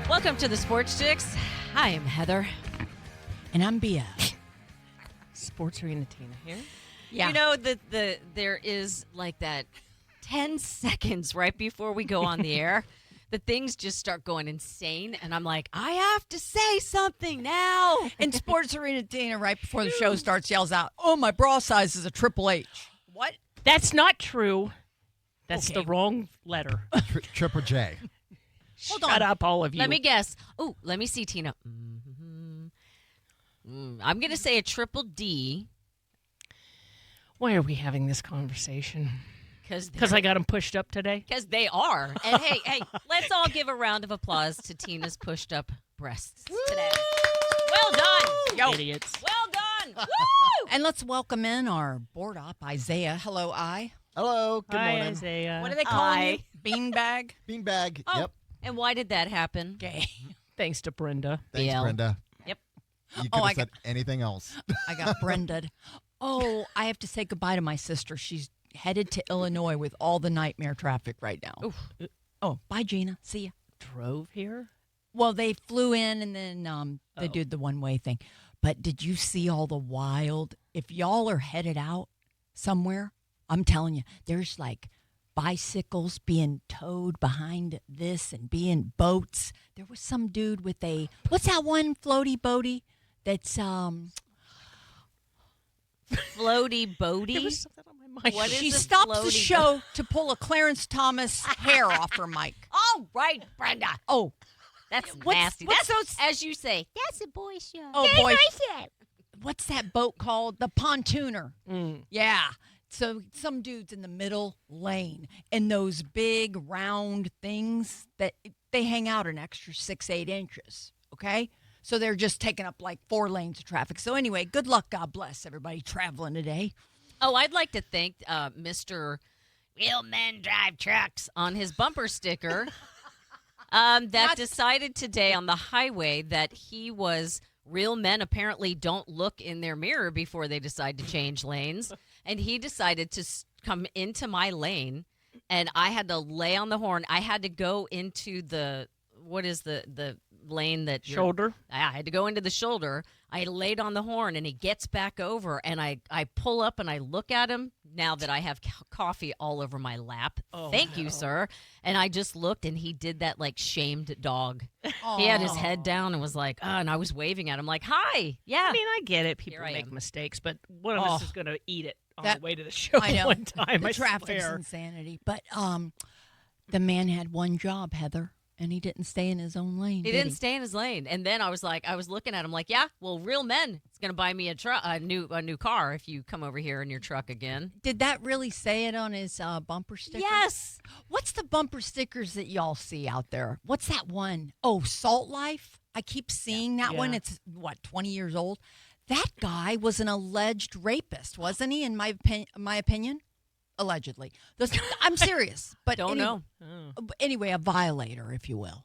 Welcome to the SportsChix. I am Heather. And I'm Bia. Sports Arena Tina here. Yeah. You know, there is like that 10 seconds right before we go on the air. The things just start going insane, and I'm like, I have to say something now. And Sports Arena Tina, right before the show starts, yells out, "Oh, my bra size is a Triple H." What? That's not true. That's Okay. the wrong letter. Triple J. Shut up, all of you. Let me guess. Oh, let me see, Tina. I'm going to say a triple D. Why are we having this conversation? Because I got them pushed up today? Because they are. And hey, let's all give a round of applause to Tina's pushed up breasts today. Well done. Yo. Idiots. Well done. Woo! And let's welcome in our board op, Isaiah. Hello, Hello. Good Hi, morning. Isaiah. What do they call you? Beanbag? Beanbag. Oh, Yep. and why did that happen? Gay. Thanks to Brenda. Thanks, BL. Brenda. Yep. You could have said anything else. I got Brenda'd. Oh, I have to say goodbye to my sister. She's headed to Illinois with all the nightmare traffic right now. Oof. Oh, bye, Gina. See ya. Drove here? Well, they flew in and then they did the one-way thing. But did you see all the wild? If y'all are headed out somewhere, I'm telling you, there's like bicycles being towed behind this and being boats. There was some dude with what's that one floaty boaty that's Floaty boaty. There was something on my mind. What is she a stops the floaty show to pull a Clarence Thomas hair off her mic. Oh, right, Brenda. Oh, That's What's- nasty. what's That's those- as you say. That's a boy show. oh boy. What's that boat called? The Pontooner. Yeah. So some dude's in the middle lane, and those big round things that they hang out an extra 6-8 inches. Okay, so they're just taking up like 4 lanes of traffic. So anyway, good luck. God bless everybody traveling today. Oh, I'd like to thank Mr. Real Men Drive Trucks on his bumper sticker that decided today on the highway that he was real men apparently don't look in their mirror before they decide to change lanes. And he decided to come into my lane, and I had to lay on the horn. I had to go into the lane that Shoulder? I had to go into the shoulder. I laid on the horn, and he gets back over, and I pull up, and I look at him now that I have coffee all over my lap. Oh, Thank you, sir. And I just looked, and he did that like shamed dog. He had his head down and was like, and I was waving at him like, hi. Yeah. I mean, I get it. People Here I make am. mistakes, but one of us is going to eat it on That- the way to the show I know. one time. The I traffic's swear. insanity. But the man had one job, Heather, and he didn't stay in his own lane. He didn't stay in his lane. And then I was looking at him like, yeah, well, real men, it's going to buy me a new car if you come over here in your truck again. Did that really say it on his bumper sticker? Yes. What's the bumper stickers that y'all see out there? What's that one? Oh, Salt Life. I keep seeing that one. Yeah. It's, 20 years old? That guy was an alleged rapist, wasn't he, in my opinion? Allegedly. I'm serious. But Don't know. Anyway, a violator, if you will.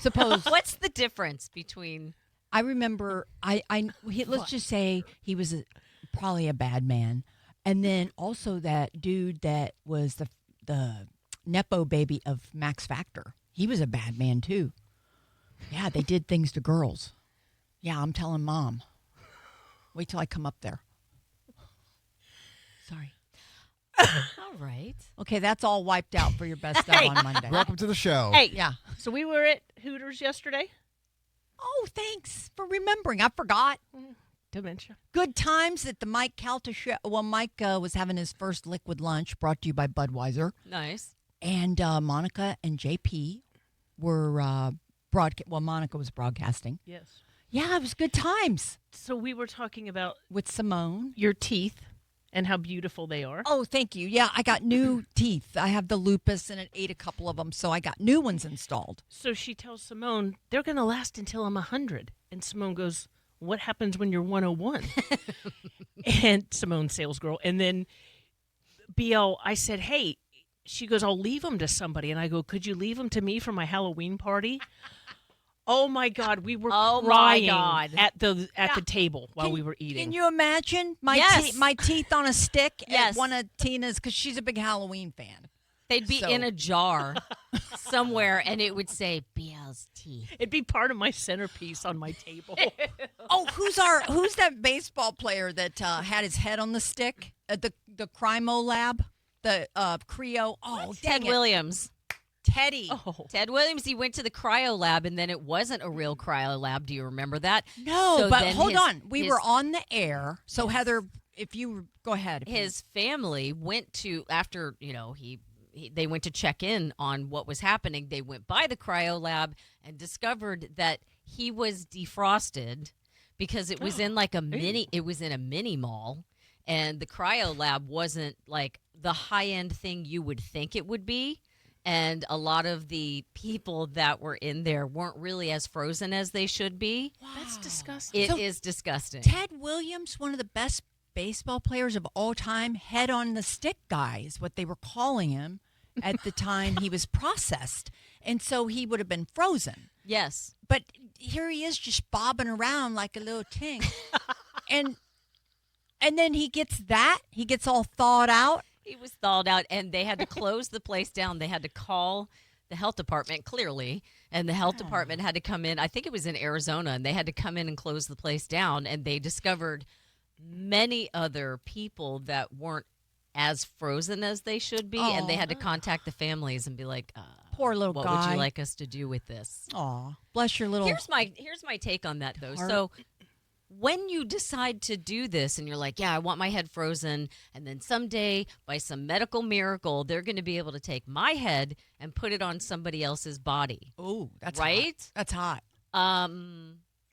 Suppose. What's the difference between... I remember, let's just say he was probably a bad man. And then also that dude that was the Nepo baby of Max Factor. He was a bad man, too. Yeah, they did things to girls. Yeah, I'm telling Mom. Wait till I come up there. Sorry. All right. Okay, that's all wiped out for your best stuff on Monday. Welcome to the show. Hey, Yeah. so we were at Hooters yesterday. Oh, thanks for remembering. I forgot. Dementia. Good times at the Mike Calta show. Well, Mike was having his first liquid lunch brought to you by Budweiser. Nice. And Monica and JP were Monica was broadcasting. Yes. Yeah, it was good times So we were talking about with Simone. your teeth and how beautiful they are. Oh, thank you. Yeah, I got new teeth. I have the lupus and it ate a couple of them, so I got new ones installed. So she tells Simone, they're going to last until I'm 100. And Simone goes, what happens when you're 101? And Simone, sales girl. And then BL, I said, hey, she goes, I'll leave them to somebody. And I go, could you leave them to me for my Halloween party? Oh my God, we were Oh, my crying God. at the table while we were eating. Can you imagine my Yes. my teeth on a stick Yes. at one of Tina's, because she's a big Halloween fan. They'd be So- in a jar somewhere, and it would say BL's those teeth. It'd be part of my centerpiece on my table. Oh, who's that baseball player that had his head on the stick at the Crimo Lab? The Creo. Oh, Ted dang it. Williams. Teddy. Oh. Ted Williams, he went to the cryo lab, and then it wasn't a real cryo lab. Do you remember that? No, So but then hold his- on. We his- were on the air. So, Heather, if you go ahead. His family went to, after, they went to check in on what was happening. They went by the cryo lab and discovered that he was defrosted because it was in like a mini mall, and the cryo lab wasn't like the high-end thing you would think it would be. And a lot of the people that were in there weren't really as frozen as they should be. That's disgusting. It is disgusting. Ted Williams, one of the best baseball players of all time, head on the stick guy is what they were calling him at the time he was processed. And so he would have been frozen. Yes. But here he is just bobbing around like a little ting. and then he gets all thawed out. He was thawed out, and they had to close the place down. They had to call the health department, clearly, and the health department had to come in. I think it was in Arizona, and they had to come in and close the place down, and they discovered many other people that weren't as frozen as they should be, and they had to contact the families and be like, Poor little what guy. would you like us to do with this? Aw, bless your little Here's my take on that, though. heart. So when you decide to do this and you're like, yeah, I want my head frozen, and then someday by some medical miracle they're going to be able to take my head and put it on somebody else's body. Oh, that's right? hot. That's hot.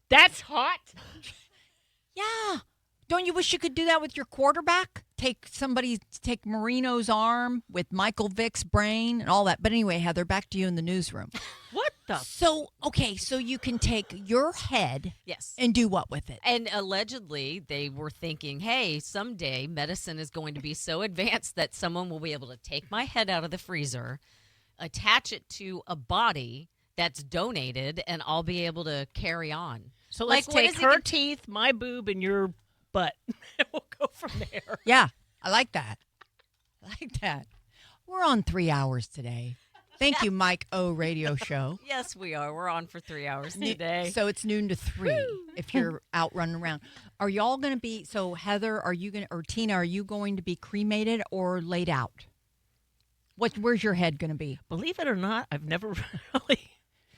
That's hot. Yeah. Don't you wish you could do that with your quarterback? Take Marino's arm with Michael Vick's brain and all that. But anyway, Heather, back to you in the newsroom. What the? So you can take your head Yes. and do what with it? And allegedly, they were thinking, hey, someday medicine is going to be so advanced that someone will be able to take my head out of the freezer, attach it to a body that's donated, and I'll be able to carry on. So Like, let's what take is it her gonna- teeth, my boob, and your butt. We'll go from there. Yeah, I like that. We're on 3 hours today. Thank you, Mike O Radio Show. Yes, we are. We're on for 3 hours today. So it's noon to 3 if you're out running around. Are y'all going to be, so Heather, Tina, are you going to be cremated or laid out? Where's your head going to be? Believe it or not, I've never really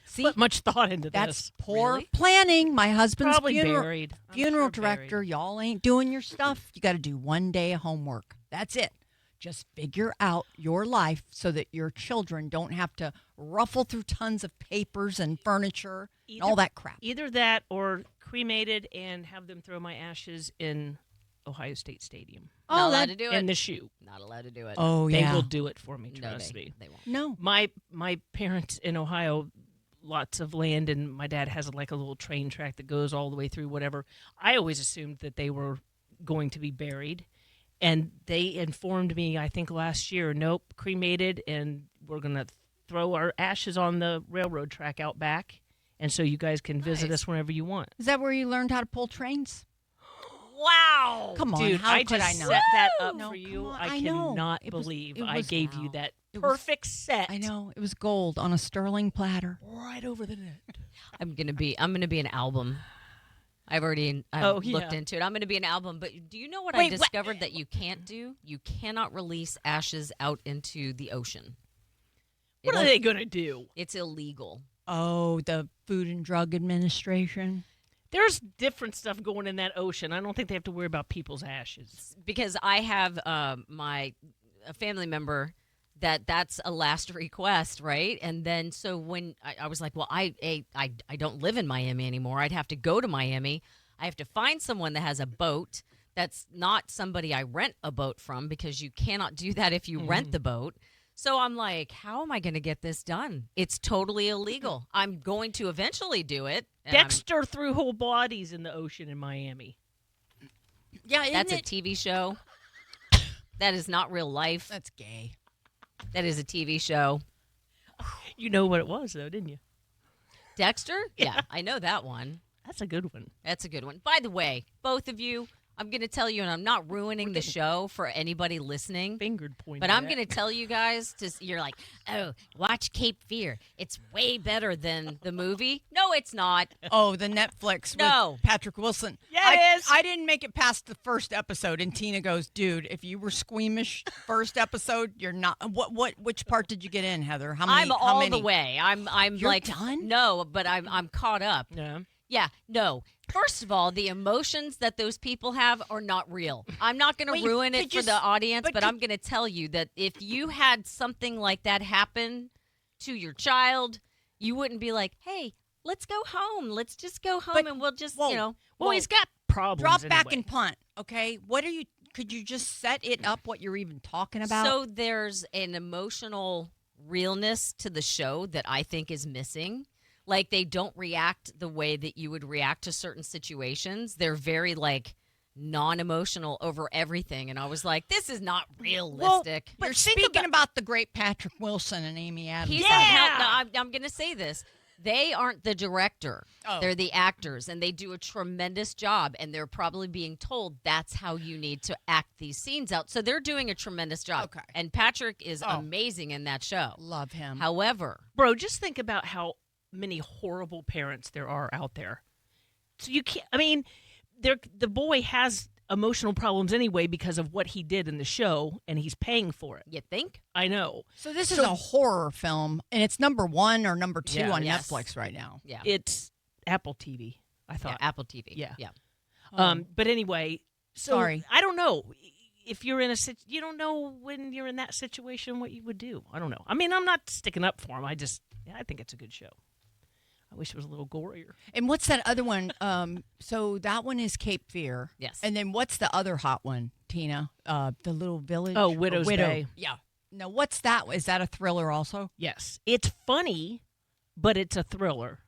See, put much thought into that's this. poor Really? planning. My husband's Probably funeral buried. I'm funeral sure director. buried. Y'all ain't doing your stuff. You got to do one day of homework. That's it. Just figure out your life so that your children don't have to ruffle through tons of papers and furniture and all that crap. Either that or cremated and have them throw my ashes in Ohio State Stadium. Not allowed that- to do In it. the shoe. Not allowed to do it. Oh, They yeah. will do it for me, no, trust me. they won't. No. My parents in Ohio, lots of land, and my dad has like a little train track that goes all the way through whatever. I always assumed that they were going to be buried, and they informed me, I think last year, nope, cremated, and we're going to throw our ashes on the railroad track out back, and so you guys can visit Nice. us whenever you want. Is that where you learned how to pull trains? Wow. Come on, Dude, how I could just I not? set that up No, for you. come on, I I know. cannot It was- believe it I was- gave you wow. that It was- perfect set. I know. It was gold on a sterling platter. Right over the net. I'm gonna be an album. I've looked yeah. into it. I'm gonna be an album. But do you know what I Wait, what? discovered that you can't do? You cannot release ashes out into the ocean. What are they going to do? It's illegal. Oh, the Food and Drug Administration. There's different stuff going in that ocean. I don't think they have to worry about people's ashes. Because I have a family member that's a last request, right? And then so when I was like, well, I don't live in Miami anymore. I'd have to go to Miami. I have to find someone that has a boat that's not somebody I rent a boat from, because you cannot do that if you rent the boat. So I'm like, how am I going to get this done? It's totally illegal. I'm going to eventually do it. and Dexter threw whole bodies in the ocean in Miami. Yeah, That's a TV show. That is not real life. That's gay. That is a TV show. You know what it was, though, didn't you? Dexter? Yeah, I know that one. That's a good one. That's a good one. By the way, both of you, I'm going to tell you, and I'm not ruining the show for anybody listening. Fingered pointing. But I'm going to tell you guys, you're like, oh, watch Cape Fear. It's way better than the movie. No, it's not. Oh, the Netflix No. with Patrick Wilson. Yeah, it is. I didn't make it past the first episode, and Tina goes, "Dude, if you were squeamish first episode, you're not." Which part did you get in, Heather? How many? I'm how all many? the way. I'm You're like done? No, but I'm caught up. Yeah. Yeah, no. First of all, the emotions that those people have are not real. I'm not going Wait, to ruin it could for you the s- audience, but but could- I'm going to tell you that if you had something like that happen to your child, you wouldn't be like, "Hey, let's go home. Let's just go home But- and we'll just, whoa. Well, he's got problems. Drop back anyway. and punt. Okay, what are you? Could you just set it up? What you're even talking about? So there's an emotional realness to the show that I think is missing. Like, they don't react the way that you would react to certain situations. They're very like non-emotional over everything, and I was like, this is not realistic. You're But think speaking about the great Patrick Wilson and Amy Adams. He's Yeah. not I'm going to say this. They aren't the director. Oh. They're the actors, and they do a tremendous job, and they're probably being told that's how you need to act these scenes out. So they're doing a tremendous job. Okay. And Patrick is Oh. amazing in that show. Love him. However, Bro, just think about how many horrible parents there are out there. So you can't. I mean, the boy has emotional problems anyway because of what he did in the show, and he's paying for it. you think? I know. So this is a horror film, and it's number 1 or number 2 Yeah. on Yes. Netflix right now. Yeah. It's Apple TV. I Yeah, thought. Apple TV. Yeah. Yeah. But anyway, so Sorry. I don't know if you're in you don't know when you're in that situation what you would do. I don't know. I mean, I'm not sticking up for him. I think it's a good show. I wish it was a little gorier. And what's that other one? So that one is Cape Fear. Yes. And then what's the other hot one, Tina? The little village. Oh, or Widow's Widow. Bay. Yeah. No, what's that? Is that a thriller also? Yes, it's funny, but it's a thriller.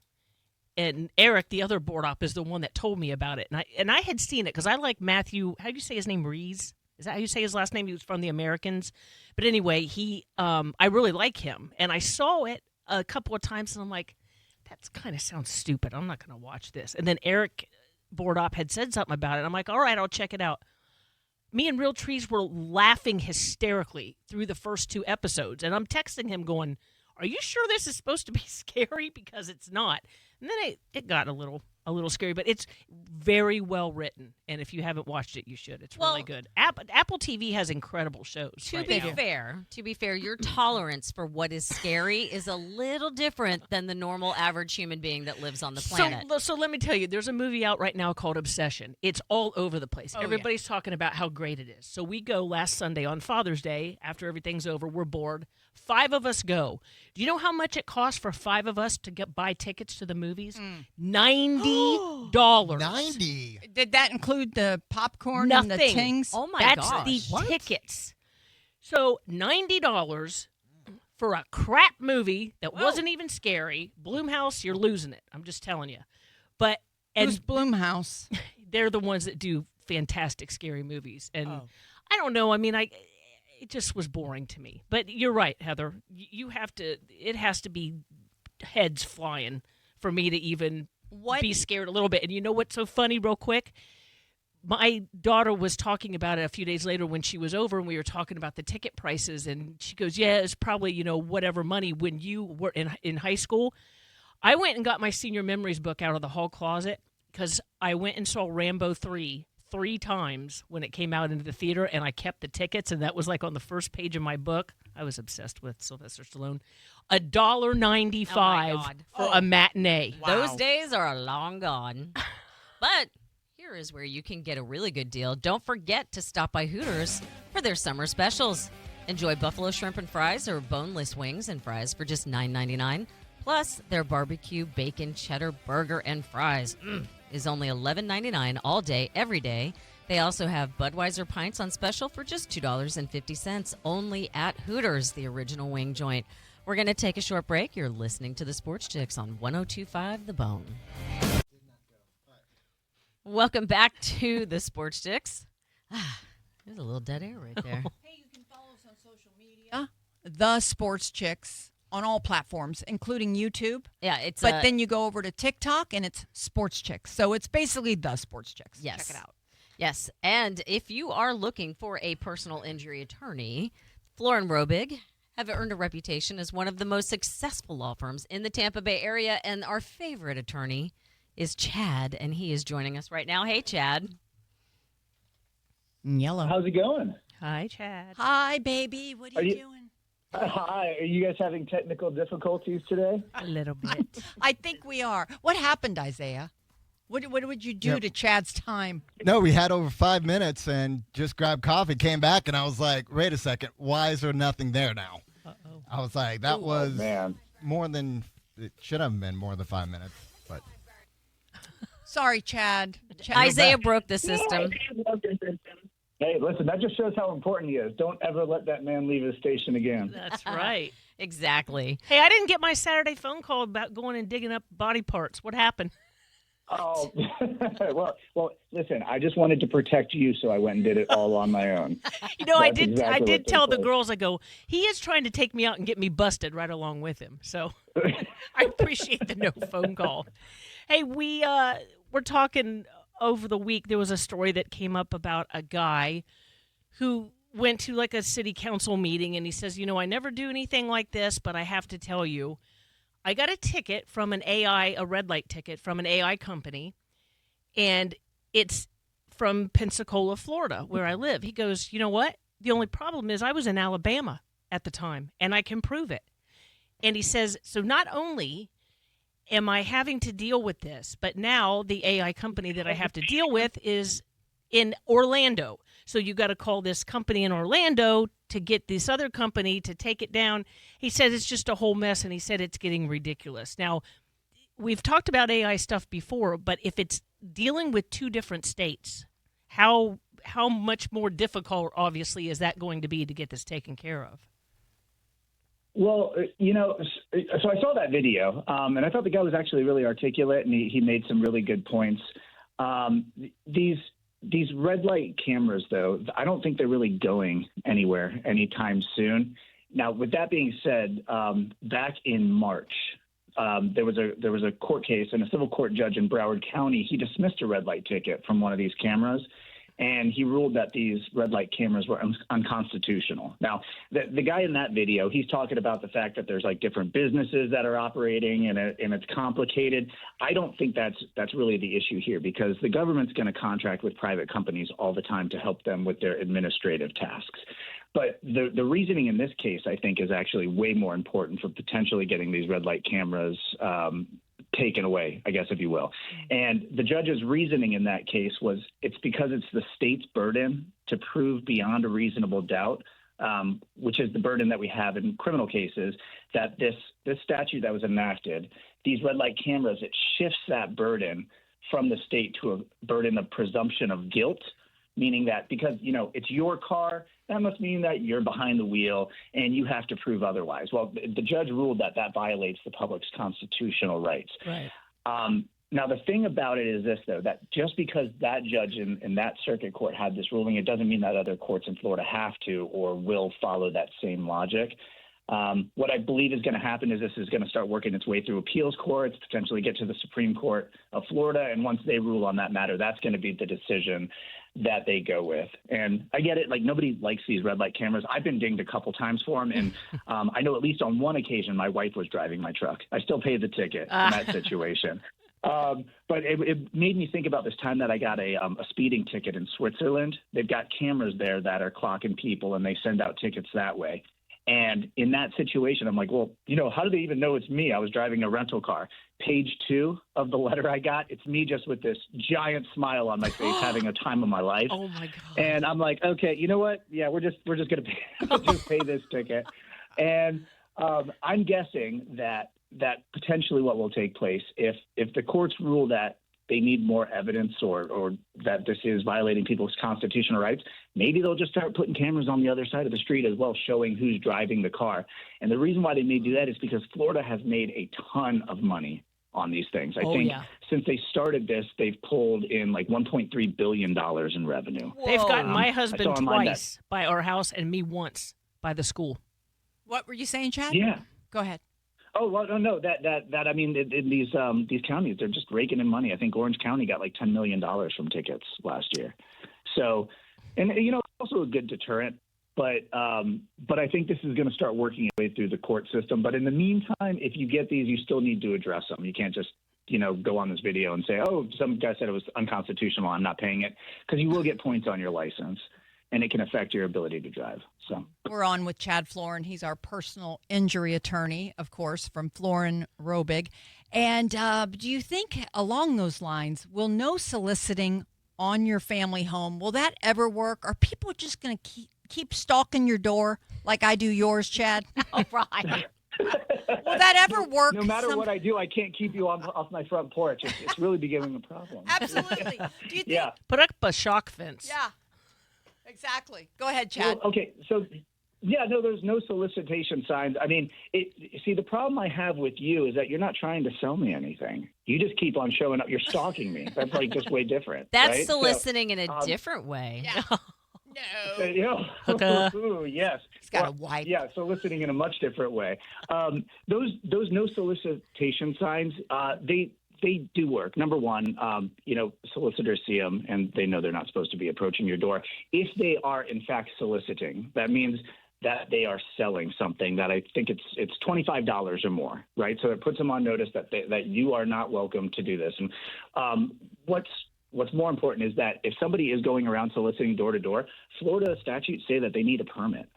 And Eric, the other board op, is the one that told me about it, and I had seen it because I like Matthew. How do you say his name? Rees? Is that how you say his last name? He was from The Americans. But anyway, I really like him, and I saw it a couple of times, and I'm like, that kind of sounds stupid. I'm not going to watch this. And then Eric, board op, had said something about it. I'm like, all right, I'll check it out. Me and Real Trees were laughing hysterically through the first 2 episodes, and I'm texting him going, are you sure this is supposed to be scary? Because it's not. And then it got a little scary, but it's very well written. And if you haven't watched it, you should. It's really Well, good. Apple TV has incredible shows. To right be now. fair, your tolerance for what is scary is a little different than the normal average human being that lives on the planet. So let me tell you, there's a movie out right now called Obsession. It's all over the place. Oh, yeah. Everybody's talking about how great it is. So we go last Sunday on Father's Day after everything's over. We're bored. 5 of us go. Do you know how much it costs for 5 of us to buy tickets to the movies? $90. 90. Did that include the popcorn Nothing. and the tings? Oh my That's gosh. the What? tickets. So $90 for a crap movie that wasn't even scary. Bloomhouse, you're losing it. I'm just telling you. But Who's and Bloomhouse? they're the ones that do fantastic scary movies. And Oh. I don't know. I mean, it just was boring to me. But you're right, Heather. You have to. It has to be heads flying for me to even What? be scared a little bit. And you know what's so funny, real quick? My daughter was talking about it a few days later when she was over, and we were talking about the ticket prices. And she goes, "Yeah, it's probably whatever money when you were in high school." I went and got my senior memories book out of the hall closet because I went and saw Rambo 3 times when it came out into the theater, and I kept the tickets, and that was like on the first page of my book. I was obsessed with Sylvester Stallone. $1.95 God. for a matinee. Those days are long gone. But here is where you can get a really good deal. Don't forget to stop by Hooters for their summer specials. Enjoy buffalo shrimp and fries or boneless wings and fries for just $9.99. Plus, their barbecue bacon cheddar burger and fries is only $11.99 all day, every day. They also have Budweiser pints on special for just $2.50 only at Hooters, the original wing joint. We're going to take a short break. You're listening to the Sports Chicks on 102.5 The Bone. Welcome back to the Sports Chicks. There's a little dead air right there. Hey, you can follow us on social media. The Sports Chicks on all platforms, including YouTube. Yeah, it's But then you go over to TikTok and it's Sports Chicks. So it's basically the Sports Chicks. yes. Check it out. Yes, and if you are looking for a personal injury attorney, Floor and Robig have earned a reputation as one of the most successful law firms in the Tampa Bay area, and our favorite attorney is Chad, and he is joining us right now. Hey, Chad. Yellow. How's it going? Hi, Chad. Hi, baby. What are you doing? Hi. Are you guys having technical difficulties today? A little bit. I think we are. What happened, Isaiah? What would you do to Chad's time? No, we had over 5 minutes and just grabbed coffee, came back, and I was like, wait a second, why is there nothing there now? Uh-oh. I was like, that was Man. more than, it should have been more than 5 minutes. But Sorry, Chad. Isaiah broke the system. Hey, listen, that just shows how important he is. Don't ever let that man leave his station again. That's right. Exactly. Hey, I didn't get my Saturday phone call about going and digging up body parts. What happened? Oh, well, listen, I just wanted to protect you, so I went and did it all on my own. You know, I That's did. exactly I what did they tell the said. girls. I go, he is trying to take me out and get me busted right along with him. So I appreciate the no phone call. Hey, we're talking over the week. There was a story that came up about a guy who went to like a city council meeting, and he says, I never do anything like this, but I have to tell you, I got a ticket from a red light ticket from an AI company, and it's from Pensacola, Florida, where I live. He goes, you know what? The only problem is I was in Alabama at the time, and I can prove it. And he says, so not only am I having to deal with this, but now the AI company that I have to deal with is in Orlando. So you got to call this company in Orlando to get this other company to take it down. He said it's just a whole mess, and he said it's getting ridiculous. Now, we've talked about AI stuff before, but if it's dealing with two different states, how much more difficult, obviously, is that going to be to get this taken care of? Well, so I saw that video, and I thought the guy was actually really articulate, and he made some really good points. These red light cameras, though, I don't think they're really going anywhere anytime soon. Now, with that being said, back in March, there was a court case, and a civil court judge in Broward County, he dismissed a red light ticket from one of these cameras, and he ruled that these red light cameras were unconstitutional. Now, the guy in that video, he's talking about the fact that there's like different businesses that are operating, and it's complicated. I don't think that's really the issue here, because the government's going to contract with private companies all the time to help them with their administrative tasks. But the reasoning in this case, I think, is actually way more important for potentially getting these red light cameras taken away, I guess, if you will. And the judge's reasoning in that case was it's because it's the state's burden to prove beyond a reasonable doubt, which is the burden that we have in criminal cases, that this statute that was enacted, these red light cameras, it shifts that burden from the state to a burden of presumption of guilt, meaning that because, it's your car, that must mean that you're behind the wheel and you have to prove otherwise. Well, the judge ruled that violates the public's constitutional rights. Right. Now, the thing about it is this, though, that just because that judge in that circuit court had this ruling, it doesn't mean that other courts in Florida have to or will follow that same logic. What I believe is going to happen is this is going to start working its way through appeals courts, potentially get to the Supreme Court of Florida. And once they rule on that matter, that's going to be the decision that they go with. And I get it. Like, nobody likes these red light cameras. I've been dinged a couple times for them. And I know at least on one occasion, my wife was driving my truck. I still paid the ticket in that situation. But it made me think about this time that I got a speeding ticket in Switzerland. They've got cameras there that are clocking people, and they send out tickets that way. And in that situation, I'm like, well, how do they even know it's me? I was driving a rental car. Page 2 of the letter I got, it's me just with this giant smile on my face, having a time of my life. Oh my God. And I'm like, okay, you know what? Yeah, we're just going to just pay this ticket. And I'm guessing that potentially what will take place if the courts rule that they need more evidence or that this is violating people's constitutional rights, maybe they'll just start putting cameras on the other side of the street as well, showing who's driving the car. And the reason why they may do that is because Florida has made a ton of money on these things. I think since they started this, they've pulled in like $1.3 billion in revenue. Whoa. They've gotten my husband twice that, by our house and me once by the school. What were you saying, Chad? Yeah. Go ahead. Oh, well, no, that I mean, in these counties, they're just raking in money. I think Orange County got like $10 million from tickets last year. So, and it's also a good deterrent. But I think this is going to start working its way through the court system. But in the meantime, if you get these, you still need to address them. You can't just go on this video and say, oh, some guy said it was unconstitutional, I'm not paying it, because you will get points on your license, and it can affect your ability to drive. So we're on with Chad Florin. He's our personal injury attorney, of course, from Florin Robig. And do you think along those lines, will no soliciting on your family home, will that ever work? Are people just going to keep stalking your door like I do yours, Chad? All right. Will that ever work? No matter what I do, I can't keep you off my front porch. It's really becoming a problem. Absolutely. Do you think? Yeah. Put up a shock fence. Yeah. Exactly. Go ahead, Chad. Well, okay, so no, there's no solicitation signs. I mean, the problem I have with you is that you're not trying to sell me anything. You just keep on showing up. You're stalking me. That's like just way different. That's right? soliciting in a different way. Yeah. No. Ooh, yes. He's got a wife. Yeah, soliciting in a much different way. Those no solicitation signs, they do work. Number one, solicitors see them and they know they're not supposed to be approaching your door. If they are in fact soliciting, that means that they are selling something that I think it's $25 or more, right? So it puts them on notice that you are not welcome to do this. And what's more important is that if somebody is going around soliciting door to door, Florida statutes say that they need a permit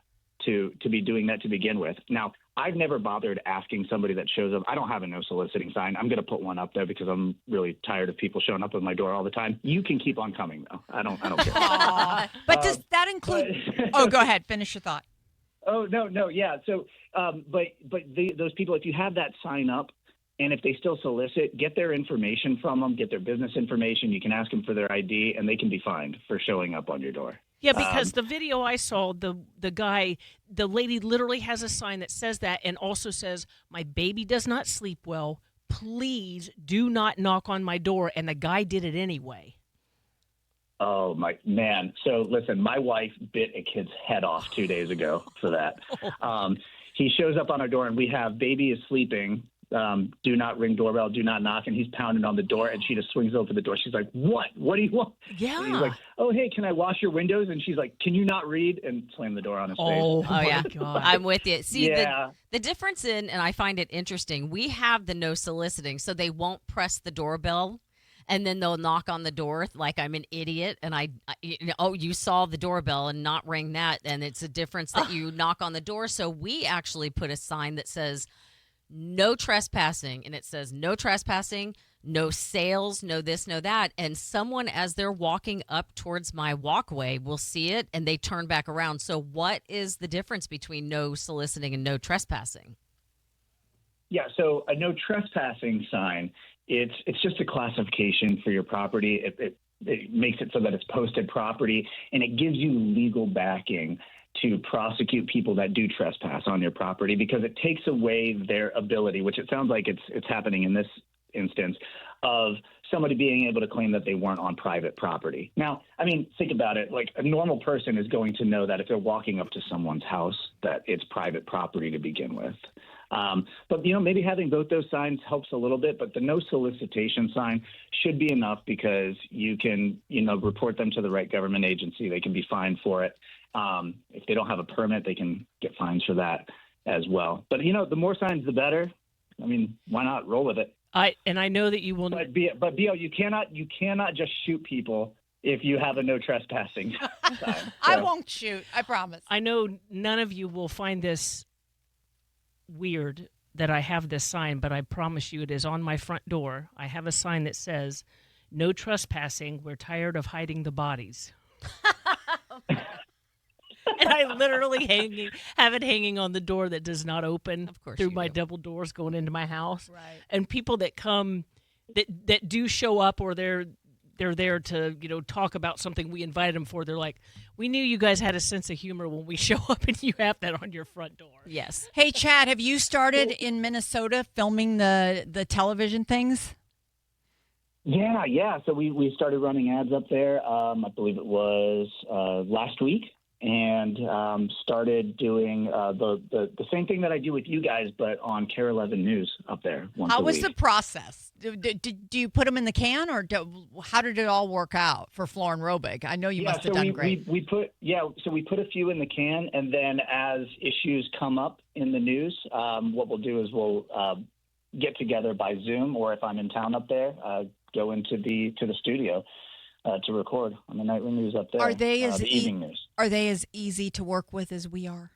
to be doing that to begin with. Now, I've never bothered asking somebody that shows up. I don't have a no soliciting sign. I'm going to put one up there because I'm really tired of people showing up at my door all the time. You can keep on coming though. I don't care. But does that include? Go ahead. Finish your thought. Oh no, yeah. So, those people, if you have that sign up, and if they still solicit, get their information from them, get their business information. You can ask them for their ID, and they can be fined for showing up on your door. Yeah, because the video I saw, the lady literally has a sign that says that and also says, my baby does not sleep well. Please do not knock on my door. And the guy did it anyway. Oh, my man. So, listen, my wife bit a kid's head off 2 days ago for that. He shows up on our door, and we have baby is sleeping. Do not ring doorbell, do not knock, and he's pounding on the door, and she just swings open the door. She's like, what do you want? Yeah. And he's like, oh, hey, can I wash your windows? And she's like, can you not read? And slam the door on his face. Oh yeah. God. I'm with you. See, Yeah. the difference and I find it interesting, we have the no soliciting, so they won't press the doorbell. And then they'll knock on the door like I'm an idiot. And you saw the doorbell and not ring that. And it's a difference that you knock on the door. So we actually put a sign that says no trespassing. And it says no trespassing, no sales, no this, no that. And someone, as they're walking up towards my walkway, will see it and they turn back around. So what is the difference between no soliciting and no trespassing? Yeah, so a no trespassing sign, it's just a classification for your property. It makes it so that it's posted property, and it gives you legal backing to prosecute people that do trespass on your property, because it takes away their ability, which it sounds like it's happening in this instance, of somebody being able to claim that they weren't on private property. Now, I mean, think about it. Like, a normal person is going to know that if they're walking up to someone's house, that it's private property to begin with. But, maybe having both those signs helps a little bit, but the no solicitation sign should be enough, because you can, report them to the right government agency. They can be fined for it. If they don't have a permit, they can get fines for that as well. But, the more signs, the better. I mean, why not roll with it? I know that you will. But BL, you cannot just shoot people if you have a no trespassing sign. So. I won't shoot. I promise. I know none of you will find this weird that I have this sign, but I promise you it is on my front door. I have a sign that says, no trespassing. We're tired of hiding the bodies. And I literally have it hanging on the door that does not open, of course, through my double doors going into my house. Right. And people that come that do show up, or they're there to, talk about something we invited them for. They're like, we knew you guys had a sense of humor when we show up and you have that on your front door. Yes. Hey, Chad, have you started in Minnesota filming the television things? Yeah. So we started running ads up there. I believe it was last week, and started doing the same thing that I do with you guys, but on KARE 11 News up there once a week. How was the process? Do you put them in the can, or how did it all work out for Florin Robig? I know you must have done great. We put a few in the can, and then as issues come up in the news, what we'll do is we'll get together by Zoom, or if I'm in town up there, go into the studio to record on the nightly news up there. Are they the evening news? Are they as easy to work with as we are?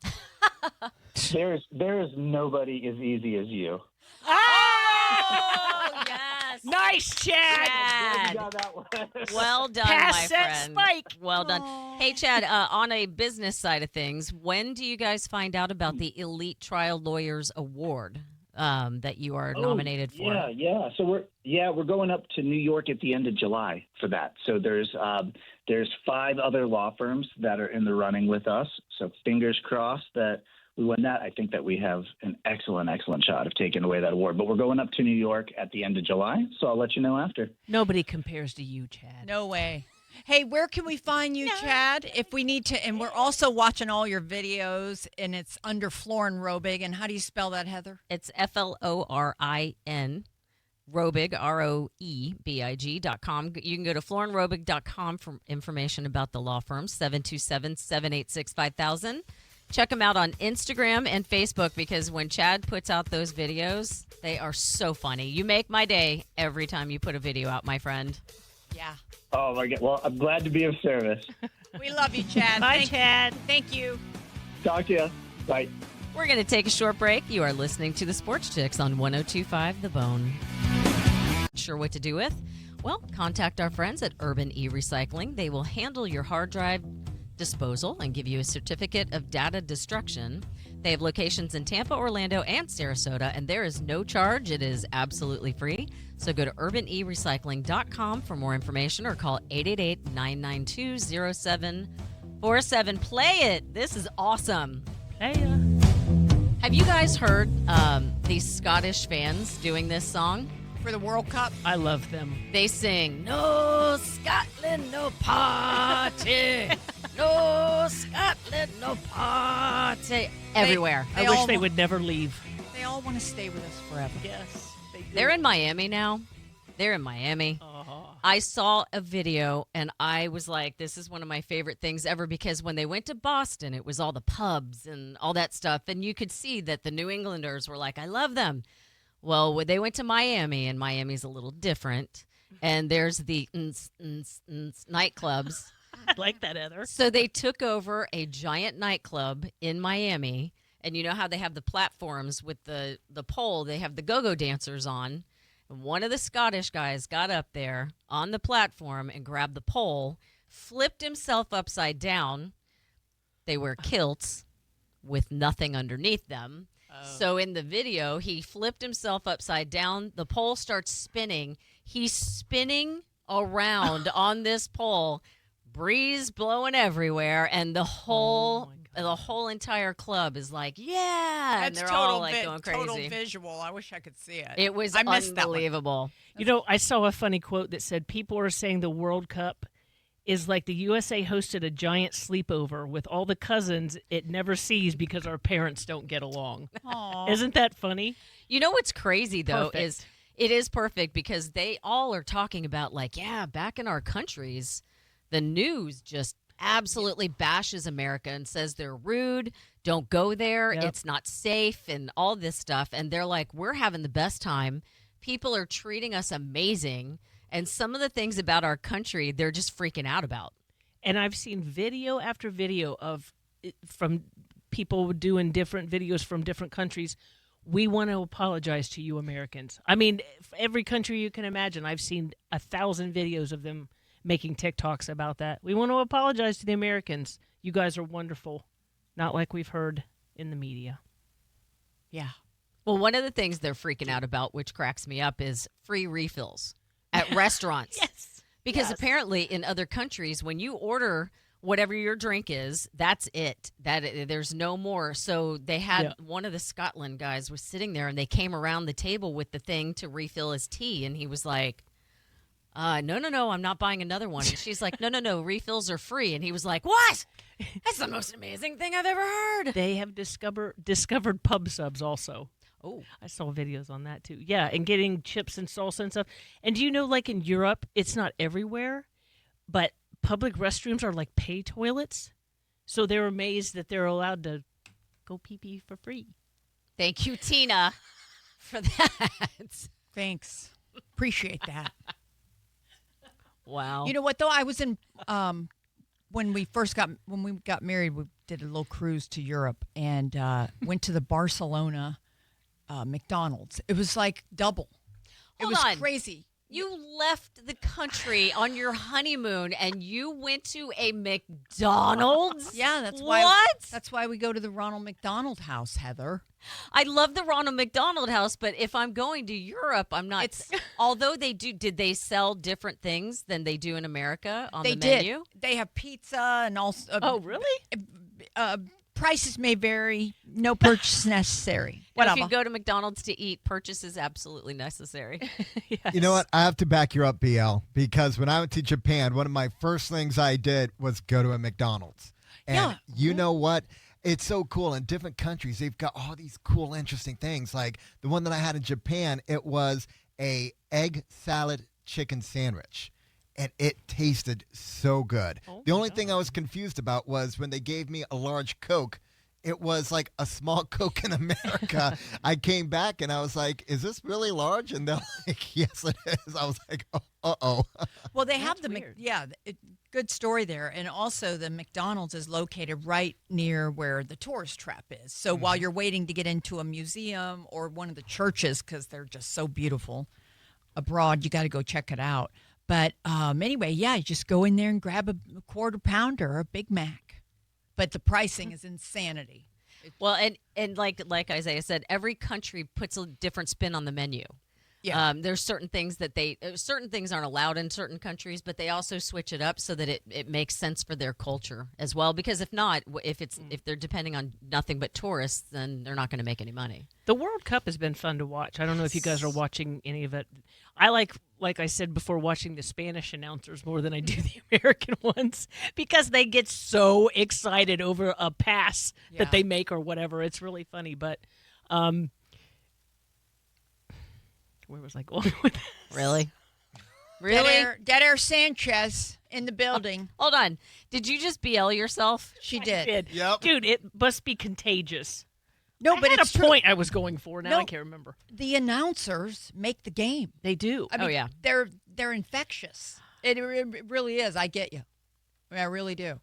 There is nobody as easy as you. Oh, yes. Nice, Chad. Chad. Got that one. Well done, Pass my that friend. spike. Well done. Aw. Hey, Chad, on a business side of things, when do you guys find out about the Elite Trial Lawyers Award that you are nominated for? Yeah. So we're going up to New York at the end of July for that. So there's 5 other law firms that are in the running with us. So fingers crossed that we win that. I think that we have an excellent shot of taking away that award. But we're going up to New York at the end of July, so I'll let you know after. Nobody compares to you, Chad. No way. Hey, where can we find you, Chad, if we need to? And we're also watching all your videos, and it's under Florin Robig. And how do you spell that, Heather? It's FLORIN, Robig, ROEBIG.com. You can go to florinrobig.com for information about the law firm, 727-786-5000. Check them out on Instagram and Facebook, because when Chad puts out those videos, they are so funny. You make my day every time you put a video out, my friend. Yeah. Oh, my God. Well, I'm glad to be of service. We love you, Chad. Bye, Chad. Thank you. Talk to you. Bye. We're going to take a short break. You are listening to the Sports Chicks on 102.5 The Bone. Sure what to do with? Well, contact our friends at Urban E-Recycling. They will handle your hard drive disposal and give you a certificate of data destruction. They have locations in Tampa, Orlando, and Sarasota, and there is no charge. It is absolutely free. So go to urbanerecycling.com for more information, or call 888-992-0747. Play it. This is awesome. Hey, Have you guys heard these Scottish fans doing this song? For the World Cup. I love them. They sing, "No Scotland, no party. No Scotland, no party." Everywhere. I wish they would never leave. They all want to stay with us forever. Yes, they do. They're in Miami now. They're in Miami. I saw a video and I was like, this is one of my favorite things ever, because when they went to Boston, it was all the pubs and all that stuff. And you could see that the New Englanders were like, I love them. Well, when they went to Miami, and Miami's a little different, and there's the nightclubs. I like that, Heather. So they took over a giant nightclub in Miami, and you know how they have the platforms with the pole, they have the go-go dancers on. And one of the Scottish guys got up there on the platform and grabbed the pole, flipped himself upside down. They wear kilts with nothing underneath them. So in the video, he flipped himself upside down. The pole starts spinning. He's spinning around on this pole, breeze blowing everywhere, and the whole entire club is like, yeah, and they're all like going crazy. Total visual. I wish I could see it. It was I missed that one. unbelievable. You know, I saw a funny quote that said people are saying the World Cup is like the USA hosted a giant sleepover with all the cousins it never sees because our parents don't get along. Aw. Isn't that funny? You know what's crazy, though, Perfect. is it is perfect because they all are talking about, like, yeah, back in our countries, the news just absolutely bashes America and says they're rude, don't go there, Yep. it's not safe, and all this stuff. And they're like, we're having the best time. People are treating us amazing. And some of the things about our country, they're just freaking out about. And I've seen video after video from people doing different videos from different countries. We want to apologize to you Americans. I mean, every country you can imagine. I've seen 1,000 videos of them making TikToks about that. We want to apologize to the Americans. You guys are wonderful. Not like we've heard in the media. Yeah. Well, one of the things they're freaking out about, which cracks me up, is free refills at restaurants. Yes. Because apparently in other countries, when you order whatever your drink is, that's it. There's no more. So they had one of the Scotland guys was sitting there, and they came around the table with the thing to refill his tea, and he was like, no, I'm not buying another one. And she's like, no, refills are free. And he was like, what? That's the most amazing thing I've ever heard. They have discovered pub subs also. Oh, I saw videos on that too. Yeah, and getting chips and salsa and stuff. And do you know, like in Europe, it's not everywhere, but public restrooms are like pay toilets. So they're amazed that they're allowed to go pee-pee for free. thank you, Tina, for that. Thanks. Appreciate that. Wow. You know what though? I was in when we got married, we did a little cruise to Europe and went to the Barcelona McDonald's. It was like double. It Hold was on. crazy. You left the country on your honeymoon and you went to a McDonald's? Yeah, that's why we go to the Ronald McDonald House, Heather. I love the Ronald McDonald House, but if I'm going to Europe, I'm not. Although did they sell different things than they do in America on the menu? They have pizza and also. Oh, really? Prices may vary. No purchase necessary. If Whatever. you go to McDonald's to eat, purchase is absolutely necessary. You know what? I have to back you up, BL, because when I went to Japan, one of my first things I did was go to a McDonald's. And you know what? It's so cool. In different countries, they've got all these cool, interesting things. Like the one that I had in Japan, it was a egg salad chicken sandwich. And it tasted so good. The only thing I was confused about was when they gave me a large Coke, it was like a small Coke in America. I came back and I was like, is this really large? And they're like, yes, it is. I was like, uh-oh. Well, they have weird. good story there. And also the McDonald's is located right near where the tourist trap is. So while you're waiting to get into a museum or one of the churches, because they're just so beautiful abroad, you got to go check it out. But anyway, you just go in there and grab a quarter pounder or a Big Mac. But the pricing is insanity. Well, and like Isaiah said, every country puts a different spin on the menu. Yeah. There's certain things that certain things aren't allowed in certain countries, but they also switch it up so that it makes sense for their culture as well. Because if not, if they're depending on nothing but tourists, then they're not going to make any money. The World Cup has been fun to watch. I don't know if you guys are watching any of it. I like I said before, watching the Spanish announcers more than I do the American ones because they get so excited over a pass that they make or whatever. It's really funny. But where was I going with this? Really? Dead Air Sanchez in the building. Hold on. Did you just BL yourself? She I did. did. Yep. Dude, it must be contagious. No, but I had it's a true. point I was going for. Now I can't remember. The announcers make the game. They do. I mean, yeah. They're infectious. It really is. I get you. I mean, I really do.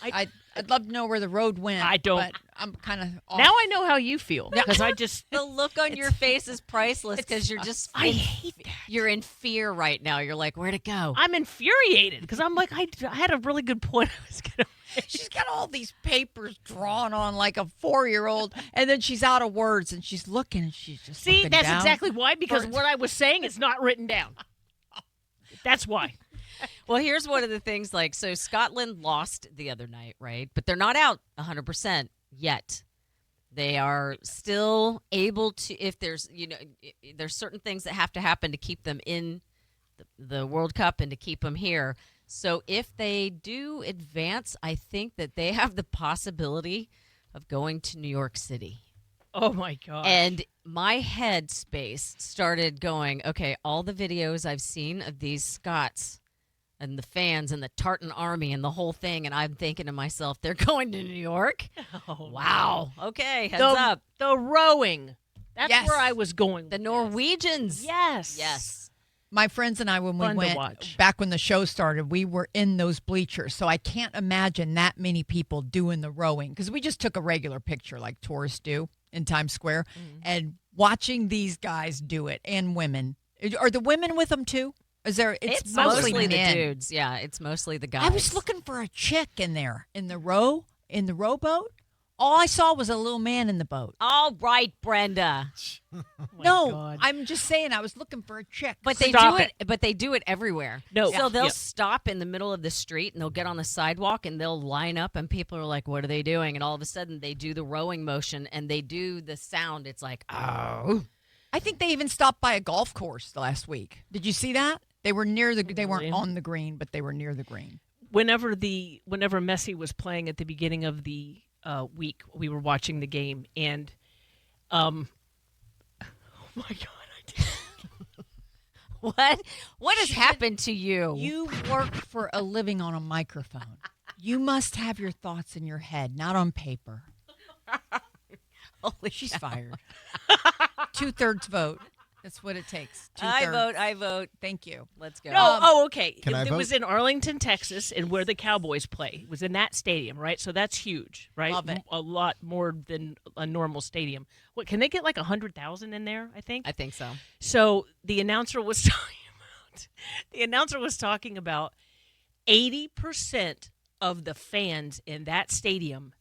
I'd love to know where the road went. I don't. But I'm kind of off. Now I know how you feel because I just. The look on your face is priceless because you're just I hate that. you're in fear right now. You're like, where'd it go? I'm infuriated because I'm like, I had a really good point I was going to. She's got all these papers drawn on like a 4-year-old, and then she's out of words, and she's looking, and she's just See, looking that's down. exactly why, because what I was saying is not written down. That's why. Well, here's one of the things. Like, so Scotland lost the other night, right? But they're not out 100% yet. They are still able to. If there's there's certain things that have to happen to keep them in the World Cup and to keep them here. So if they do advance, I think that they have the possibility of going to New York City. Oh, my God. And my head space started going, okay, all the videos I've seen of these Scots and the fans and the Tartan Army and the whole thing, and I'm thinking to myself, they're going to New York? Oh, Wow. Okay, heads the, up. The rowing. That's Yes. where I was going. The with Norwegians. this. Yes. Yes. My friends and I, when we Fun to went watch. back when the show started, we were in those bleachers. So I can't imagine that many people doing the rowing because we just took a regular picture like tourists do in Times Square, and watching these guys do it and women. Are the women with them too? Is there? It's mostly mostly the men. dudes. Yeah, it's mostly the guys. I was looking for a chick in there in the rowboat. All I saw was a little man in the boat. All right, Brenda. Oh, my No, God. I'm just saying I was looking for a chick. But they Stop do it. it. But they do it everywhere. No. So they'll Yeah. stop in the middle of the street and they'll get on the sidewalk and they'll line up and people are like, "What are they doing?" And all of a sudden they do the rowing motion and they do the sound. It's like, oh. I think they even stopped by a golf course last week. Did you see that? They were near the. They weren't Really? on the green, but they were near the green. Whenever Messi was playing at the beginning of the week, we were watching the game, and my God. I did. What has happened to you? You work for a living on a microphone. You must have your thoughts in your head, not on paper. Holy She's cow. fired. 2/3 vote. That's what it takes. I 2/3. vote. I vote. Thank you. Let's go. No, okay. Can I It vote? was in Arlington, Texas, and where the Cowboys play. It was in that stadium, right? So that's huge, right? Love it. A lot more than a normal stadium. What, can they get like 100,000 in there, I think? I think so. So the announcer was talking about 80% of the fans in that stadium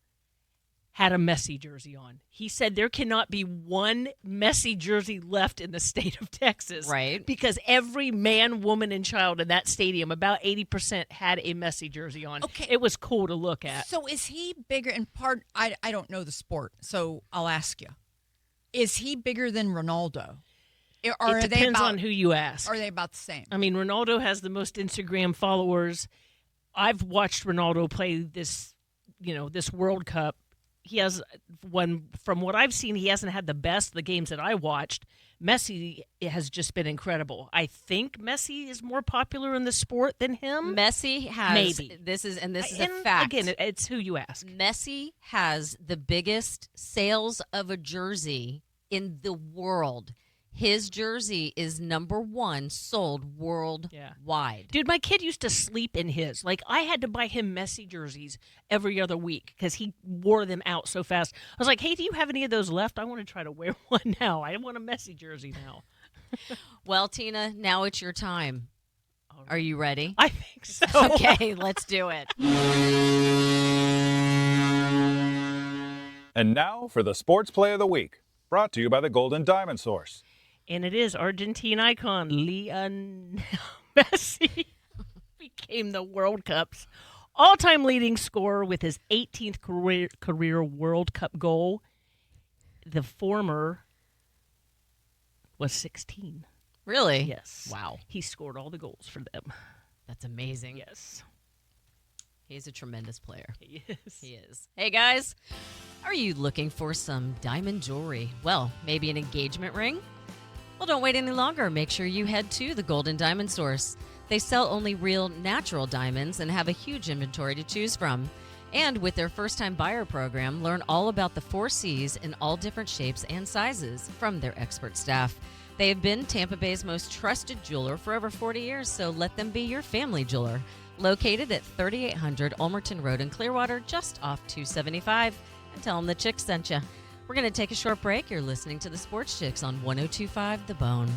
had a Messi jersey on. He said there cannot be one Messi jersey left in the state of Texas. Right. Because every man, woman, and child in that stadium, about 80% had a Messi jersey on. Okay. It was cool to look at. So is he bigger in part? I don't know the sport, so I'll ask you. Is he bigger than Ronaldo? Or It depends on who you ask. Are they about the same? I mean, Ronaldo has the most Instagram followers. I've watched Ronaldo play this World Cup. He has one, from what I've seen, he hasn't had the best of the games that I watched. Messi has just been incredible. I think Messi is more popular in the sport than him. Messi has Maybe. this is a And fact. Again, it's who you ask. Messi has the biggest sales of a jersey in the world. His jersey is number 1 sold worldwide. Dude, my kid used to sleep in his. Like, I had to buy him Messi jerseys every other week because he wore them out so fast. I was like, hey, do you have any of those left? I want to try to wear one now. I want a Messi jersey now. Well, Tina, now it's your time. Are you ready? I think so. Okay, let's do it. And now for the Sports Play of the Week, brought to you by the Golden Diamond Source. And it is Argentine icon Lionel Messi became the World Cup's all-time leading scorer with his 18th career World Cup goal. The former was 16. Really? Yes. Wow. He scored all the goals for them. That's amazing. Yes. He's a tremendous player. He is. He is. Hey, guys, are you looking for some diamond jewelry? Well, maybe an engagement ring? Well, don't wait any longer. Make sure you head to the Golden Diamond Source. They sell only real, natural diamonds and have a huge inventory to choose from. And with their first-time buyer program, learn all about the 4 C's in all different shapes and sizes from their expert staff. They have been Tampa Bay's most trusted jeweler for over 40 years, so let them be your family jeweler. Located at 3800 Ulmerton Road in Clearwater, just off 275. And tell them the Chicks sent you. We're going to take a short break. You're listening to the SportsChix on 102.5 The Bone.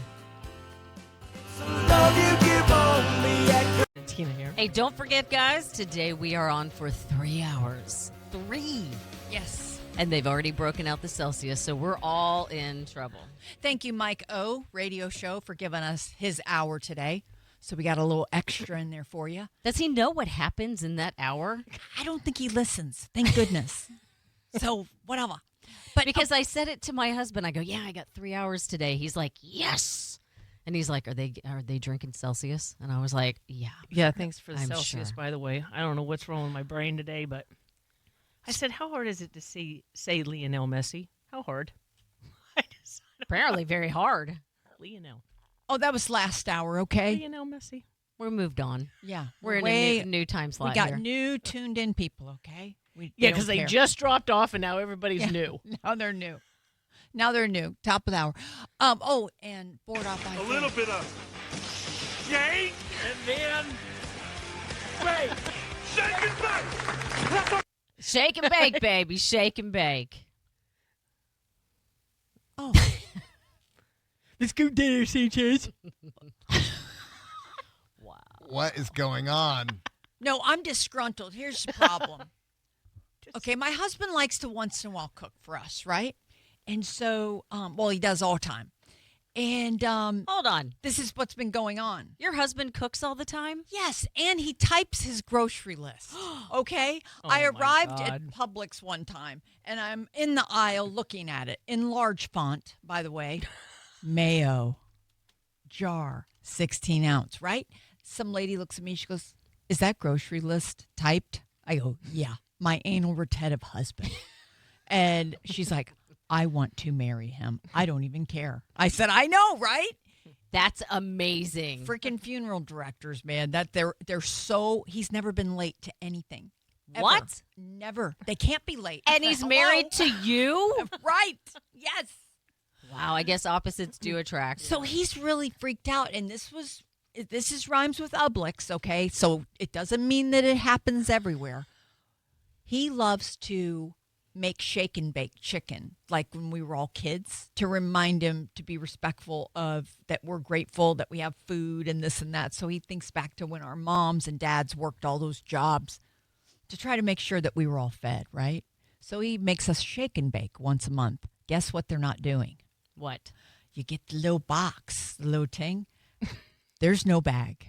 Tina here. Hey, don't forget, guys, today we are on for 3 hours. 3. Yes. And they've already broken out the Celsius, so we're all in trouble. Thank you, Mike O, radio show, for giving us his hour today. So we got a little extra in there for you. Does he know what happens in that hour? I don't think he listens. Thank goodness. So whatever. But Because I said it to my husband. I go, yeah, I got 3 hours today. He's like, yes. And he's like, are they drinking Celsius? And I was like, yeah. Yeah, thanks for the I'm Celsius, sure. by the way. I don't know what's wrong with my brain today, but I said, how hard is it to say Lionel Messi? How hard? I just Apparently very hard. Lionel. oh, that was last hour, okay? Lionel Messi. We're moved on. Yeah. We're in way, a new time slot we got here. new tuned in people, okay? Yeah, because they just dropped off and now everybody's Yeah. new. Now they're new. Now they're new. Top of the hour. Oh, and board off by A little bit of shake and then bake. Shake and bake. Shake and bake, baby. Shake and bake. Oh, Let's go dinner, Sanchez. Wow. What is going on? no, I'm disgruntled. Here's the problem. Okay, my husband likes to once in a while cook for us, right? And so, well, he does all the time. And Hold on. this is what's been going on. Your husband cooks all the time? Yes, and he types his grocery list. Okay? Oh, I my arrived God. at Publix one time, and I'm in the aisle looking at it in large font, by the way. Mayo, jar, 16 ounce, right? Some lady looks at me, she goes, is that grocery list typed? I go, yeah, my anal retentive husband. And she's like, I want to marry him. I don't even care. I said, I know, right? That's amazing. Freaking funeral directors, man. That they're so. He's never been late to anything. Ever. What? Never. They can't be late. And he's Hello? married to you? Right. Yes. Wow, I guess opposites do attract. So he's really freaked out, and this is rhymes with Publix, okay? So it doesn't mean that it happens everywhere. He loves to make shake and bake chicken, like when we were all kids, to remind him to be respectful of that we're grateful that we have food and this and that. So he thinks back to when our moms and dads worked all those jobs to try to make sure that we were all fed, right? So he makes us shake and bake once a month. Guess what they're not doing? What? You get the little box, the little thing. There's no bag.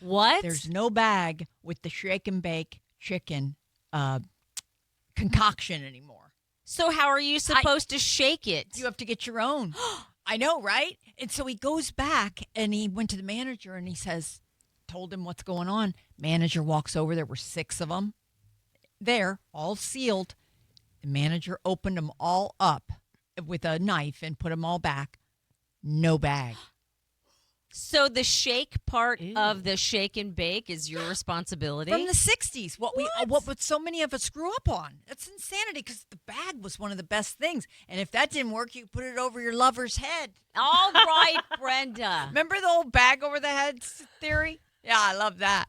What? There's no bag with the shake and bake chicken concoction anymore. So how are you supposed to shake it? You have to get your own. I know, right? And so he goes back and he went to the manager and he says, told him what's going on. Manager walks over. There were 6 of them there, all sealed. The manager opened them all up with a knife and put them all back. No bag. So the shake part of the shake and bake is your responsibility? From the 60s, what so many of us grew up on. That's insanity because the bag was one of the best things. And if that didn't work, you put it over your lover's head. All right, Brenda. Remember the old bag over the head theory? Yeah, I love that.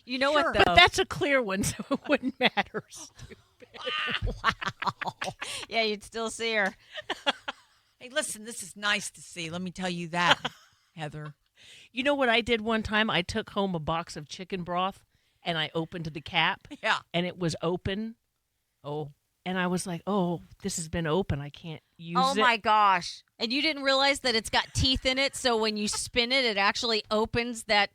You know Sure. what, though? But that's a clear one, so it wouldn't matter. Wow. Yeah, you'd still see her. Hey, listen, this is nice to see. Let me tell you that, Heather. You know what I did one time? I took home a box of chicken broth, and I opened the cap, Yeah. and it was open. Oh. And I was like, oh, this has been open. I can't use it. Oh, my gosh. And you didn't realize that it's got teeth in it, so when you spin it, it actually opens that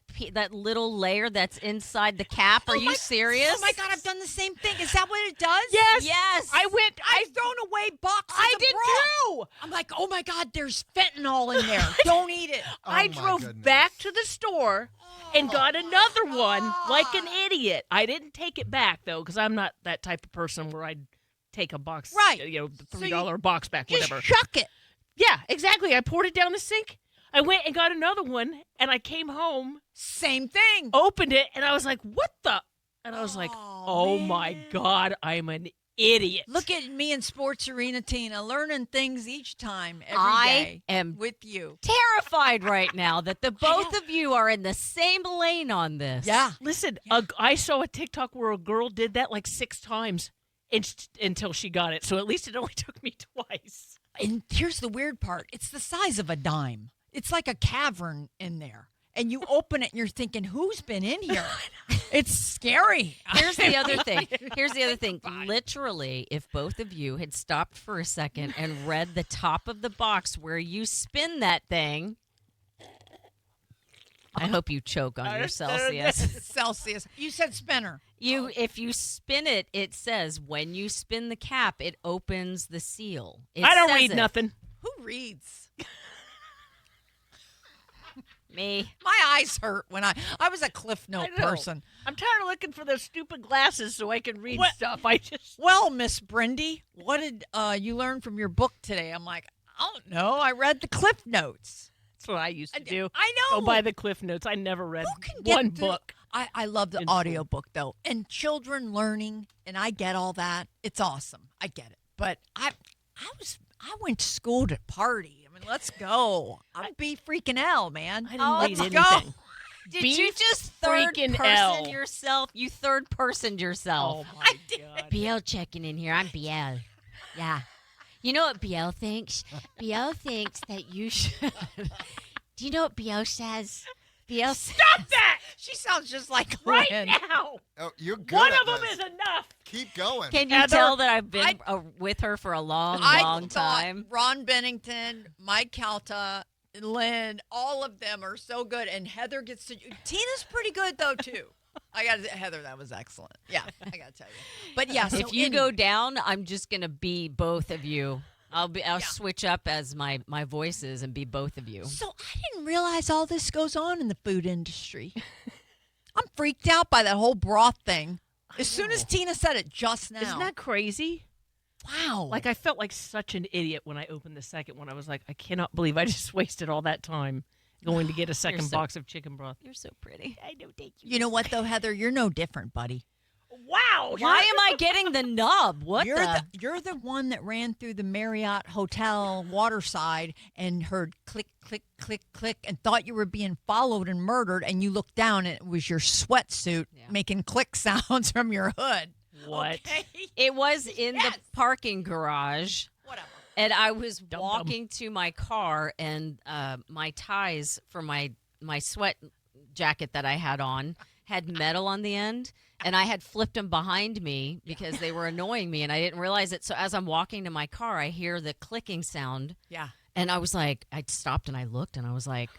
little layer that's inside the cap. Are you serious? Oh, my God, I've done the same thing. Is that what it does? Yes. Yes. I've thrown away boxes I of did broth. too. I'm like, oh, my God, there's fentanyl in there. Don't eat it. I my drove goodness. back to the store and got another one like an idiot. I didn't take it back, though, because I'm not that type of person where I'd take a box, Right. The $3 box back, Just whatever. chuck it. Yeah, exactly. I poured it down the sink. I went and got another one, and I came home, Same thing. opened it, and I was like, what the? And I was like, oh my man. God, I'm an idiot. Look at me in Sports Arena, Tina, learning things each time, every I day am with you. terrified right now that the both of you are in the same lane on this. Yeah. Listen, I saw a TikTok where a girl did that like 6 times until she got it. So at least it only took me twice. And here's the weird part. It's the size of a dime. It's like a cavern in there. And you open it and you're thinking, who's been in here? It's scary. Here's the other thing. Literally, if both of you had stopped for a second and read the top of the box where you spin that thing, I hope you choke on your Celsius. Celsius. You said spinner. If you spin it, it says when you spin the cap, it opens the seal. I don't says read it. nothing. Who reads? Me. My eyes hurt when I was a Cliff Note I know. person. I'm tired of looking for those stupid glasses so I can read stuff. Well, Miss Brindy, what did you learn from your book today? I'm like, I don't know. I read the Cliff Notes. That's what I used to do. I know. Go buy the Cliff Notes. I never read Who can get one through- book. I love the in school. audio book though, and children learning, and I get all that. It's awesome. I get it. But I went to school to party. I mean, let's go. I'd be freaking hell, man. I didn't read let's anything. go. Did Beef you just third freaking person L. yourself? You third personed yourself. Oh my God. BL checking in here. I'm BL. Yeah. You know what BL thinks? BL thinks that you should. Do you know what BL says? BL Stop that She sounds just like right Lynn. now. Oh, you're good. One at of them this. is enough. Keep going. Can you Heather, tell that I've been with her for a long thought time? Ron Bennington, Mike Calta, and Lynn, all of them are so good. And Heather gets to. Tina's pretty good though too. I got to Heather. That was excellent. Yeah, I got to tell you. But yeah, so If you go down, I'm just gonna be both of you. I'll switch up as my voices and be both of you. So I didn't realize all this goes on in the food industry. I'm freaked out by that whole broth thing. As soon as Tina said it just now. Isn't that crazy? Wow. Like I felt like such an idiot when I opened the second one. I was like, I cannot believe I just wasted all that time going to get a second so- box of chicken broth. You're so pretty. I know, thank you. You know what though, Heather? You're no different, buddy. Wow. Why am I getting the nub? What You're the one that ran through the Marriott Hotel waterside and heard click, click, click, click, and thought you were being followed and murdered, and you looked down and it was your sweatsuit making click sounds from your hood. What? Okay? It was in the parking garage. Whatever. And I was Dum-dum. walking to my car, and my ties for my sweat jacket that I had on had metal on the end, and I had flipped them behind me because they were annoying me, and I didn't realize it. So as I'm walking to my car, I hear the clicking sound, Yeah. and I was like, I stopped and I looked, and I was like,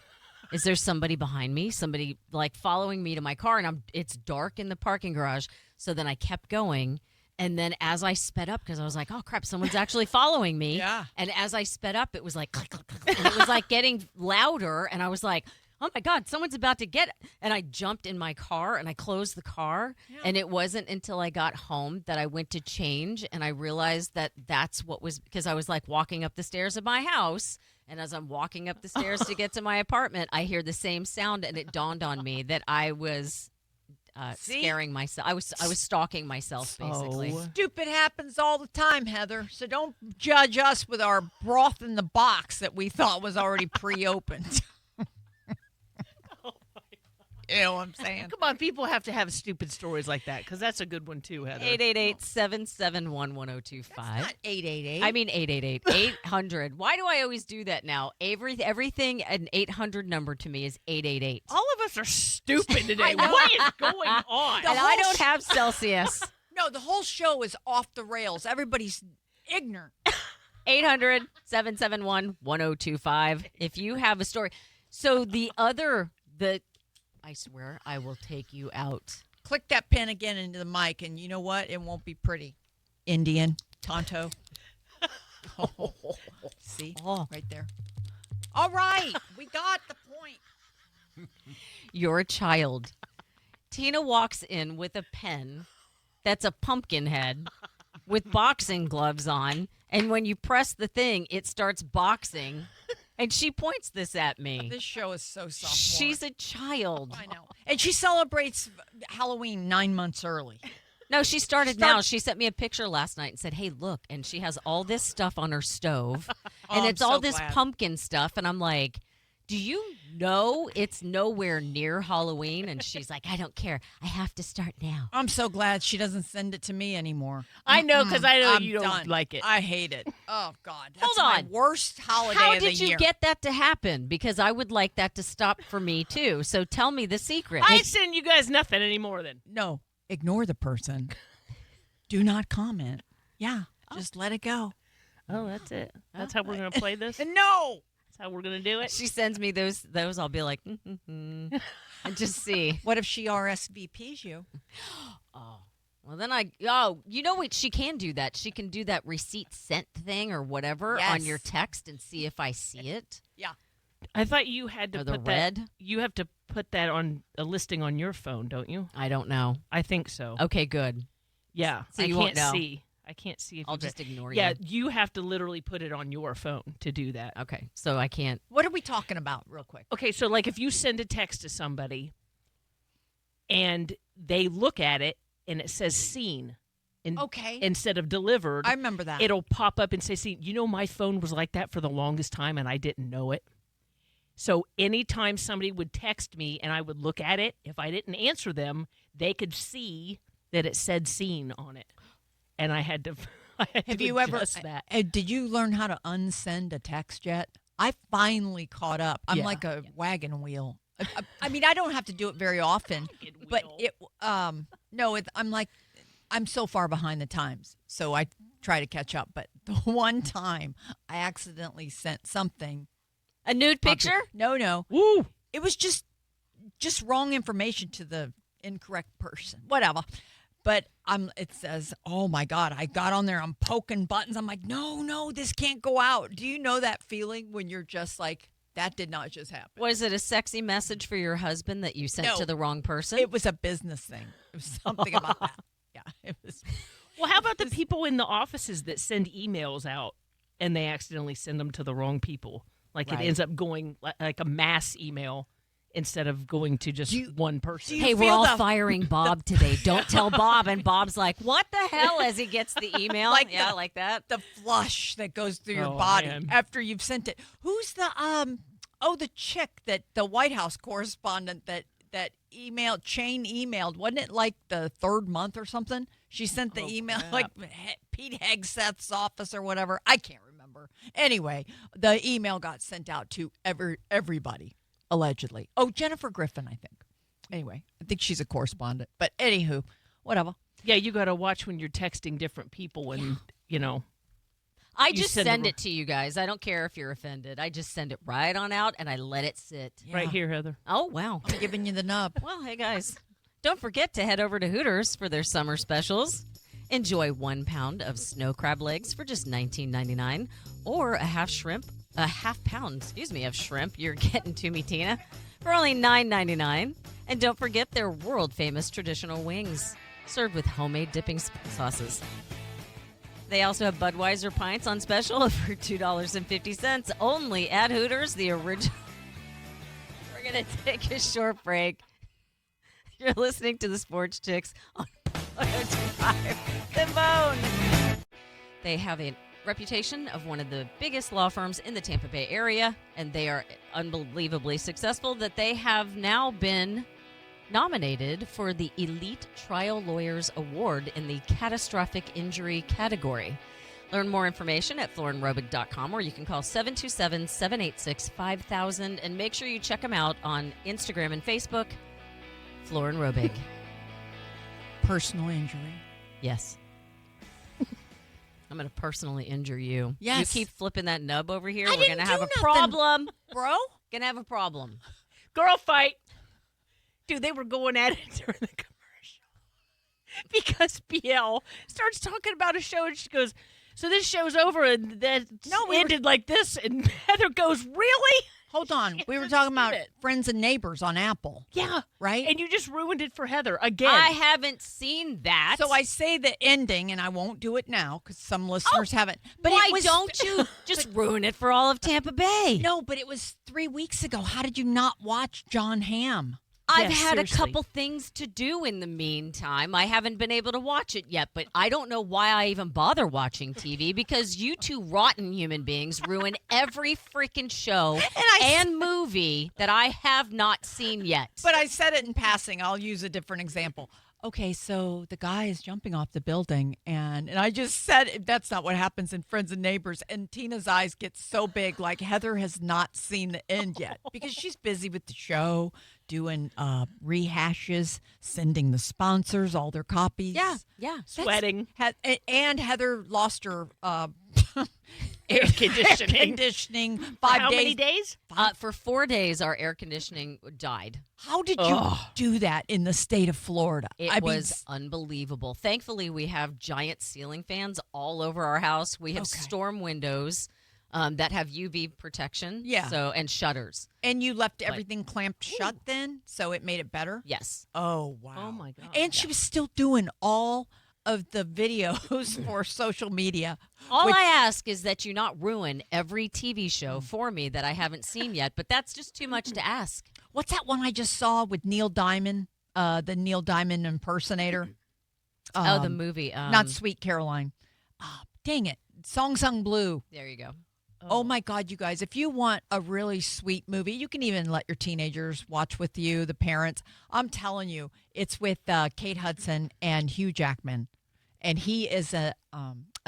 is there somebody behind me? Somebody like following me to my car, and it's dark in the parking garage. So then I kept going. And then as I sped up, because I was like, oh, crap, someone's actually following me. Yeah. And as I sped up, it was like, click, click, click, and it was like getting louder. And I was like, oh, my God, someone's about to get it. And I jumped in my car and I closed the car. Yeah. And it wasn't until I got home that I went to change. And I realized that that's what was, because I was like walking up the stairs of my house. And as I'm walking up the stairs to get to my apartment, I hear the same sound. And it dawned on me that I was scaring myself. I was stalking myself, basically. Stupid happens all the time, Heather. So don't judge us with our broth in the box that we thought was already pre-opened. You know what I'm saying? Come on, people have to have stupid stories like that because that's a good one too, Heather. 888-771-1025. That's not 888. I mean 888-800. Why do I always do that now? Everything an 800 number to me is 888. All of us are stupid today. What is going on? And I don't have Celsius. No, the whole show is off the rails. Everybody's ignorant. 800-771-1025. If you have a story. So I swear I will take you out. Click that pen again into the mic, and you know what? It won't be pretty. Indian, Tonto. See? Right there. All right. We got the point. You're a child. Tina walks in with a pen that's a pumpkin head with boxing gloves on, and when you press the thing, it starts boxing. And she points this at me. This show is so sophomore. She's a child. I know. And she celebrates Halloween 9 months early. No, she started now. She sent me a picture last night and said, hey, look. And she has all this stuff on her stove. And it's all this pumpkin stuff. And I'm like, do you know it's nowhere near Halloween? And she's like, I don't care. I have to start now. I'm so glad she doesn't send it to me anymore. I know, because I know I'm you don't done. like it. I hate it. Oh, God. That's Hold on. my worst holiday How of the did you year. get that to happen? Because I would like that to stop for me, too. So tell me the secret. I ain't sending you guys nothing anymore then. No, ignore the person. Do not comment. Yeah, just let it go. Oh, that's it. That's how we're going to play this? That's No. how we're going to do it? She sends me those. I'll be like, and just see. What if she RSVPs you? Oh, well, then you know what? She can do that. She can do that receipt sent thing or whatever on your text and see if I see it. Yeah. I thought you had to Or the put red. that. You have to put that on a listing on your phone, don't you? I don't know. I think so. Okay, good. Yeah. So you I won't can't know. see. I can't see if I'll you just ignore Yeah, you. you have to literally put it on your phone to do that. Okay, so I can't. What are we talking about, real quick? Okay, so like if you send a text to somebody and they look at it and it says seen Okay. instead of delivered, I remember that. it'll pop up and say seen. You know, my phone was like that for the longest time and I didn't know it. So anytime somebody would text me and I would look at it, if I didn't answer them, they could see that it said seen on it. And I had to Have you ever? adjust that. Did you learn how to unsend a text yet? I finally caught up. I'm Yeah. like a wagon wheel. I mean, I don't have to do it very often, but I'm like, I'm so far behind the times, so I try to catch up. But the one time I accidentally sent something. A nude picture? No. Woo! It was just wrong information to the incorrect person. Whatever. But it says, oh, my God, I got on there. I'm poking buttons. I'm like, no, this can't go out. Do you know that feeling when you're just like, that did not just happen? Was it a sexy message for your husband that you sent No. to the wrong person? It was a business thing. It was something about that. Yeah, it was. Well, how about the people in the offices that send emails out and they accidentally send them to the wrong people? Like Right. it ends up going like a mass email instead of going to just one person. you Hey, we're feel all the- firing Bob today. Don't tell Bob. And Bob's like, what the hell, as he gets the email? Like yeah, the- like that. The flush that goes through your Oh, body man. after you've sent it. Who's the the chick that the White House correspondent that emailed? Wasn't it like the third month or something? She sent the email like Pete Hegseth's office or whatever. I can't remember. Anyway, the email got sent out to everybody allegedly. Oh, Jennifer Griffin, I think. Anyway, I think she's a correspondent. But anywho, whatever. Yeah, you got to watch when you're texting different people and, I You just send send the- it to you guys. I don't care if you're offended. I just send it right on out and I let it sit. right Yeah. here, Heather. Oh, wow. I'm giving you the nub. Well, hey, guys. Don't forget to head over to Hooters for their summer specials. Enjoy 1 pound of snow crab legs for just $19.99 or a half pound, of shrimp you're getting to me, Tina, for only $9.99. And don't forget their world-famous traditional wings, served with homemade dipping sauces. They also have Budweiser pints on special for $2.50 only at Hooters, the original. We're going to take a short break. You're listening to the Sports Chicks on 102.5 The Bone. They have a reputation of one of the biggest law firms in the Tampa Bay area, and they are unbelievably successful that they have now been nominated for the Elite Trial Lawyers Award in the Catastrophic Injury category. Learn more information at florinrobig.com, or you can call 727-786-5000, and make sure you check them out on Instagram and Facebook. Florin Robig. Personal injury. Yes. I'm going to personally injure you. Yes. You keep flipping that nub over here. I We're going to didn't have do a nothing. problem. Bro? Going to have a problem. Girl fight. Dude, they were going at it during the commercial. Because BL starts talking about a show and she goes, so this show's over and that ended like this. And Heather goes, really? Hold on. She We were just talking did about it. Friends and Neighbors on Apple, Yeah. right? And you just ruined it for Heather again. I haven't seen that. So I say the ending, and I won't do it now because some listeners haven't. But Why it was, don't you just ruin it for all of Tampa Bay? No, but it was 3 weeks ago. How did you not watch John Hamm? I've Yeah, had seriously. a couple things to do in the meantime. I haven't been able to watch it yet, but I don't know why I even bother watching TV because you two rotten human beings ruin every freaking show and movie that I have not seen yet. But I said it in passing. I'll use a different example. Okay, so the guy is jumping off the building, and I just said that's not what happens in Friends and Neighbors. And Tina's eyes get so big, like Heather has not seen the end yet because she's busy with the show, doing rehashes, sending the sponsors all their copies. yeah. Sweating. And Heather lost her Air conditioning. conditioning For 5 how days. many days? For 4 days, our air conditioning died. How did you do that in the state of Florida? It was unbelievable. Thankfully, we have giant ceiling fans all over our house. We have Okay. storm windows that have UV protection. Yeah. So and shutters. and you left everything clamped shut then, so it made it better? Yes. Oh, wow. Oh, my God. And she was still doing all of the videos for social media. All which- I ask is that you not ruin every TV show for me that I haven't seen yet, but that's just too much to ask. What's that one I just saw with Neil Diamond, the Neil Diamond impersonator? The movie. Not Sweet Caroline. Oh, dang it. Song Sung Blue. There you go. Oh my God, you guys, if you want a really sweet movie, you can even let your teenagers watch with you, the parents. I'm telling you, it's with Kate Hudson and Hugh Jackman. And he is a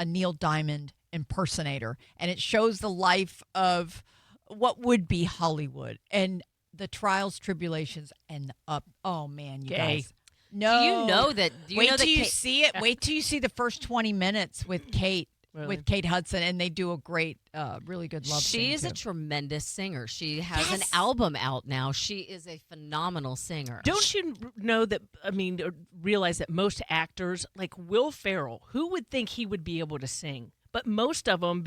Neil Diamond impersonator. And it shows the life of what would be Hollywood and the trials, tribulations, and up. Oh, man, you guys. No. Do you know that? Do you Wait know that till you Kate- see it. Wait till you see the first 20 minutes with Kate. Really? With Kate Hudson, and they do a great, really good love She scene, is a too. tremendous singer. She has an Yes. album out now. She is a phenomenal singer. Don't you know that, or realize that most actors, like Will Ferrell, who would think he would be able to sing? But most of them,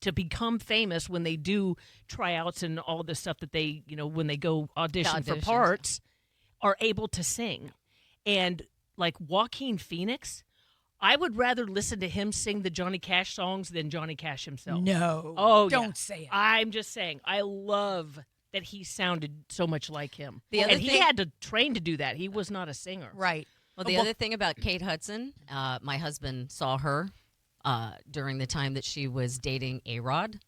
to become famous when they do tryouts and all the stuff that they, when they go audition for auditions. parts, are able to sing. And like Joaquin Phoenix, I would rather listen to him sing the Johnny Cash songs than Johnny Cash himself. No. Oh, don't yeah. say it. I'm just saying. I love that he sounded so much like him. The other and he thing- had to train to do that. He was not a singer. Right. Well, the other thing about Kate Hudson, my husband saw her during the time that she was dating A-Rod.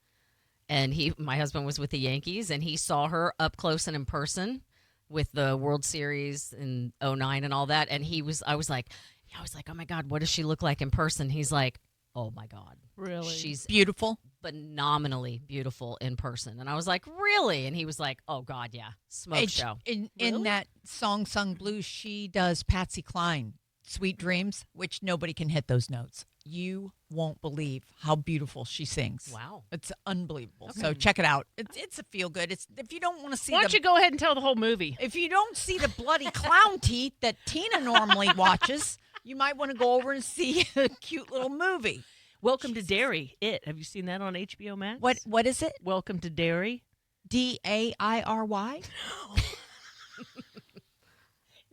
And my husband was with the Yankees, and he saw her up close and in person with the World Series in 2009 and all that. And I was like, oh my God, what does she look like in person? He's like, oh my God. Really? She's Beautiful. phenomenally beautiful in person. And I was like, really? And he was like, oh God, yeah. Smoke show. In Really? that song Sung Blues, she does Patsy Cline, Sweet Dreams, which nobody can hit those notes. You won't believe how beautiful she sings. Wow. It's unbelievable. So check it out. It's a feel good. It's if you don't want to see Why don't you go ahead and tell the whole movie? if you don't see the bloody clown teeth that Tina normally watches, you might want to go over and see a cute little movie. Welcome to Derry. Have you seen that on HBO Max? What is it? Welcome to Derry. Dairy?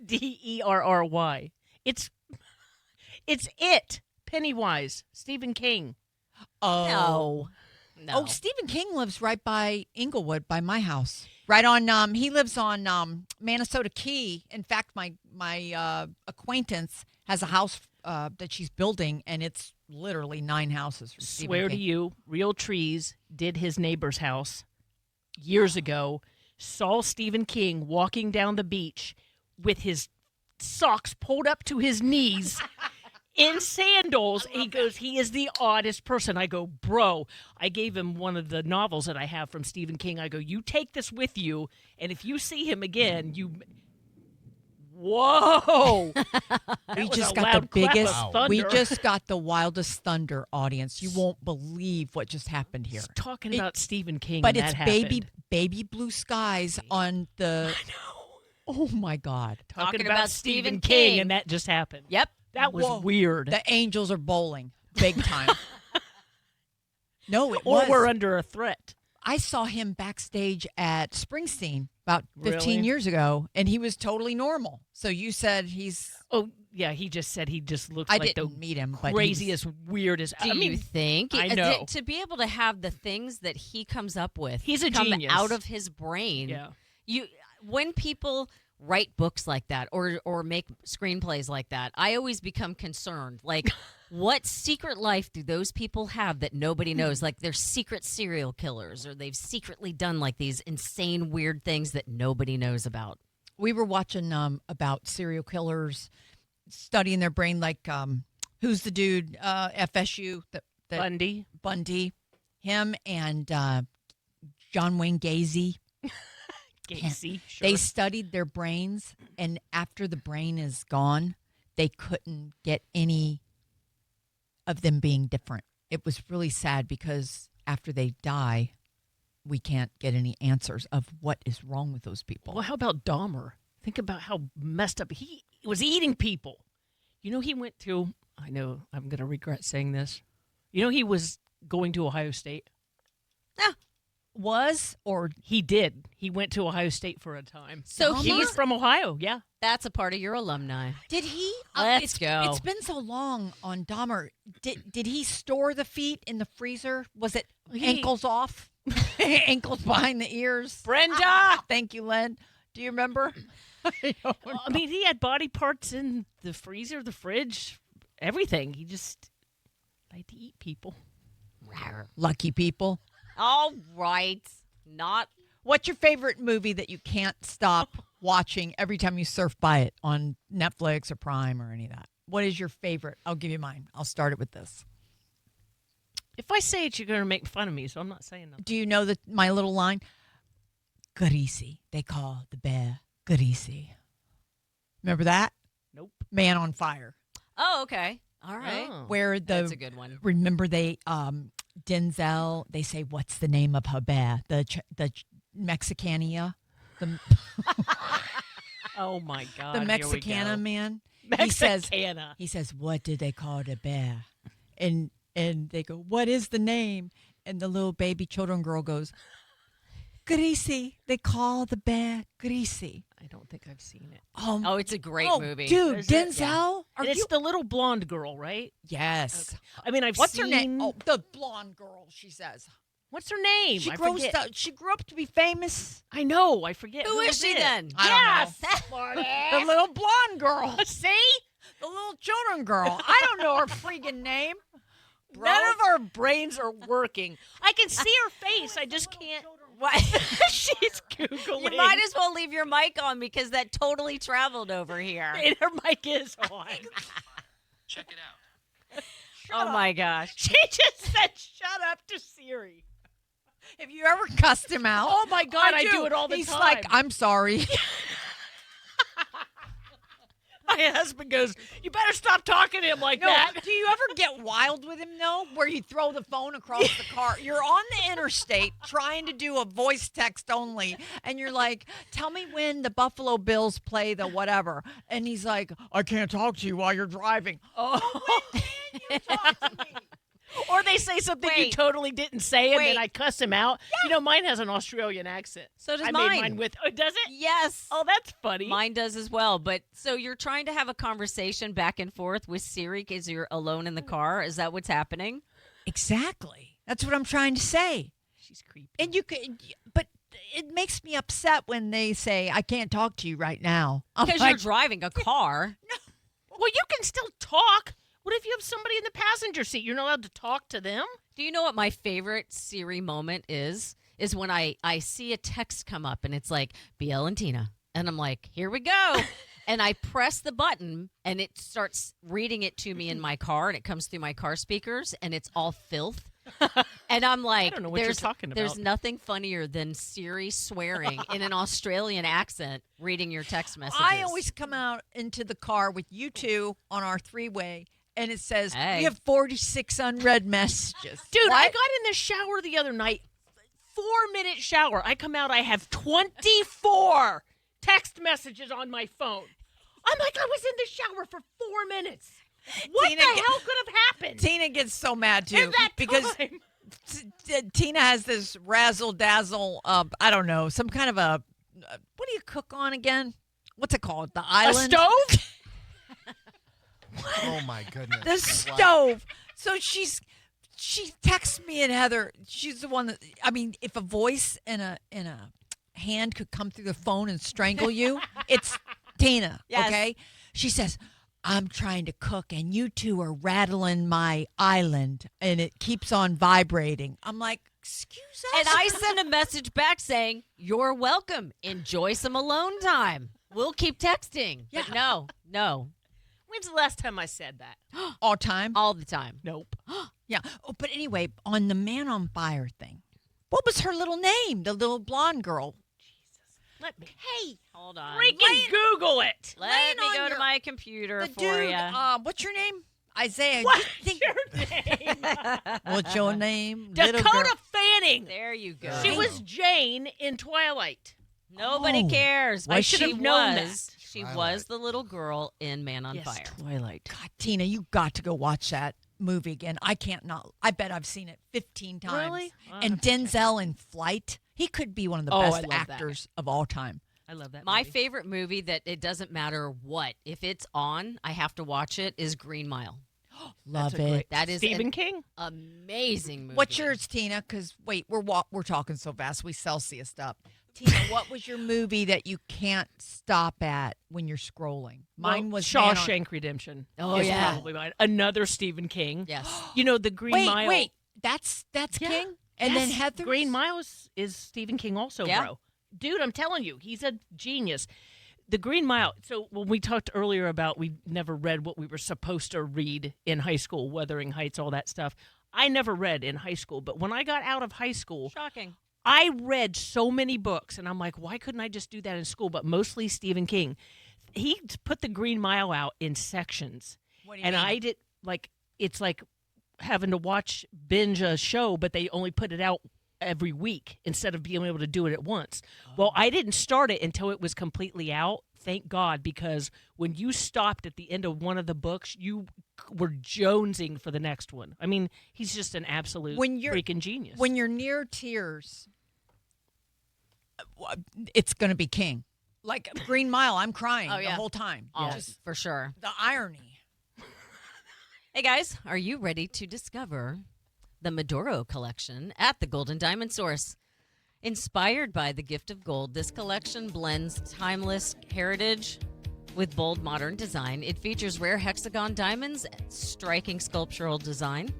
Derry. It's it. Pennywise. Stephen King. Oh. No. Oh, Stephen King lives right by Inglewood, by my house. Right on. He lives on Manasota Key. In fact, my acquaintance has a house that she's building, and it's literally 9 houses. From Stephen Swear to King. you, Real Trees did his neighbor's house years ago. Saw Stephen King walking down the beach with his socks pulled up to his knees. In sandals. He goes, he is the oddest person. I go, bro, I gave him one of the novels that I have from Stephen King. I go, you take this with you, and if you see him again, whoa. We was just a got loud the clap of biggest. thunder. We just got the wildest thunder, audience. You won't believe what just happened here. Talking about Stephen King, But and it's that baby happened. baby blue skies on the. I know. Oh my God! Talking about about Stephen Stephen King, King. and that just happened. Yep. That was Whoa. weird. The Angels are bowling big time. No, it or was. we're under a threat. I saw him backstage at Springsteen about 15 Really? years ago, and he was totally normal. So you said he's. Oh, yeah, he just said he just looks I like didn't the meet him, but he was- craziest, weirdest. Do I you mean, think? I know. To be able to have the things that he comes up with He's a come genius. out of his brain. yeah. When people write books like that or make screenplays like that, I always become concerned. Like, what secret life do those people have that nobody knows? Like, they're secret serial killers, or they've secretly done like these insane, weird things that nobody knows about. We were watching about serial killers, studying their brain, like who's the dude, FSU, that Bundy. him and John Wayne Gacy. Gacy. Sure. They studied their brains, and after the brain is gone, they couldn't get any of them being different. It was really sad because after they die, we can't get any answers of what is wrong with those people. Well, how about Dahmer? Think about how messed up he was eating people. You know, he went to, I know I'm going to regret saying this. You know, he was going to Ohio State. Was or He did. He went to Ohio State for a time. So He was from Ohio, yeah. That's a part of your alumni. did he? Let's go. It's been so long on Dahmer. Did he store the feet in the freezer? Was it ankles off, ankles behind the ears? Brenda! Thank you, Len. Do you remember? I mean, he had body parts in the freezer, the fridge, everything. He just liked to eat people. Lucky people. All right. Not What's your favorite movie that you can't stop watching every time you surf by it on Netflix or Prime or any of that? What is your favorite? I'll give you mine. I'll start it with this. If I say it, you're going to make fun of me, so I'm not saying nothing. Do you know my little line? Greasy. They call the bear Greasy. Remember that? Nope. Man on Fire. Oh, okay. All right. Oh. Where That's a good one. remember they Denzel, they say, what's the name of her bear? The Mexicania, the Oh, my God. the here we Mexicana go. man. Mexicana. He says, what did they call the bear? And they go, what is the name? And the little baby children girl goes, Greasy. They call the bear Greasy. I don't think I've seen it. Oh, it's a great movie. Dude, Is it? Denzel? Are And it's you? the little blonde girl, right? Yes. I mean, I've What's seen... her name? Oh, the blonde girl, she says. What's her name? She I grows forget. up, she grew up to be famous. I know. I forget. Who is she it? then? I Yes. don't know. The little blonde girl. See? The little children girl. I don't know her freaking name. Bro. None of our brains are working. I can see her face. I just can't. What? She's Googling. You might as well leave your mic on because that totally traveled over here. And her mic is on. Check it out. Oh my gosh. She just said, shut up to Siri. Have you ever cussed him out? Oh, my God, I do it all the He's time. like, I'm sorry. My husband goes, you better stop talking to him like No, that. do you ever get wild with him, though, where you throw the phone across the car? You're on the interstate trying to do a voice text only, and you're like, tell me when the Buffalo Bills play the whatever. And he's like, I can't talk to you while you're driving. Oh. When can you talk to me? Or they say something you Wait. totally didn't say, and Wait. then I cuss him out. You know, mine has an Australian accent. So does I mine. made mine with. Oh, does it? Yes. Oh, that's funny. Mine does as well. But so you're trying to have a conversation back and forth with Siri because you're alone in the car. Is that what's happening? Exactly. That's what I'm trying to say. She's creepy. And you could, but it makes me upset when they say, I can't talk to you right now. I'm Because like, you're driving a car. Well, you can still talk. What if you have somebody in the passenger seat? You're not allowed to talk to them? Do you know what my favorite Siri moment is? Is when I see a text come up and it's like, BL and Tina. And I'm like, here we go. And I press the button and it starts reading it to me in my car and it comes through my car speakers and it's all filth. And I'm like, don't know what you're talking there's about. nothing funnier than Siri swearing in an Australian accent reading your text messages. I always come out into the car with you two on our three-way, and it says, Hey. we have 46 unread messages. Dude, What? I got in the shower the other night. 4-minute shower. I come out, I have 24 text messages on my phone. I'm like, I was in the shower for 4 minutes. What Tina, the hell could have happened Tina gets so mad, too. in that because time? Tina has this razzle-dazzle, I don't know, some kind of a, what do you cook on again? What's it called? The A island? stove? Oh my goodness. The Wow. stove. So she texts me and Heather. She's the one that, I mean, if a voice and a hand could come through the phone and strangle you, it's Tina. Yes. Okay. She says, I'm trying to cook and you two are rattling my island and it keeps on vibrating. I'm like, excuse us. And I send a message back saying, you're welcome. Enjoy some alone time. We'll keep texting. But no. When's the last time I said that? all time. All the time. Nope. Yeah. Oh, but anyway, on the Man on Fire thing, what was her little name? The little blonde girl. Let me. Hey, Hold on. Freaking Google it. Let Laying me on go to your- my computer the for dude. you. What's your name? Isaiah. What's Think- your name? What's your name? Little Dakota girl. Fanning. There you go. She was Jane in Twilight. Nobody Oh. cares. I But should she have known was. that. She Twilight. was the little girl in Man on Yes, Fire. Twilight. God, Tina, you got to go watch that movie again. I can't not. I bet I've seen it 15 times. Really? I'll And have to check Denzel in Flight. He could be one of the Oh, I best love that. actors of all time. I love that. My movie. favorite movie that it doesn't matter what. If it's on, I have to watch it, is Green Mile. Love That's a it. great- That is Stephen an King. amazing movie. What's yours, Tina? Because wait, we're talking so fast. We Celsius up. Tina, what was your movie that you can't stop at when you're scrolling? Mine Well, was Man on- Shawshank Redemption. Oh, is yeah. probably mine. Another Stephen King. Yes. You know the Green Wait, Mile. wait. That's Yeah. King. And then Yes, Heather. Green Mile is Stephen King also, Yeah. bro. Dude, I'm telling you, he's a genius. The Green Mile. So when we talked earlier about we never read what we were supposed to read in high school, Wuthering Heights, all that stuff. I never read in high school, but when I got out of high school, Shocking. I read so many books, and I'm like, why couldn't I just do that in school? But mostly Stephen King. He put the Green Mile out in sections, What do you and mean? I did it's like having to binge a show, but they only put it out every week instead of being able to do it at once. Well, I didn't start it until it was completely out. Thank God, because when you stopped at the end of one of the books, you were jonesing for the next one. I mean, he's just an absolute freaking genius. When you're near tears, it's going to be King. Like Green Mile, I'm crying Oh, yeah. the whole time. Oh, Just for sure. the irony. Hey guys, are you ready to discover the Maduro collection at the Golden Diamond Source? Inspired by the gift of gold, this collection blends timeless heritage with bold modern design. It features rare hexagon diamonds and striking sculptural design.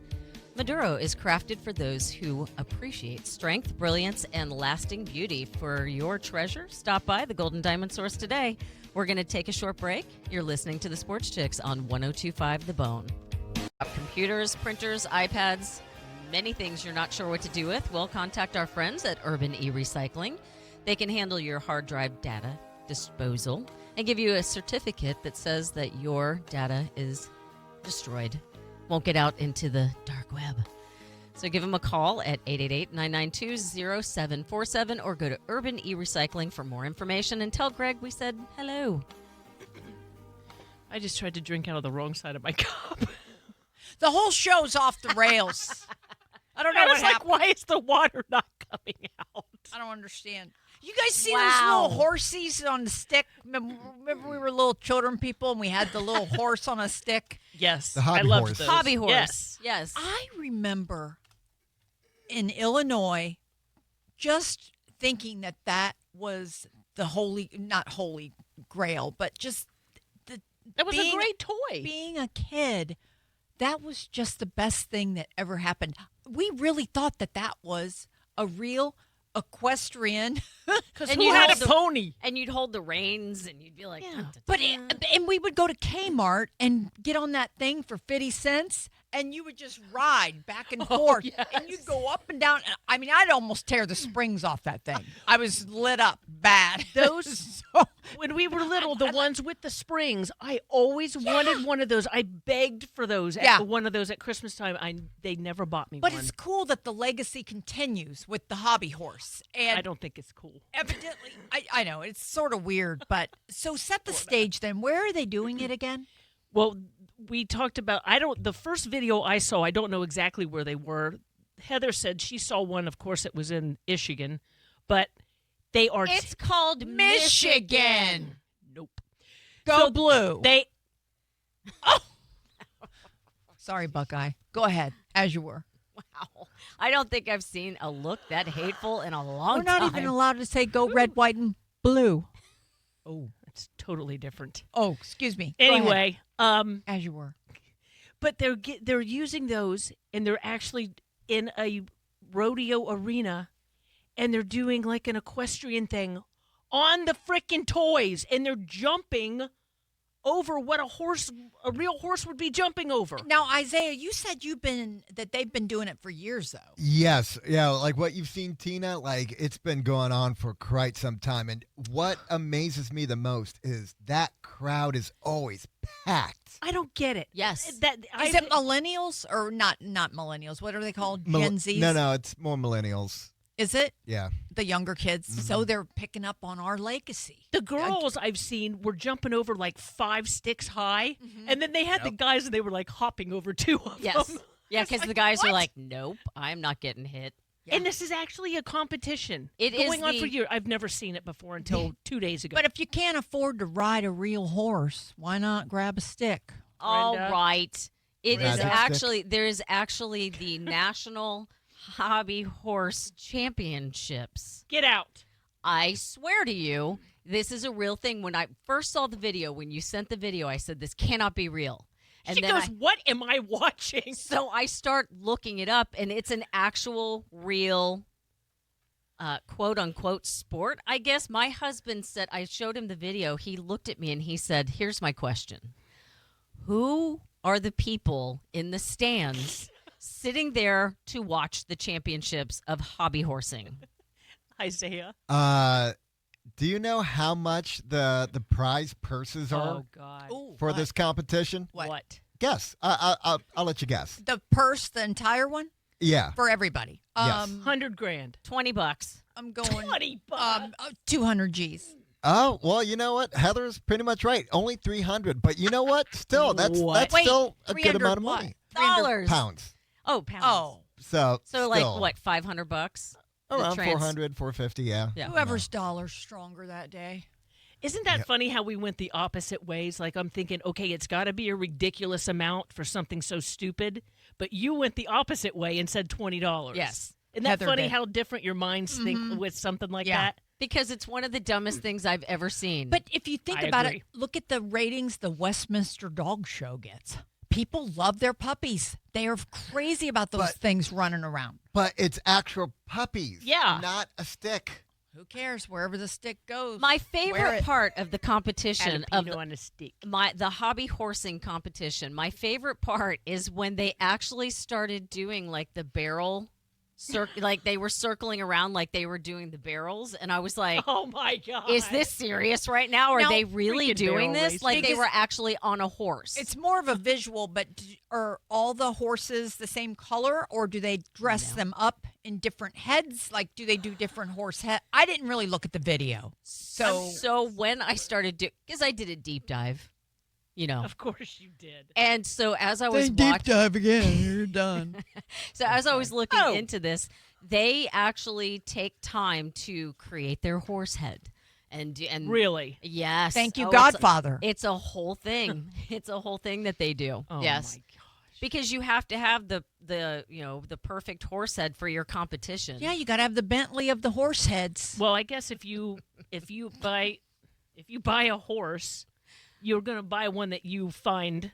Maduro is crafted for those who appreciate strength, brilliance, and lasting beauty. For your treasure, stop by the Golden Diamond Source today. We're going to take a short break. You're listening to the SportsChix on 102.5 The Bone. Computers, printers, iPads, many things you're not sure what to do with. Well, contact our friends at Urban E-Recycling. They can handle your hard drive data disposal and give you a certificate that says that your data is destroyed. Won't get out into the dark web. So give them a call at 888-992-0747 or go to Urban E-Recycling for more information and tell Greg we said hello. I just tried to drink out of the wrong side of my cup. The whole show's off the rails. I don't know I what was like, happened. why is the water not coming out? I don't understand. You guys see Wow. those little horsies on the stick? Remember we were little children people and we had the little horse on a stick? Yes, The hobby I loved horse. those. Hobby horse. Yes. Yes. I remember in Illinois just thinking that was the not holy grail, but just That was being- a great toy. being a kid, that was just the best thing that ever happened. We really thought that was a real equestrian. Because And who you had held a the- pony? And you'd hold the reins and you'd be like, Yeah. But and we would go to Kmart and get on that thing for 50 cents, and you would just ride back and forth, yes. and you'd go up and down. I mean, I'd almost tear the springs off that thing. I was lit up bad. Those So- when we were little, the ones with the springs, I always wanted one of those. I begged for those. Yeah. One of those at Christmas time. They never bought me but one. it's cool that the legacy continues with the hobby horse, and I don't think it's cool. evidently, I know it's sort of weird, but so set the stage. Then where are they doing it again? Well, we talked about. The first video I saw. I don't know exactly where they were. Heather said she saw one. Of course, it was in Michigan, but they are. it's called Michigan. Nope. Go So blue. They. Sorry, Buckeye. Go ahead, as you were. Wow. I don't think I've seen a look that hateful in a long We're not time. even allowed to say go red, white, and blue. Oh, it's totally different. Oh, excuse me. Go ahead, Anyway, as you were. but they're using those, and they're actually in a rodeo arena, and they're doing like an equestrian thing on the frickin' toys, and they're jumping over what a real horse would be jumping over. Now, Isaiah, you said they've been doing it for years, though. Yes, yeah, like what you've seen, Tina, like it's been going on for quite some time. And what amazes me the most is that crowd is always packed. I don't get it. Yes. Is it millennials or not millennials? What are they called? Gen Zs? No, it's more millennials. Is it Yeah. the younger kids? So they're picking up on our legacy. The girls I've seen were jumping over like 5 sticks high, and then they had the guys, and they were like hopping over 2 of Yes. them. Yeah, because the guys are what? like, nope, I'm not getting hit. Yeah. And this is actually a competition. It is going on for the- years. I've never seen it before until 2 days ago. But if you can't afford to ride a real horse, why not grab a stick? All Brenda? right. It is Magic stick. actually, there is actually the National Hobby Horse Championships. Get out. I swear to you, this is a real thing. When I first saw the video, when you sent the video, I said, this cannot be real. And She then goes, what am I watching? so I start looking it up, and it's an actual, real, quote unquote sport, I guess. My husband said, I showed him the video. He looked at me and he said, here's my question. Who are the people in the stands sitting there to watch the championships of hobby horsing? Isaiah. Do you know how much the prize purses are Oh, God. Ooh, for this competition? What? Guess. I'll let you guess. The purse, the entire one Yeah. for everybody. Yes. $100,000. $20. I'm going 20 bucks. 200 G's. Oh, well, you know what? Heather's pretty much right. Only 300. But you know what? Still, that's What? Wait, still a good 300 amount of what? money. Dollars. Pounds. Oh, pounds. Oh, So So still, like what, $500? The Around trans- 400, 450, yeah. Yeah. whoever's dollar's stronger that day. Isn't that funny how we went the opposite ways? Like I'm thinking, okay, it's got to be a ridiculous amount for something so stupid, but you went the opposite way and said $20. Yes. Isn't that Heather funny did. how different your minds think with something like that? Because it's one of the dumbest things I've ever seen. But if you think I about agree. it, look at the ratings the Westminster Dog Show gets. People love their puppies. They are crazy about those But- things running around. But it's actual puppies. Yeah. Not a stick. Who cares? Wherever the stick goes. my wear favorite it. part of the competition of Jalapeno on a stick. the hobby horsing competition, my favorite part is when they actually started doing like the barrel like they were circling around like they were doing the barrels, and I was like, Oh my god! is this serious right now? Are Now, they really freaking doing barrel this? Like they racing. were actually on a horse. It's more of a visual, but are all the horses the same color, or do they dress them up in different heads? Like, do they do different horse head? I didn't really look at the video. so when I started because I did a deep dive, Of course you did. and so as I was watching, dive again. You're done. so as I was looking Oh. into this, they actually take time to create their horse head, and Really? yes, Thank you, Oh, Godfather. It's a whole thing. It's a whole thing that they do. Oh yes. my gosh. Because you have to have the perfect horse head for your competition. Yeah, you got to have the Bentley of the horse heads. Well, I guess if you buy a horse, you're going to buy one that you find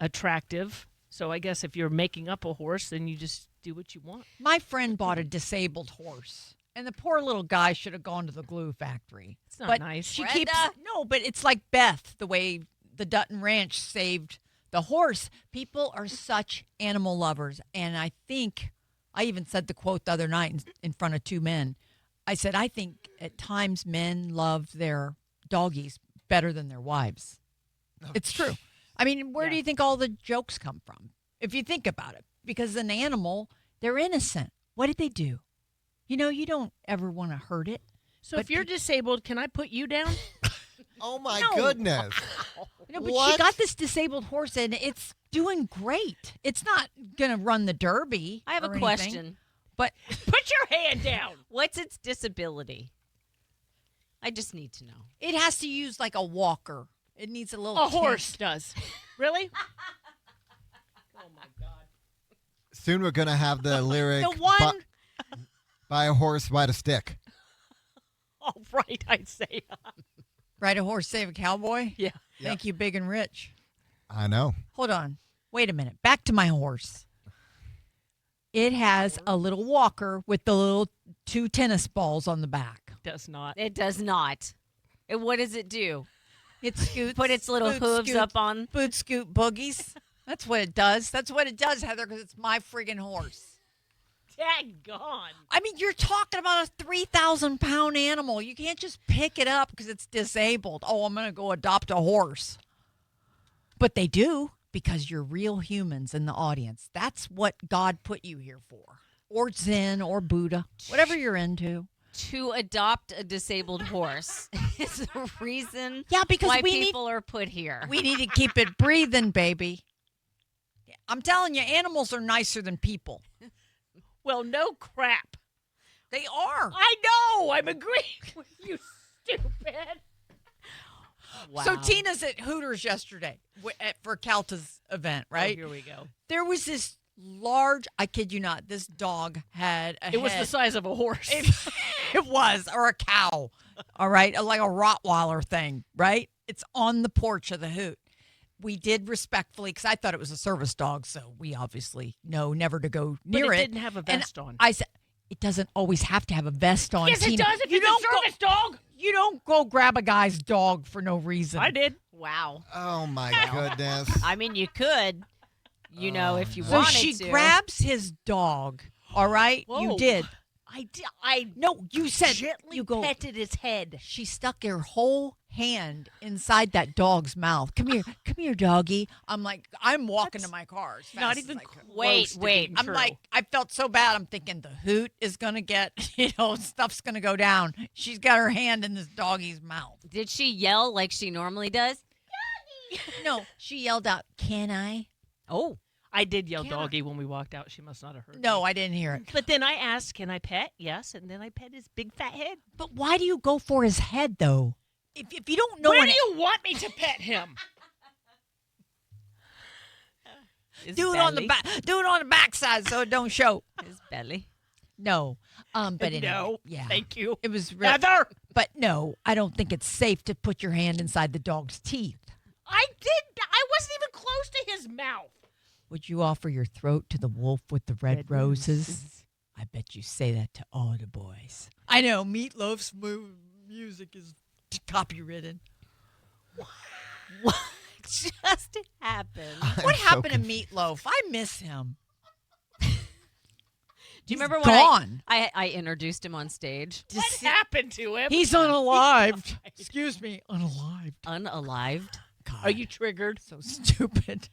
attractive. So I guess if you're making up a horse, then you just do what you want. My friend bought a disabled horse, and the poor little guy should have gone to the glue factory. It's not but nice. She Brenda? keeps no, but it's like Beth, the way the Dutton Ranch saved the horse. People are such animal lovers, and I think I even said the quote the other night in front of two men. I said I think at times men love their doggies better than their wives. It's true. I mean, where do Yeah. you think all the jokes come from? If you think about it, because an animal, they're innocent. What did they do? You don't ever want to hurt it. So But if you're disabled, can I put you down? Oh my No. goodness. But she What? got this disabled horse, and it's doing great. It's not going to run the Derby. I have or a anything, question. But Put your hand down. What's its disability? I just need to know. it has to use like a walker. It needs a little A horse kick. does. Really? Oh my god. Soon we're going to have the lyric, The one buy a horse, ride a stick. Oh right, I'd say. ride a horse, save a cowboy. Yeah. Thank you, big and rich. I know. Hold on. Wait a minute. Back to my horse. It has a little walker with the little 2 tennis balls on the back. Does not. It does not. What does it do? It scoots. Put its little boot hooves scoot, up on. boot scoot boogies. That's what it does. That's what it does, Heather, because it's my friggin' horse. Daggone. I mean, you're talking about a 3,000-pound animal. You can't just pick it up because it's disabled. Oh, I'm going to go adopt a horse. But they do because you're real humans in the audience. That's what God put you here for. Or Zen or Buddha, whatever you're into. To adopt a disabled horse is the reason Yeah, because why we need people are put here. we need to keep it breathing, baby. I'm telling you, animals are nicer than people. Well, no crap. They are. I know. I'm agreeing with you, stupid. Wow. So Tina's at Hooters yesterday for Calta's event, right? Oh, here we go. There was this large, I kid you not, this dog had a It was head. the size of a horse. It was, or a cow, all right, like a Rottweiler thing, right? It's on the porch of the Hoot. We did respectfully, because I thought it was a service dog, so we obviously know never to go But near it it. didn't have a And vest on. I said, it doesn't always have to have a vest on. Yes, it Tina. does if You it's a don't go- service dog. You don't go grab a guy's dog for no reason. I did. Wow. Oh my goodness. I mean, you could, if you So wanted she to. grabs his dog. All right, you Whoa. did. I did. I No, you said gently you go. petted his head. She stuck her whole hand inside that dog's mouth. Come here, doggy. I'm like, I'm walking to my car. As fast Not as even I could. close to Wait. being I'm true. like, I felt so bad. I'm thinking the Hoot is gonna get, stuff's gonna go down. She's got her hand in this doggy's mouth. Did she yell like she normally does? No, she yelled out, "Can I?" Oh, I did yell Can I- doggy when we walked out. She must not have heard. No, me. I didn't hear it. But then I asked, "Can I pet?" Yes, and then I pet his big fat head But why do you go for his head though? if you don't know Where an do you want me to pet him? His do it on the belly. back. Do it on the backside so it don't show. His belly. No, but anyway, No, yeah, thank you. It was real, Heather! but no, I don't think it's safe to put your hand inside the dog's teeth. I wasn't even close to his mouth. Would you offer your throat to the wolf with the red roses? I bet you say that to all the boys. I know Meatloaf's music is copywritten. What just happened? What so happened to Meatloaf? I miss him. Do you remember when gone? I introduced him on stage? What happened to him? He's unalived. Excuse me, unalived. Unalived. God, Are you triggered? so stupid?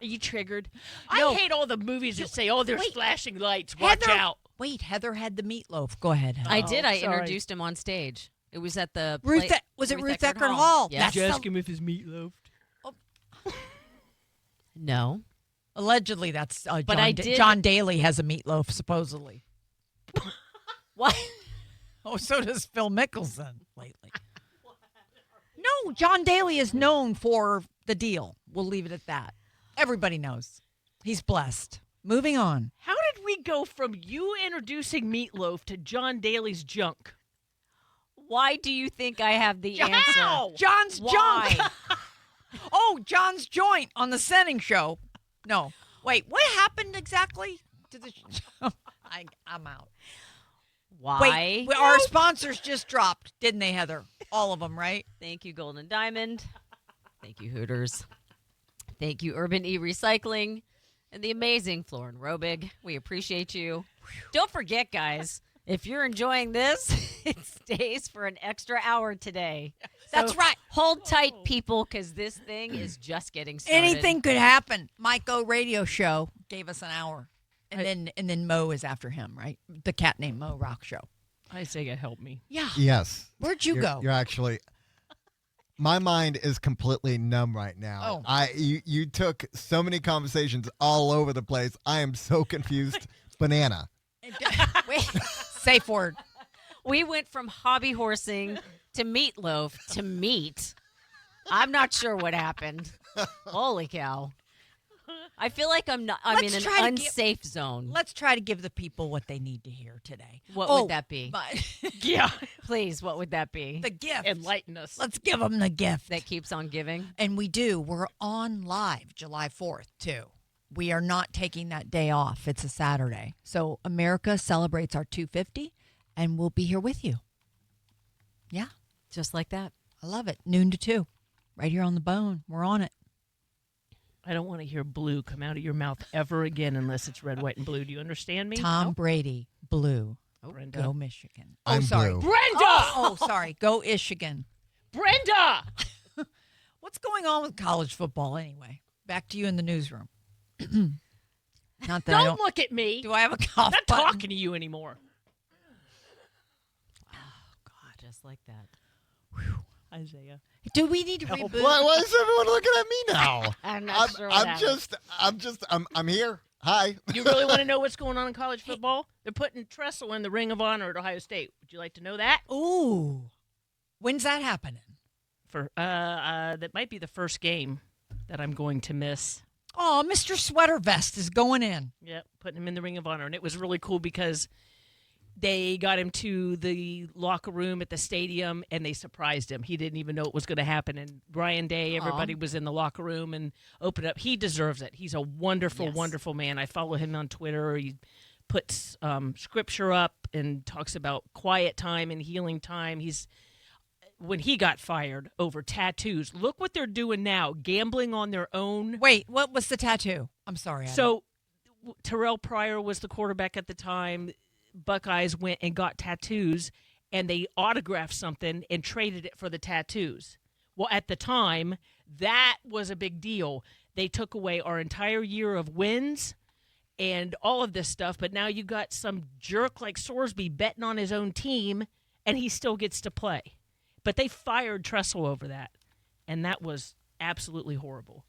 Are you triggered? No. I hate all the movies that say, "Oh, there's Wait. flashing lights. Watch Heather, out." Wait, Heather had the meatloaf. Go ahead, Heather. I did. I sorry. introduced him on stage. It was at the Ruth. play- Was it Ruth Eckerd Hall? Yeah. That's the- him if his meatloaf. No. allegedly that's. But John I did- John Daly has a meatloaf supposedly. What? Oh, so does Phil Mickelson lately. No, John Daly is known for the deal. We'll leave it at that. Everybody knows. He's blessed. Moving on. How did we go from you introducing meatloaf to John Daly's junk? Why do you think I have the How? answer? John's Why? junk. Oh, John's joint on the Senning show. No. Wait, what happened exactly to the show? I'm out. Why? Wait, our sponsors just dropped, didn't they, Heather? All of them, right? Thank you, Golden Diamond. Thank you, Hooters. Thank you, Urban E-Recycling. And the amazing Florin Robig. We appreciate you. Don't forget, guys, if you're enjoying this, it stays for an extra hour today. That's So right. Hold tight, people, because this thing is just getting started. Anything could happen. Mike O radio show gave us an hour. And then Mo is after him, right? The cat named Mo Rock show. Isaiah, help me. Yeah. Yes. Where'd you go? You're actually. My mind is completely numb right now. Oh. You took so many conversations all over the place. I am so confused. Banana. Wait, safe word. We went from hobby horsing to meatloaf to meat. I'm not sure what happened. Holy cow. I feel like I'm Let's in an try to give- unsafe zone. Let's try to give the people what they need to hear today. What would that be? But Yeah. Please, what would that be? the gift. Enlighten us. Let's give them the gift. That keeps on giving? And we do. We're on live July 4th, too. We are not taking that day off. It's a Saturday. So America celebrates our 250, and we'll be here with you. Yeah, Just like that. I love it. Noon to 2. Right here on the bone. We're on it. I don't want to hear blue come out of your mouth ever again unless it's red, white, and blue. Do you understand me? Tom Brady, blue. Brenda. Go Michigan. I'm sorry. blue. Brenda! Oh, sorry. Go Michigan. Brenda! What's going on with college football anyway? Back to you in the newsroom. Not that I Don't don't. look at me. Do I have a I'm cough not button? talking to you anymore. God, just like that. Isaiah. Do we need to reboot? Why is everyone looking at me now? I'm not sure what happened. I'm here. Hi. You really want to know what's going on in college football? They're putting Tressel in the Ring of Honor at Ohio State. Would you like to know that? Ooh. When's that happening? For that might be the first game that I'm going to miss. Oh, Mr. Sweater Vest is going in. Yep, putting him in the Ring of Honor, and it was really cool because they got him to the locker room at the stadium, and they surprised him. He didn't even know it was going to happen. And Brian Day, everybody was in the locker room and opened up. He deserves it. He's a wonderful, Yes. wonderful man. I follow him on Twitter. He puts scripture up and talks about quiet time and healing time. When he got fired over tattoos, look what they're doing now, gambling on their own. Wait, what was the tattoo? I'm sorry. So Terrell Pryor was the quarterback at the time. Buckeyes went and got tattoos, and they autographed something and traded it for the tattoos. Well, at the time, that was a big deal. They took away our entire year of wins and all of this stuff, but now you got some jerk like Sorsby betting on his own team, and he still gets to play. But they fired Tressel over that, and that was absolutely horrible.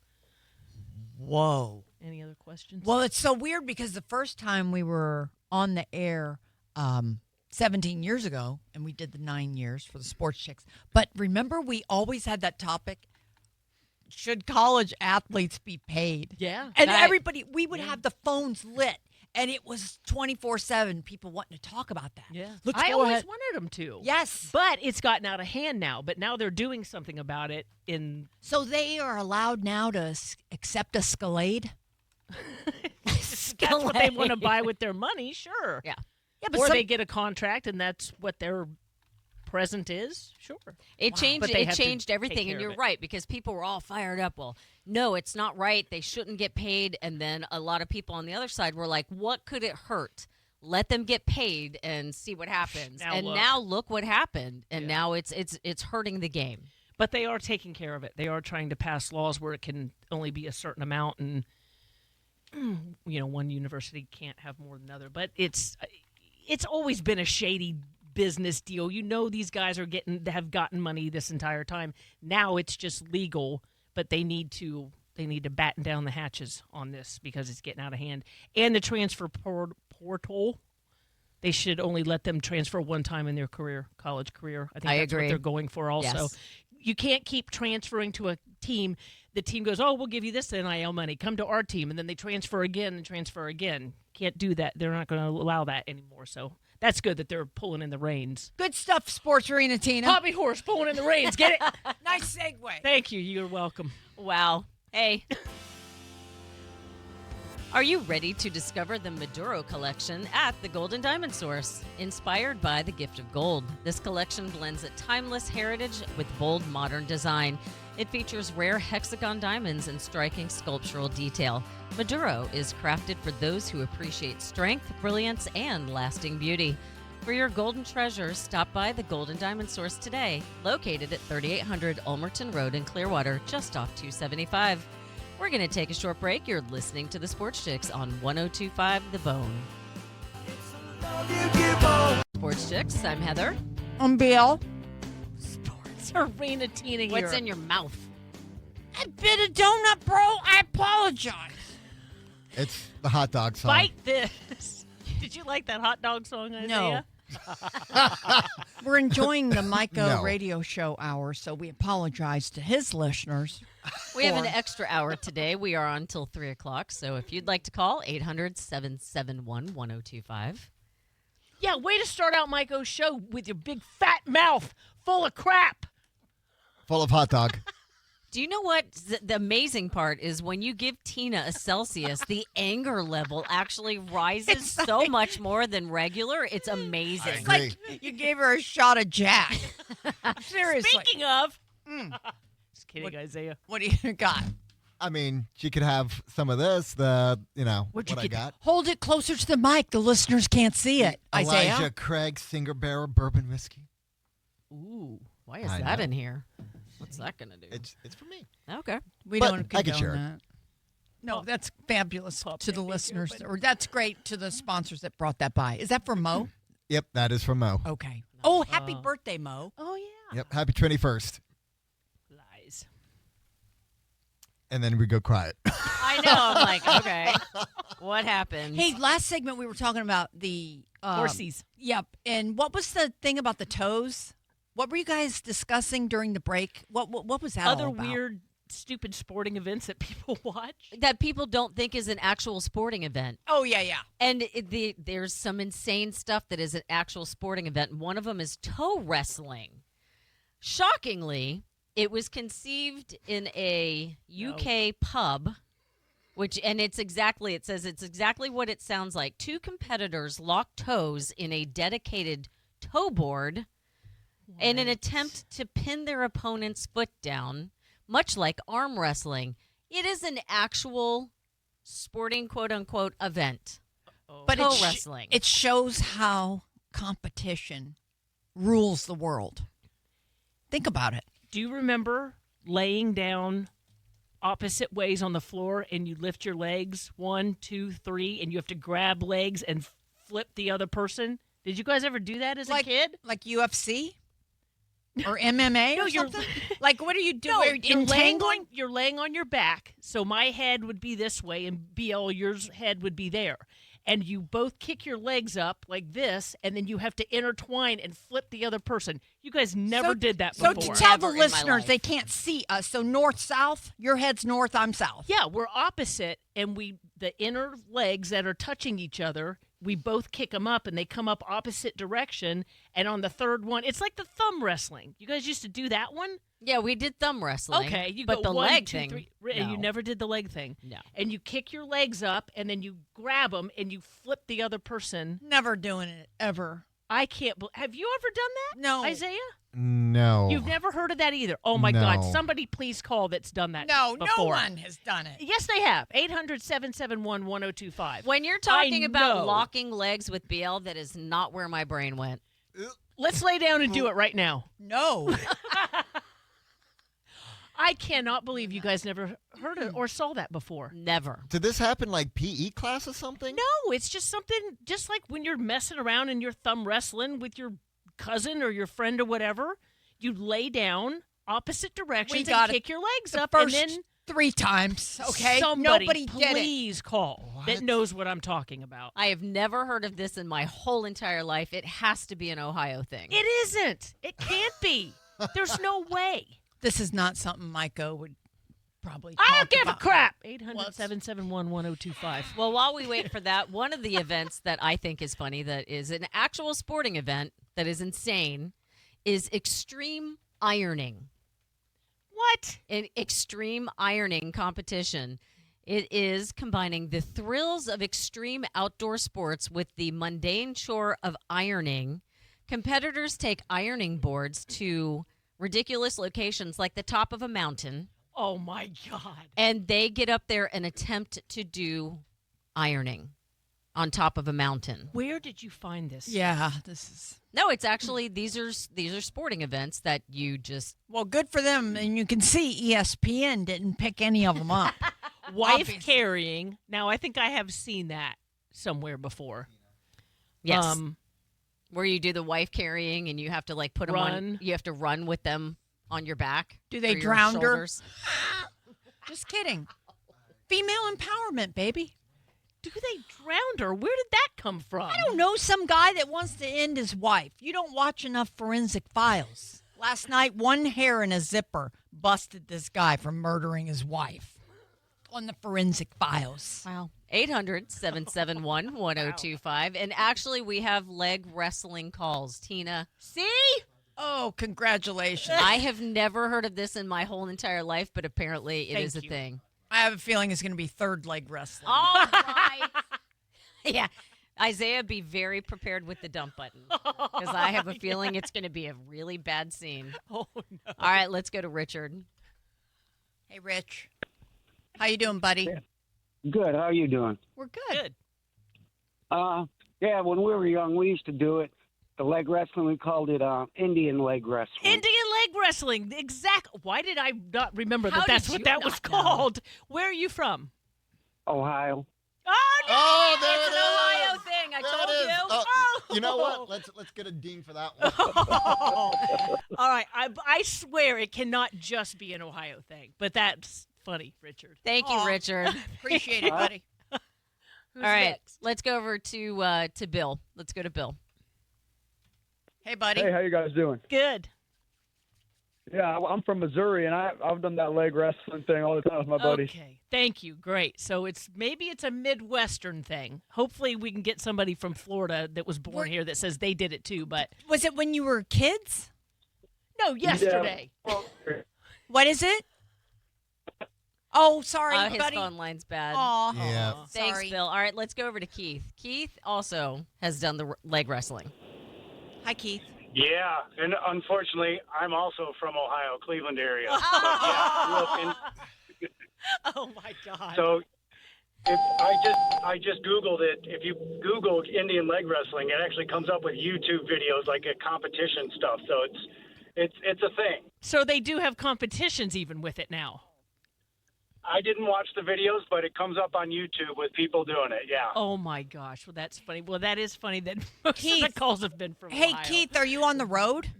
Whoa. Any other questions? Well, it's so weird because the first time we were on the air, 17 years ago, and we did the 9 years for the SportsChix. But remember, we always had that topic, should college athletes be paid? Yeah. And everybody, we would have the phones lit, and it was 24/7 people wanting to talk about that. Yeah. Let's I go always ahead. wanted them to. Yes. But it's gotten out of hand now. But now they're doing something about it in So they are allowed now to accept Escalade? that's what they want to buy with their money, sure. Yeah. Yeah, but Or some- they get a contract and that's what their present is, sure. It changed. But they It have to changed take everything, care and of you're it. right because people were all fired up. Well, no, it's not right. They shouldn't get paid. And then a lot of people on the other side were like, "What could it hurt? Let them get paid and see what happens." Now look what happened, and now it's hurting the game. But they are taking care of it. They are trying to pass laws where it can only be a certain amount, and one university can't have more than another. But it's always been a shady business deal. These guys have gotten money this entire time. Now it's just legal, but they need to batten down the hatches on this because it's getting out of hand. And the transfer portal. They should only let them transfer one time in their college career. I think that's agree. what they're going for also. Yes. You can't keep transferring to a team. The team goes, oh, we'll give you this NIL money. Come to our team. And then they transfer again and transfer again. Can't do that. They're not going to allow that anymore. So that's good that they're pulling in the reins. Good stuff, Sports Arena, Tina. Hobby horse pulling in the reins. Get it? Nice segue. Thank you. You're welcome. Wow. Hey. Are you ready to discover the Maduro collection at the Gold and Diamond Source? Inspired by the gift of gold, this collection blends a timeless heritage with bold modern design. It features rare hexagon diamonds and striking sculptural detail. Maduro is crafted for those who appreciate strength, brilliance, and lasting beauty. For your golden treasures, stop by the Gold and Diamond Source today, located at 3800 Ulmerton Road in Clearwater, just off 275. We're going to take a short break. You're listening to the SportsChix on 102.5 The Bone. SportsChix, I'm Heather. I'm Bill. Sports Arena Tina here. What's in your mouth? I bit a donut, bro. I apologize. It's the hot dog song. Bite this. Did you like that hot dog song, Isaiah? We're enjoying the Micah No. radio show hour, so we apologize to his listeners. We have an extra hour today. We are on until 3 o'clock. So if you'd like to call, 800-771-1025. Yeah, way to start out Mike O's show with your big fat mouth full of crap. Full of hot dog. Do you know what the amazing part is when you give Tina a Celsius, the anger level actually rises so much more than regular. It's amazing. I agree. Like you gave her a shot of Jack. Seriously. Speaking of, just kidding, Isaiah. What do you got? I mean, she could have some of this, what What'd you I get? got. Hold it closer to the mic. The listeners can't see it. Elijah Isaiah. Craig Singer Barrel Bourbon Whiskey. Ooh, why is I that know. in here? What's that going to do? It's for me. Okay. We But don't I could condone share it. that. No, that's fabulous Pop to the maybe, listeners, but- or that's great to the sponsors that brought that by. Is that for Mo? Yep, that is from Mo. Okay. Oh, happy birthday, Mo. Oh, yeah. Yep, happy 21st. Lies. And then we go quiet. I know. I'm like, okay. What happened? Hey, last segment we were talking about the Horsies. Yep. And what was the thing about the toes? What were you guys discussing during the break? What was that Other all about? weird, stupid sporting events that people watch. that people don't think is an actual sporting event. Oh yeah, yeah. And there's some insane stuff that is an actual sporting event. One of them is toe wrestling. Shockingly, it was conceived in a UK pub, it says it's exactly what it sounds like. Two competitors lock toes in a dedicated toe board in an attempt to pin their opponent's foot down, much like arm wrestling. It is an actual sporting quote-unquote event. But Toe it wrestling. It shows how competition rules the world. Think about it. Do you remember laying down opposite ways on the floor and you lift your legs 1, 2, 3, and you have to grab legs and flip the other person? Did you guys ever do that as a kid? Like UFC? Or MMA No, or you're- something? Like, what are you doing? No, Are you entangling? you're laying on your back, so my head would be this way, and BL, your head would be there. and you both kick your legs up like this, and then you have to intertwine and flip the other person. You guys never did that So before. to tell the Never in my listeners, life. they can't see us. So north, south, your head's north, I'm south. Yeah, we're opposite, and the inner legs that are touching each other, we both kick them up, and they come up opposite direction. And on the third one, it's like the thumb wrestling. You guys used to do that one? Yeah, we did thumb wrestling. Okay, you but go the 1, leg 2, thing. 3, and you no. never did the leg thing. No. And you kick your legs up, and then you grab them, and you flip the other person. Never doing it, ever. I can't. Have you ever done that? No. Isaiah. No. You've never heard of that either. Oh my God! No. Somebody please call that's done that. No, before. no one has done it. Yes, they have. 800-771-1025. When you're talking I about know. locking legs with BL, that is not where my brain went. Let's lay down and do it right now. No. I cannot believe you guys never heard it or saw that before. Never. Did this happen like PE class or something? No, it's just something, just like when you're messing around and you're thumb wrestling with your cousin or your friend or whatever, you lay down opposite directions got and it kick your legs the up, first and then 3 times, okay? somebody Nobody did it. please call that What? knows what I'm talking about. I have never heard of this in my whole entire life. It has to be an Ohio thing. It isn't. It can't be. There's no way. This is not something Micah would probably I talk don't give a about. crap. Well, 800-771-1025. Well, while we wait for that, one of the events that I think is funny, that is an actual sporting event that is insane, is extreme ironing. What? An extreme ironing competition. It is combining the thrills of extreme outdoor sports with the mundane chore of ironing. Competitors take ironing boards to ridiculous locations like the top of a mountain, Oh, my God. and they get up there and attempt to do ironing on top of a mountain. Where did you find this? Yeah, this is... No, it's actually these are sporting events that you just Well, good for them. And you can see ESPN didn't pick any of them up. Wife Obviously. carrying. Now, I think I have seen that somewhere before. yes, where you do the wife carrying and you have to like put them on. Run. You have to run with them on your back. Do they or your drown her? shoulders. Just kidding. Female empowerment, baby. Do they drown her? Where did that come from? I don't know, some guy that wants to end his wife. You don't watch enough Forensic Files. Last night, one hair in a zipper busted this guy for murdering his wife on the Forensic Files. Wow. 800-771-1025. And actually, we have leg wrestling calls. Tina, See? Oh, congratulations. I have never heard of this in my whole entire life, but apparently it Thank is a you. thing. I have a feeling it's going to be third leg wrestling. All right. Yeah. Isaiah, be very prepared with the dump button because I have a feeling it's going to be a really bad scene. Oh, no. All right, let's go to Richard. Hey, Rich. How you doing, buddy? Good. How are you doing? We're good. Good. Yeah, when we were young, we used to do it. The leg wrestling, we called it Indian leg wrestling. Indian leg wrestling. Exactly. Why did I not remember How that that's did what you that was not know? called? Where are you from? Ohio. Oh, no! Oh, there It's it an is. Ohio thing. I There told it is. you. Oh, you know what? Let's get a ding for that one. All right. I swear it cannot just be an Ohio thing, but that's funny, Richard. Thank you, Aw. Richard. Appreciate it, buddy. Who's All right, next? let's go over to Bill. Let's go to Bill. Hey, buddy. Hey, how you guys doing? Good. Yeah, I'm from Missouri, and I've done that leg wrestling thing all the time with my buddies. Okay. Thank you. Great. So maybe it's a Midwestern thing. Hopefully we can get somebody from Florida that was born here that says they did it too, but Was it when you were kids? no, yesterday. What is it? Oh, sorry, His buddy. phone line's bad. Aw. Yeah. Thanks, Sorry. Bill. All right, let's go over to Keith. Keith also has done the leg wrestling. Hi, Keith. Yeah, and unfortunately, I'm also from Ohio, Cleveland area. But yeah, Oh my God. so I just Googled it. If you Google Indian leg wrestling, it actually comes up with YouTube videos like a competition stuff. So it's a thing. So they do have competitions even with it now. I didn't watch the videos, but it comes up on YouTube with people doing it. Yeah. Oh my gosh. Well, that's funny. Well, that is funny that most of Keith. the calls have been from Hey, Ohio. Keith, are you on the road?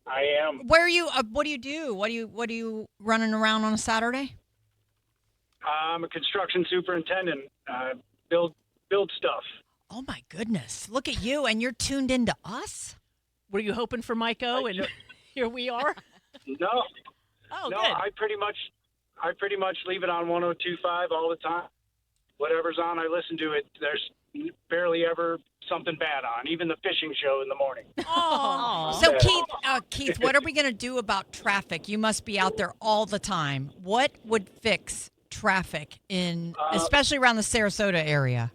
I am. Where are you? What do you do? What do you running around on a Saturday? I'm a construction superintendent. build stuff. Oh my goodness! Look at you, and you're tuned into us. Were you hoping for Mike O? And here we are. No, Oh, no, good. I pretty much leave it on 102.5 all the time. Whatever's on, I listen to it. There's barely ever something bad on, even the fishing show in the morning. Oh, so Keith, what are we going to do about traffic? You must be out there all the time. What would fix traffic especially around the Sarasota area?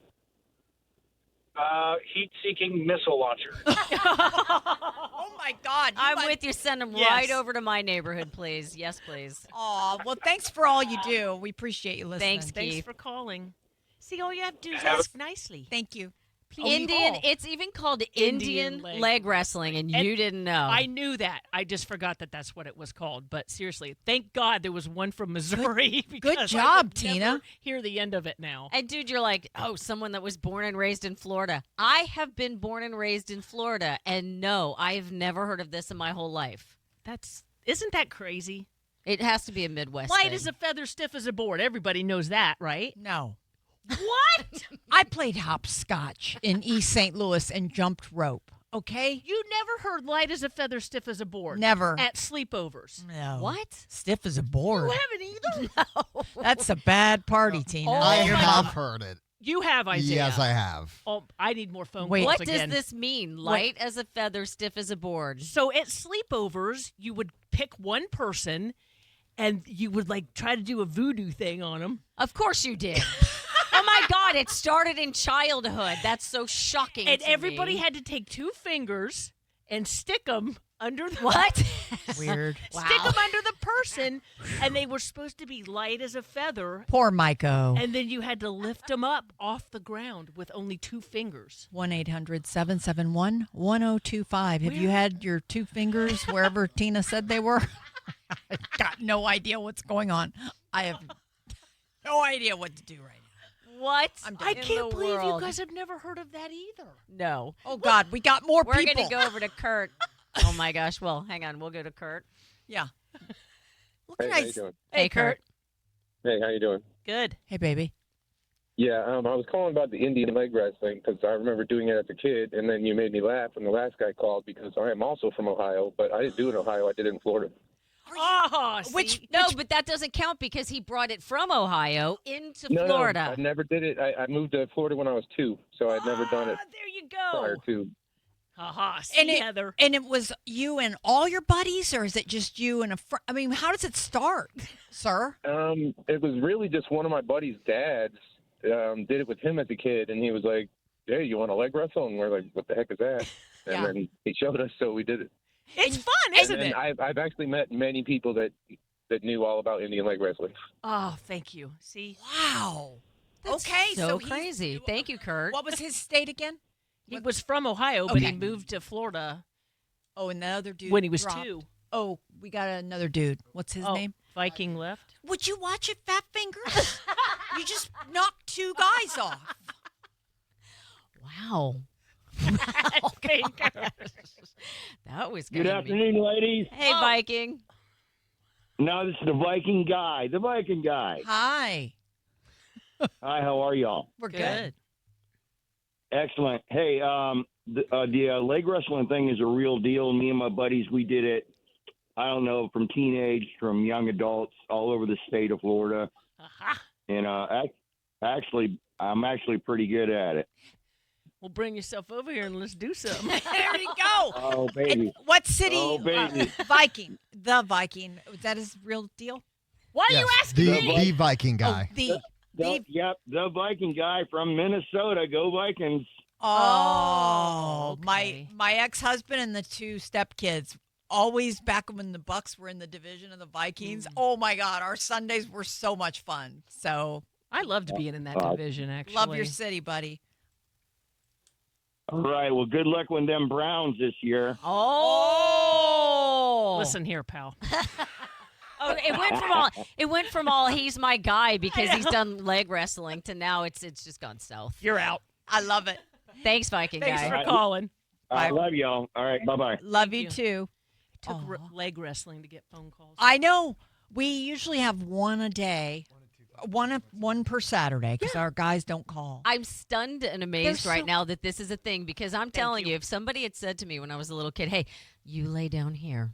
Heat-seeking missile launcher. Oh my God! I'm with you. Send them right over to my neighborhood, please. Yes, please. Oh, well, thanks for all you do. We appreciate you listening. Thanks, Thanks Keith. for calling. See, all you have to do is ask nicely. Thank you. Indian. It's even called Indian leg wrestling, and you didn't know. I knew that. I just forgot that that's what it was called. But seriously, thank God there was one from Missouri. Good job, I Tina. never hear the end of it now. And dude, you're like, oh, someone that was born and raised in Florida. I have been born and raised in Florida, and no, I have never heard of this in my whole life. Isn't that crazy? It has to be a Midwest Light thing. as a feather, stiff as a board. Everybody knows that, right? No. What? I played hopscotch in East St. Louis and jumped rope. Okay? You never heard light as a feather, stiff as a board? Never. At sleepovers? No. What? Stiff as a board. You haven't either? No. That's a bad party, Tina. I Your have mom- heard it. You have, Isaiah. Yes, I have. Oh, I need more phone Wait. calls What again. does this mean? Light as a feather, stiff as a board. So at sleepovers, you would pick one person, and you would try to do a voodoo thing on them. Of course you did. Oh my God! It started in childhood. That's so shocking. And to everybody me. had to take 2 fingers and stick them under the What? Weird. Stick them under the person, and they were supposed to be light as a feather. Poor Miko. And then you had to lift them up off the ground with only 2 fingers. 1-800-771-1025. Have you had your 2 fingers wherever Tina said they were? I got no idea what's going on. I have no idea what to do right now. What? I in can't the believe you world? guys have never heard of that either. No. Oh, God, we got more We're people. going to go over to Kurt. Oh, my gosh. Well, hang on. We'll go to Kurt. Yeah. Hey, how you doing? Hey, Kurt. Hey, how you doing? Good. Hey, baby. Yeah, I was calling about the Indian leg wrestling because I remember doing it as a kid, and then you made me laugh when the last guy called because I am also from Ohio, but I didn't do it in Ohio. I did it in Florida. Oh, But that doesn't count because he brought it from Ohio into No, Florida. I never did it. I moved to Florida when I was 2, so I'd never done it there you go. prior to. Haha, Heather. And it was you and all your buddies, or is it just you and a friend? I mean, how does it start, sir? It was really just one of my buddy's dads did it with him as a kid, and he was like, "Hey, you want to leg wrestle?" And we're like, "What the heck is that?" And Yeah. then he showed us, so we did it. It's fun, isn't and it? I've actually met many people that knew all about Indian leg wrestling. Oh, thank you. See? Wow. That's okay, so he's- crazy. Thank you, Kurt. What was his state again? He was from Ohio, but he Okay. moved to Florida Oh, and the other dude when he was dropped. 2. Oh, we got another dude. What's his name? Viking left. Would you watch it, Fat Fingers? You just knocked 2 guys off. Wow. That was Good getting me. afternoon, ladies. Hey, Viking. No, this is the Viking guy. The Viking guy. Hi. Hi, how are y'all? We're good. Excellent. Hey, the leg wrestling thing is a real deal. Me and my buddies, we did it. I don't know, from teenage, from young adults, all over the state of Florida. And actually, I'm actually pretty good at it. Well, bring yourself over here and let's do something. There you go. Oh, baby. And what city? Oh, baby. Viking. The Viking. Was that his real deal? Why are you asking me? The Viking guy. Yep, the Viking guy from Minnesota. Go Vikings. Oh, my ex-husband and the 2 stepkids, always back when the Bucks were in the division of the Vikings. Oh my God, our Sundays were so much fun. So I loved being in that division, actually. love your city, buddy. All right, well, good luck with them Browns this year. Oh. Listen here, pal. Oh, it went from all he's my guy because he's done leg wrestling to now it's just gone south. You're out. I love it. Thanks, Viking Thanks guy. for calling. I love y'all. All right, bye-bye. Love you too. It took leg wrestling to get phone calls. I know. We usually have 1 a day. one per Saturday because our guys don't call. I'm stunned and amazed They're right so- now that this is a thing because I'm telling you, if somebody had said to me when I was a little kid, hey, you lay down here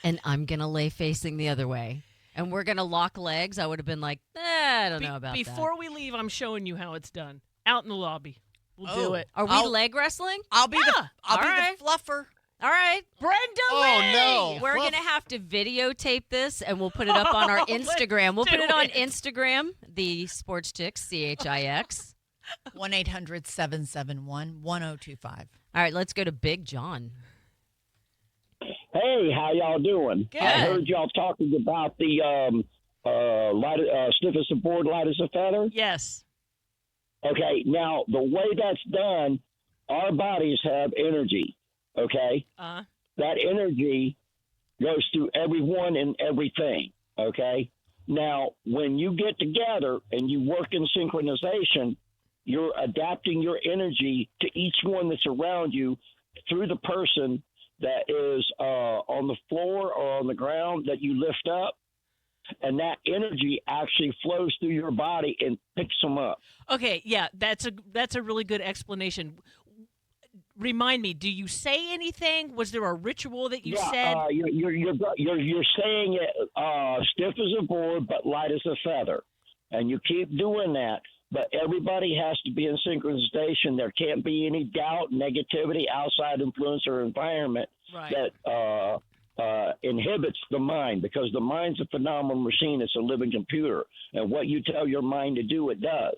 and I'm going to lay facing the other way and we're going to lock legs, I would have been like, I don't know about that. Before we leave, I'm showing you how it's done. Out in the lobby. We'll do it. Are we leg wrestling? I'll be the right. fluffer. All right. Brenda Lee! no. We're going to have to videotape this, and we'll put it up on our Instagram. We'll put it on Instagram, the SportsChix, CHIX. 1-800-771-1025. All right, let's go to Big John. Hey, how y'all doing? Good. I heard y'all talking about the stiff as a board, light as a feather. Yes. Okay, now the way that's done, our bodies have energy. Okay, that energy goes through everyone and everything. Okay, now when you get together and you work in synchronization, you're adapting your energy to each one that's around you through the person that is on the floor or on the ground that you lift up. And that energy actually flows through your body and picks them up. Okay, yeah, that's a really good explanation. Remind me, do you say anything? Was there a ritual that you said? You're saying it stiff as a board, but light as a feather, and you keep doing that. But everybody has to be in synchronization. There can't be any doubt, negativity, outside influence, or environment that inhibits the mind, because the mind's a phenomenal machine. It's a living computer, and what you tell your mind to do, it does.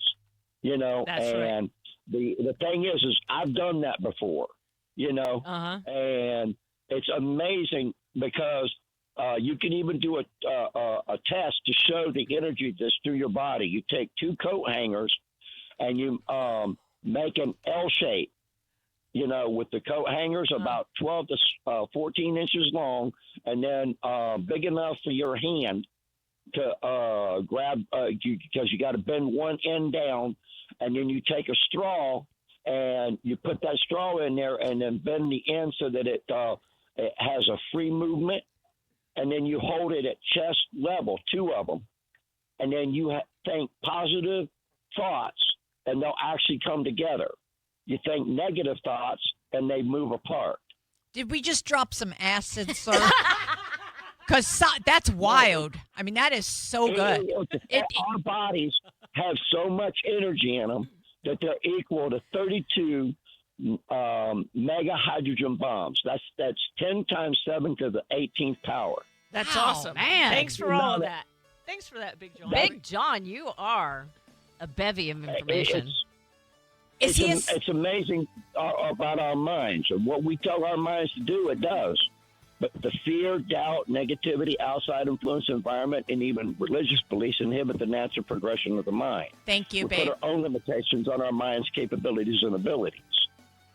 You know, That's and right. the thing is I've done that before. You know, and it's amazing because you can even do a test to show the energy that's through your body. You take two coat hangers and you make an L shape. You know, with the coat hangers about 12 to 14 inches long, and then big enough for your hand to grab, because you got to bend one end down, and then you take a straw and you put that straw in there and then bend the end so that it has a free movement, and then you hold it at chest level, two of them, and then you think positive thoughts, and they'll actually come together. You think negative thoughts, and they move apart. Did we just drop some acid, sir? Because that's wild. I mean, that is so good. Our bodies have so much energy in them that they're equal to 32 mega hydrogen bombs. That's 10 times 7 to the 18th power. That's Wow, awesome. man. Thanks for all of that. Thanks for that, Big John. Big John, you are a bevy of information. It's amazing about our minds. And what we tell our minds to do, it does. But the fear, doubt, negativity, outside influence, environment, and even religious beliefs inhibit the natural progression of the mind. Thank you, we babe. put our own limitations on our mind's capabilities and abilities.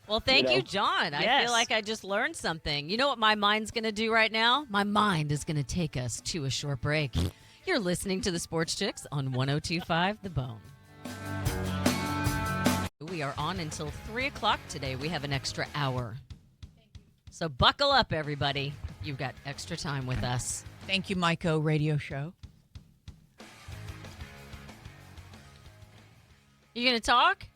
Well, thank you, know? John. I Yes. feel like I just learned something. You know what my mind's going to do right now? My mind is going to take us to a short break. You're listening to the Sports Chicks on 102.5 The Bone. We are on until 3 o'clock today. We have an extra hour. So buckle up, everybody. You've got extra time with us. Thank you, Myco Radio Show. You going to talk?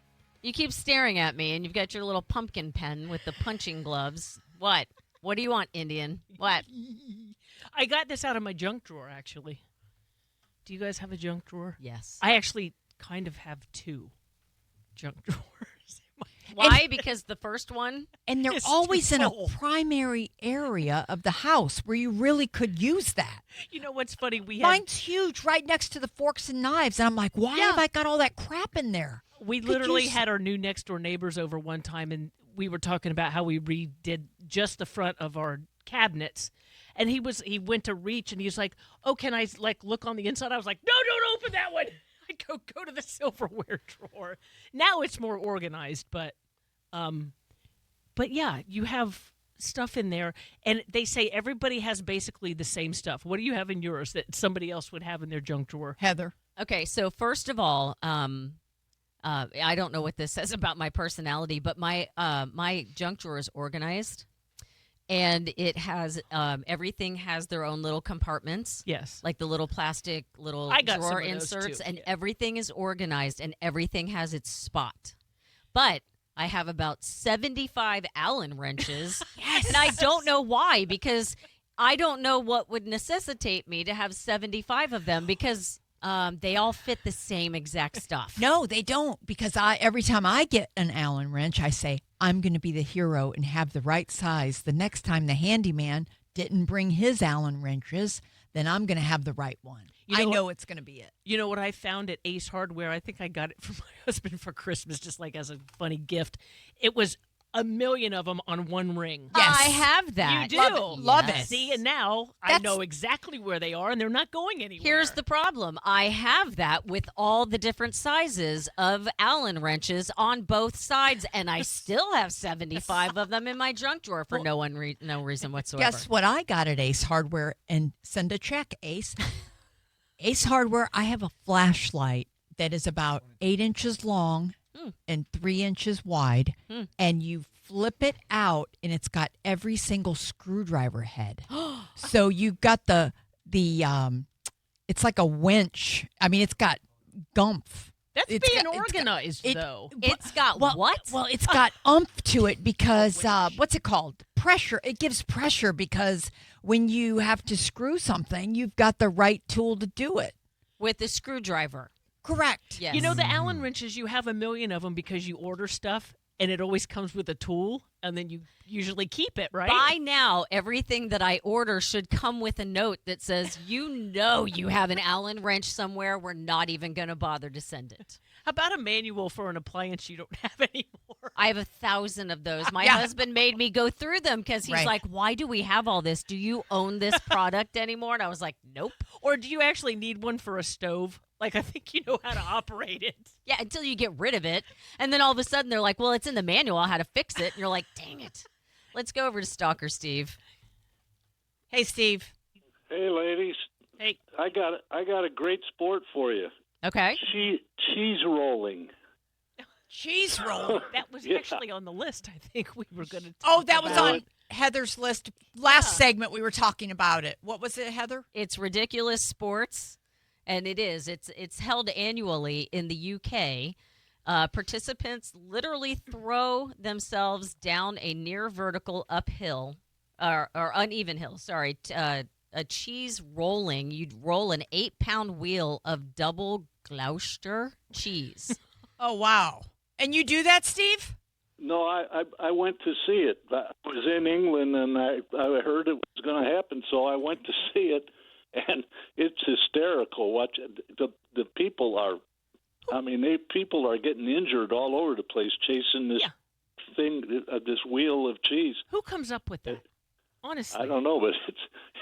You keep staring at me, and you've got your little pumpkin pen with the punching gloves. What? What do you want, Indian? What? I got this out of my junk drawer, actually. Do you guys have a junk drawer? Yes. I actually kind of have two junk drawers. Why? Because the first one? And they're It's always too in a full. primary area of the house where you really could use that. You know what's funny? We had, Mine's huge right next to the forks and knives. And I'm like, why have I got all that crap in there? we Could literally use- had our new next door neighbors over one time, and we were talking about how we redid just the front of our cabinets. And he went to reach, and he was like, "Oh, can I look on the inside?" I was like, "No, don't open that one." I go to the silverware drawer. Now it's more organized, but yeah, you have stuff in there, and they say everybody has basically the same stuff. What do you have in yours that somebody else would have in their junk drawer? Heather. Okay, so first of all, I don't know what this says about my personality, but my junk drawer is organized. and it has everything has their own little compartments. Yes. Like the little plastic little I got some drawer of those, inserts, too. and Yeah. everything is organized and everything has its spot. But I have about 75 Allen wrenches, and I don't know why, because I don't know what would necessitate me to have 75 of them, because they all fit the same exact stuff. No, they don't, because every time I get an Allen wrench, I say, I'm going to be the hero and have the right size. The next time the handyman didn't bring his Allen wrenches, then I'm going to have the right one. I know it's going to be it. You know what I found at Ace Hardware? I think I got it from my husband for Christmas, just like as a funny gift. It was a million of them on one ring. Yes. I have that. You do. Love it. See, and now I know exactly where they are, and they're not going anywhere. Here's the problem. I have that with all the different sizes of Allen wrenches on both sides, and I still have 75 of them in my junk drawer for no reason whatsoever. Guess what I got at Ace Hardware? And send a check, Ace. Ace Hardware, I have a flashlight that is about 8 inches long and 3 inches wide, and you flip it out, and it's got every single screwdriver head. So you've got the it's like a winch. I mean, it's got gumph. That's being organized, though. It's got what? Well, it's got umph to it because what's it called? Pressure. It gives pressure because when you have to screw something, you've got the right tool to do it. With the screwdriver. Correct. Yes. You know, the Allen wrenches, you have a million of them because you order stuff, and it always comes with a tool, and then you usually keep it, right? By now, everything that I order should come with a note that says, you have an Allen wrench somewhere. We're not even going to bother to send it. How about a manual for an appliance you don't have anymore? I have 1,000 of those. My husband made me go through them because he's like, why do we have all this? Do you own this product anymore? And I was like, nope. Or do you actually need one for a stove? Like, I think you know how to operate it. Yeah, until you get rid of it. And then all of a sudden they're like, well, it's in the manual how to fix it. And you're like, dang it. Let's go over to Stalker Steve. Hey, Steve. Hey, ladies. Hey. I got a great sport for you. Okay. Cheese rolling. Cheese roll. That was actually on the list. I think we were going to. Oh, that was on Heather's list. Last segment we were talking about it. What was it, Heather? It's Ridiculous Sports. And it is. It's held annually in the UK. Participants literally throw themselves down a near vertical uphill or uneven hill. Sorry, a cheese rolling. You'd roll an 8-pound wheel of double Gloucester cheese. Oh wow! And you do that, Steve? No, I went to see it. I was in England, and I heard it was going to happen, so I went to see it. And it's hysterical. Watch the people are. I mean, people are getting injured all over the place chasing this thing, this wheel of cheese. Who comes up with that? Honestly, I don't know, but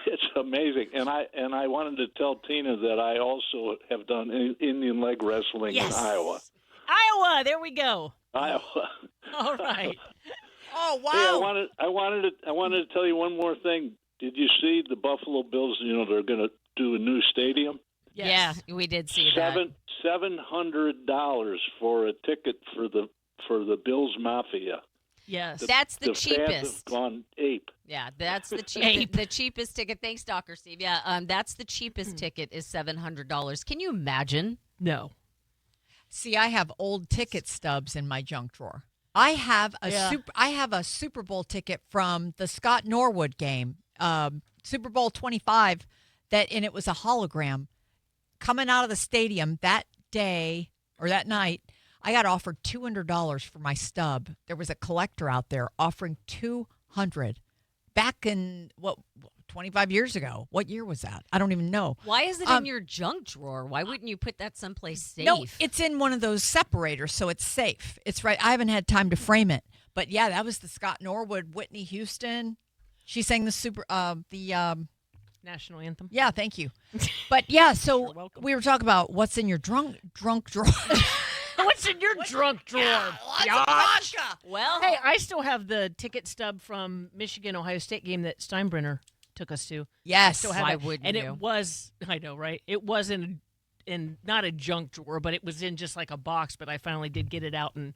it's amazing. And I wanted to tell Tina that I also have done Indian leg wrestling in Iowa. Iowa, there we go. Iowa. All right. Oh wow! Hey, I wanted to tell you one more thing. Did you see the Buffalo Bills? You know, they're going to do a new stadium. Yes. Yeah, we did see that. $700 for a ticket for the Bills Mafia. Yes, that's the cheapest. Fans have gone ape. Yeah, that's the cheapest. The cheapest ticket. Thanks, Dr. Steve. Yeah, that's the cheapest ticket is $700. Can you imagine? No. See, I have old ticket stubs in my junk drawer. I have a Super Bowl ticket from the Scott Norwood game, Super Bowl 25, and it was a hologram. Coming out of the stadium that day or that night, I got offered $200 for my stub. There was a collector out there offering $200 back in 25 years ago. What year was that? I don't even know. Why is it in your junk drawer? Why wouldn't you put that someplace safe? No, it's in one of those separators, so it's safe. It's right. I haven't had time to frame it, but yeah, that was the Scott Norwood, Whitney Houston. She sang the national anthem. Yeah, thank you. But yeah, so we were talking about what's in your drunk drawer. What's in your drunk drawer? Well, hey, I still have the ticket stub from Michigan Ohio State game that Steinbrenner took us to. Yes, still have why it. wouldn't and you? it was, I know, right? It was in not a junk drawer, but it was in just like a box. But I finally did get it out and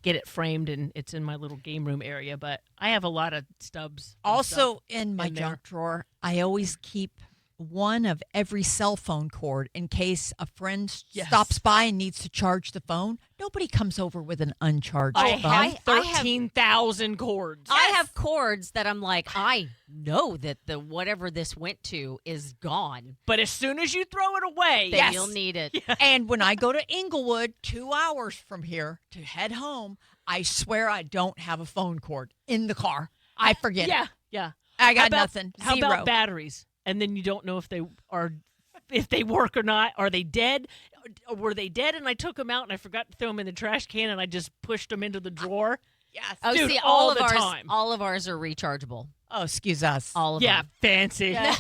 get it framed, and it's in my little game room area. But I have a lot of stubs. Also, in my in there. junk drawer, I always keep one of every cell phone cord in case a friend stops by and needs to charge the phone. Nobody comes over with an uncharged I phone. have 13,000 cords. I have cords that I'm like, I know that the whatever this went to is gone. But as soon as you throw it away, then you'll need it. And when I go to Inglewood 2 hours from here to head home, I swear I don't have a phone cord in the car. I forget it. Yeah. I got How about- nothing. How Zero. about batteries? And then you don't know if they work or not. Are they dead? Or were they dead and I took them out and I forgot to throw them in the trash can and I just pushed them into the drawer? Yes. Oh, Dude, see, all of the ours, time. all of ours are rechargeable. Oh, excuse us. All of Yeah, them. fancy. Yeah.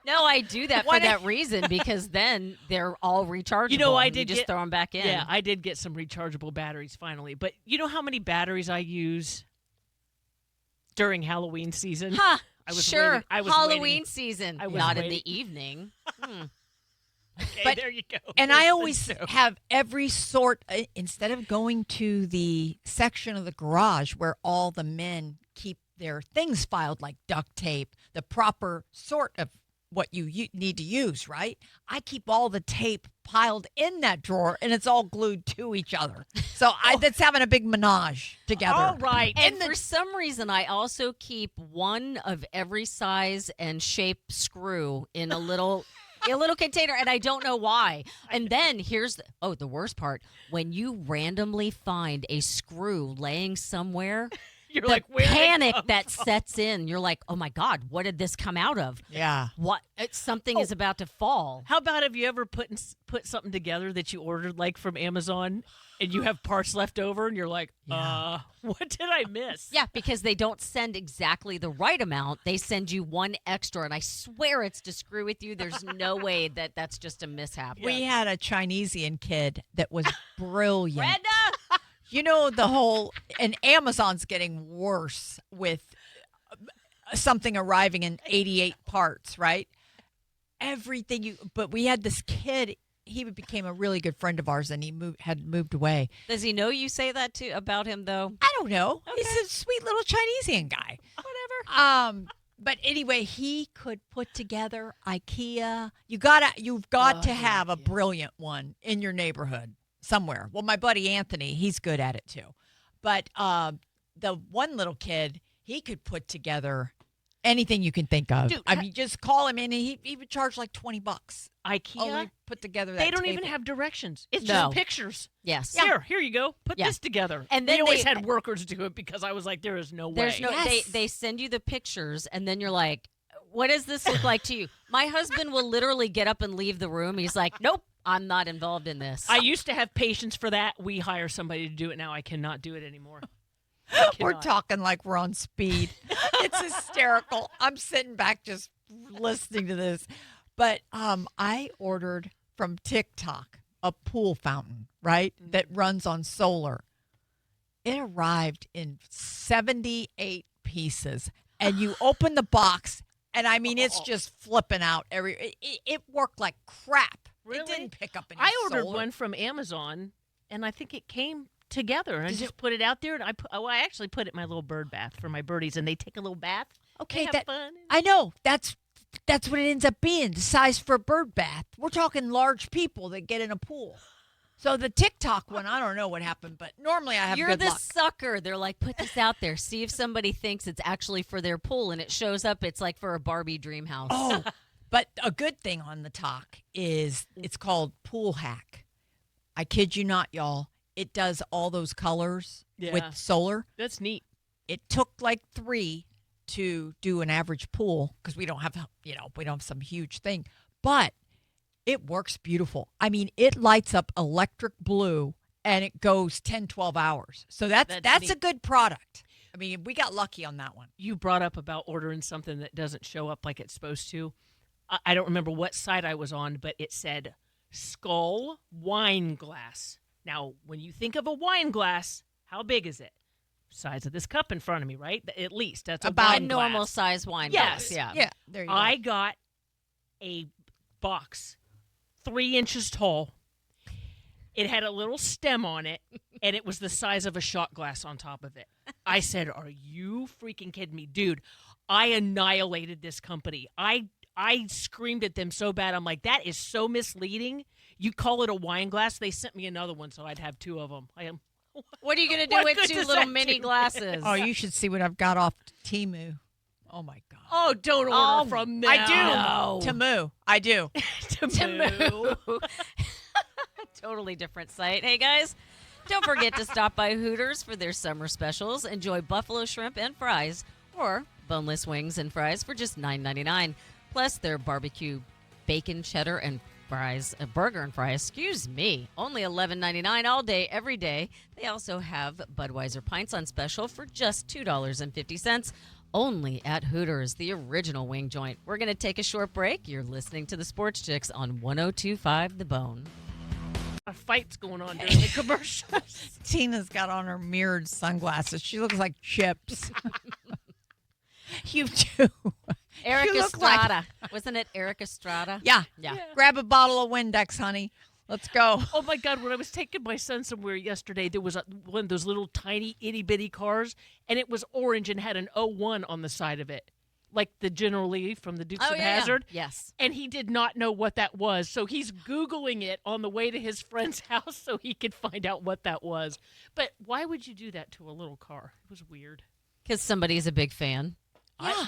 No, I do that for What that reason because then they're all rechargeable. You know, I and did you just get- throw them back in. Yeah, I did get some rechargeable batteries finally. But you know how many batteries I use during Halloween season? Huh. I was sure. waiting- I was Halloween waiting. season. I was Not in waiting. the evening. Okay, But- there you go. And There's I the always joke. have every sort, instead of going to the section of the garage where all the men keep their things filed, like duct tape, the proper sort of what you need to use, right? I keep all the tape piled in that drawer, and it's all glued to each other. So that's having a big menage together. All right. And for some reason, I also keep one of every size and shape screw in a little container, and I don't know why. And then here's the worst part: when you randomly find a screw laying somewhere. You're the like, where did it panic come that from? sets in. You're like, oh my God, what did this come out of? Yeah. What? Something is about to fall. How about have you ever put something together that you ordered like from Amazon and you have parts left over and you're like, what did I miss? Yeah, because they don't send exactly the right amount. They send you one extra, and I swear it's to screw with you. There's no way that that's just a mishap. We had a Chinesian kid that was brilliant. Brenda! You know, and Amazon's getting worse with something arriving in 88 parts, right? But we had this kid, he became a really good friend of ours, and he had moved away. Does he know you say that about him, though? I don't know. He's a sweet little Chinesian guy. Whatever. But anyway, he could put together IKEA. You've got to have a brilliant one in your neighborhood somewhere. Well, my buddy Anthony, he's good at it too. But the one little kid, he could put together anything you can think of. Dude, I mean, just call him in, and he would charge like $20. IKEA? Only put together that They don't even table. have directions. It's No. just pictures. Yes. Here you go. Put Yeah. this together. And they then always they- had workers do it because I was like, there is no way. There's no. Yes. They send you the pictures, and then you're like, what does this look like to you? My husband will literally get up and leave the room. He's like, nope, I'm not involved in this. I used to have patience for that. We hire somebody to do it now. I cannot do it anymore. We're cannot. talking like we're on speed. It's hysterical. I'm sitting back just listening to this. But I ordered from TikTok a pool fountain, right, that runs on solar. It arrived in 78 pieces. And you open the box, and I mean, it's just flipping out. It worked like crap. Really? It didn't pick up any I ordered solar. one from Amazon, and I think it came together. And I just put it out there, and I actually put it in my little bird bath for my birdies, and they take a little bath. Okay, They have fun. I know. That's what it ends up being, the size for a bird bath. We're talking large people that get in a pool. So the TikTok one, I don't know what happened, but normally I have You're good the luck. sucker. They're like, put this out there. See if somebody thinks it's actually for their pool, and it shows up. It's like for a Barbie dream house. Oh, but a good thing on the talk is it's called Pool Hack. I kid you not, y'all. It does all those colors Yeah. with solar. That's neat. It took like 3 to do an average pool because we don't have some huge thing, but it works beautiful. I mean, it lights up electric blue and it goes 10, 12 hours. So that's neat. a good product. I mean, we got lucky on that one. You brought up about ordering something that doesn't show up like it's supposed to. I don't remember what site I was on, but it said Skull wine glass. Now, when you think of a wine glass, how big is it? Size of this cup in front of me, right? At least that's About wine a normal glass. size wine Yes. glass. Yeah. Yeah, there you go. I got a box 3 inches tall. It had a little stem on it, and it was the size of a shot glass on top of it. I said, "Are you freaking kidding me, dude?" I annihilated this company. I screamed at them so bad. I'm like, that is so misleading. You call it a wine glass. They sent me another one, so I'd have 2 of them. What are you going to do with 2 little mini glasses? Oh, you should see what I've got off Temu. Oh, my God. Oh, don't order from them. I do. No. Temu. I do. Temu. Totally different site. Hey, guys, don't forget to stop by Hooters for their summer specials. Enjoy buffalo shrimp and fries or boneless wings and fries for just $9.99. Plus, their barbecue bacon, cheddar, and fries, a burger and fries, only $11.99 all day, every day. They also have Budweiser pints on special for just $2.50. Only at Hooters, the original wing joint. We're going to take a short break. You're listening to the Sports Chicks on 102.5 The Bone. A fight's going on during the commercials. Tina's got on her mirrored sunglasses. She looks like Chips. You too. Eric You look Estrada. Wasn't it Eric Estrada? Yeah. Yeah. Grab a bottle of Windex, honey. Let's go. Oh, my God. When I was taking my son somewhere yesterday, there was one of those little tiny itty-bitty cars, and it was orange and had an 01 on the side of it, like the General Lee from the Dukes of Hazzard. Yes. And he did not know what that was, so he's Googling it on the way to his friend's house so he could find out what that was. But why would you do that to a little car? It was weird. Because somebody's a big fan.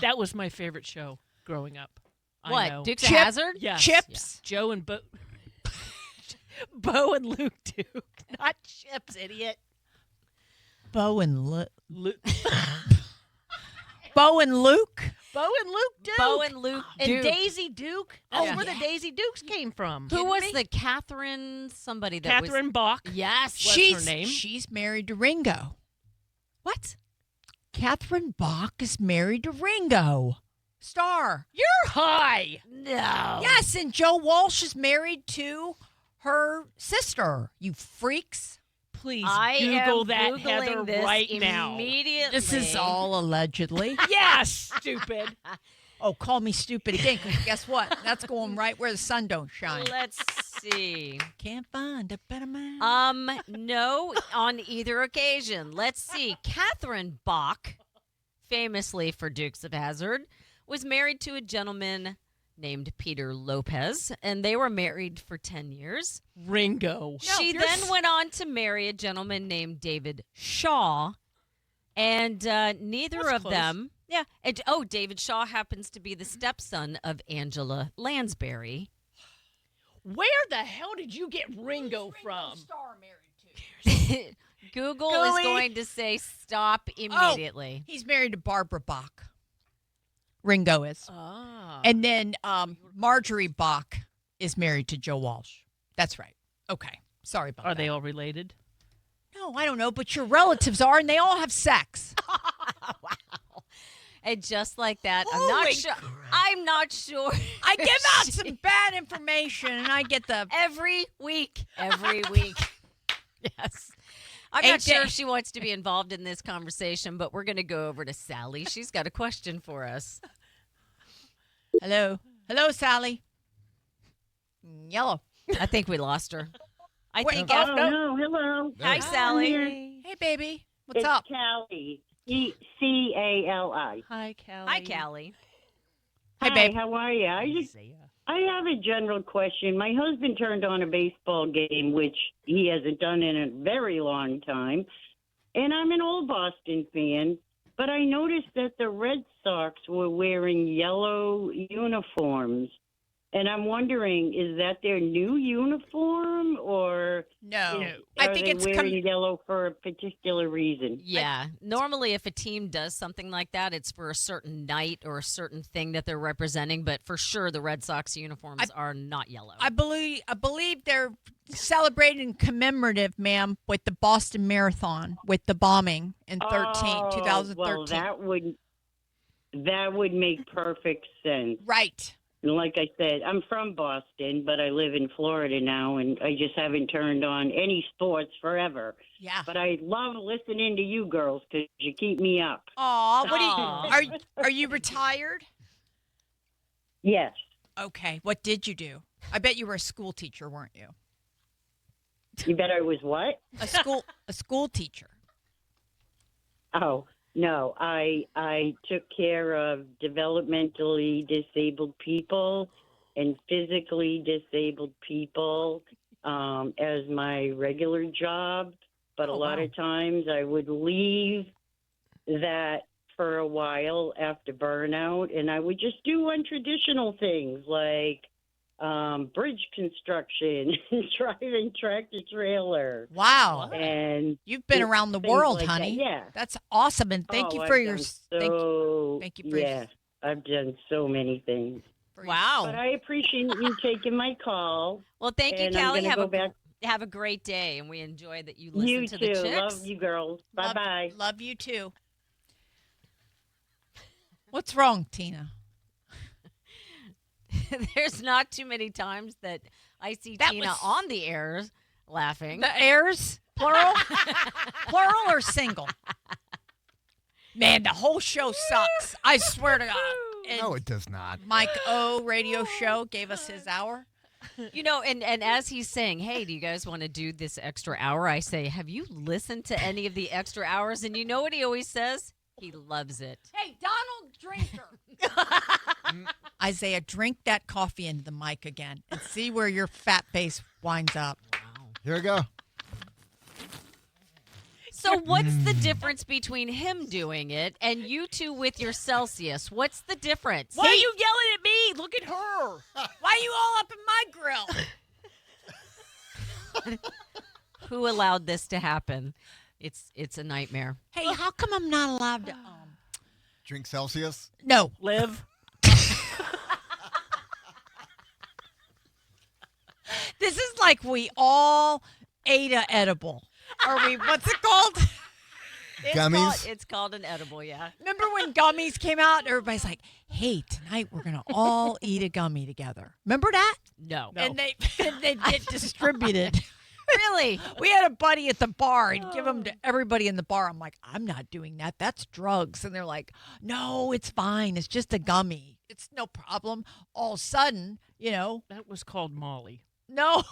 That was my favorite show growing up. What, I know. Dukes of Hazzard? Yes. Chips? Yeah. Joe and Bo and Luke Duke. Not Chips, idiot. Bo and Luke. Bo and Luke? Bo and Luke Duke. Bo and Luke And Duke. Daisy Duke. That's Oh, where yeah. the Daisy Dukes came from. Who was me? the Catherine somebody that Catherine was... Bach. Yes. What's her name? She's married to Ringo. What? Catherine Bach is married to Ringo. Star. You're high. No. Yes, and Joe Walsh is married to her sister. You freaks. Please I Google am that, Googling Heather, this right now. immediately. This is all allegedly. Yes, stupid. Oh, call me stupid again, because guess what? That's going right where the sun don't shine. Let's see. Can't find a better man. No, on either occasion. Let's see. Catherine Bach, famously for Dukes of Hazzard, was married to a gentleman named Peter Lopez, and they were married for 10 years. Ringo. She then went on to marry a gentleman named David Shaw, and neither That's of close. them... Yeah. And, David Shaw happens to be the stepson of Angela Lansbury. Where the hell did you get Ringo from? Google Gooey. is going to say stop immediately. He's married to Barbara Bach. Ringo is. Oh. And then Marjorie Bach is married to Joe Walsh. That's right. Okay. Sorry about that. Are they all related? No, I don't know, but your relatives are, and they all have sex. Wow. And just like that, Holy I'm not sure. I give out some bad information, and I get the... Every week. Yes. I'm Ain't not sure they- if she wants to be involved in this conversation, but we're going to go over to Sally. She's got a question for us. Hello. Hello, Sally. Yellow. I think we lost her. I Wait, think. no, hello. Hi, Sally. Hey, baby. What's It's up? Callie. Cali. Hi, Callie. Hi, Callie. Hey, Hi, babe. how are you? I have a general question. My husband turned on a baseball game, which he hasn't done in a very long time. And I'm an old Boston fan, but I noticed that the Red Sox were wearing yellow uniforms. And I'm wondering, is that their new uniform, or No. are I think they it's wearing yellow for a particular reason? Yeah. Normally, if a team does something like that, it's for a certain night or a certain thing that they're representing. But for sure, the Red Sox uniforms are not yellow. I believe they're celebrating commemorative, ma'am, with the Boston Marathon, with the bombing in 2013. Well, that would make perfect sense. Right. And like I said, I'm from Boston, but I live in Florida now, and I just haven't turned on any sports forever. Yeah. But I love listening to you girls because you keep me up. Aw, what do you are you retired? Yes. Okay. What did you do? I bet you were a school teacher, weren't you? You bet I was what? A school teacher. Oh, no. I took care of developmentally disabled people and physically disabled people as my regular job. But a lot of times I would leave that for a while after burnout, and I would just do untraditional things like bridge construction and driving tractor trailer. Wow. And you've been around the things world, like honey. That. Yeah. That's awesome. And thank you for your thank you for yeah. I've done so many things. Wow. But I appreciate you taking my call. Well, thank you, and Callie. Have a great day, and we enjoy that you listen you to too. the Chicks. Love you, girls. Bye bye. Love you too. What's wrong, Tina? There's not too many times that I see Tina on the air laughing. The airs, plural, plural or single? Man, the whole show sucks. I swear to God. And No, it does not. Mike O radio show gave us his hour. You know, and as he's saying, hey, do you guys want to do this extra hour? I say, have you listened to any of the extra hours? And you know what he always says? He loves it. Hey, Donald Drinker. Isaiah, drink that coffee into the mic again and see where your fat face winds up. Wow. Here we go. So what's the difference between him doing it and you two with your Celsius? What's the difference? Why are you yelling at me? Look at her. Why are you all up in my grill? Who allowed this to happen? It's a nightmare. Hey, how come I'm not allowed to Drink Celsius? No. Live. This is like we all ate a edible. Are we, what's it called? Gummies? It's called an edible, yeah. Remember when gummies came out? Everybody's like, hey, tonight we're going to all eat a gummy together. Remember that? No. And they get distributed. Really? We had a buddy at the bar. He'd give them to everybody in the bar. I'm like, I'm not doing that. That's drugs. And they're like, no, it's fine. It's just a gummy. It's no problem. All of a sudden, That was called Molly. no.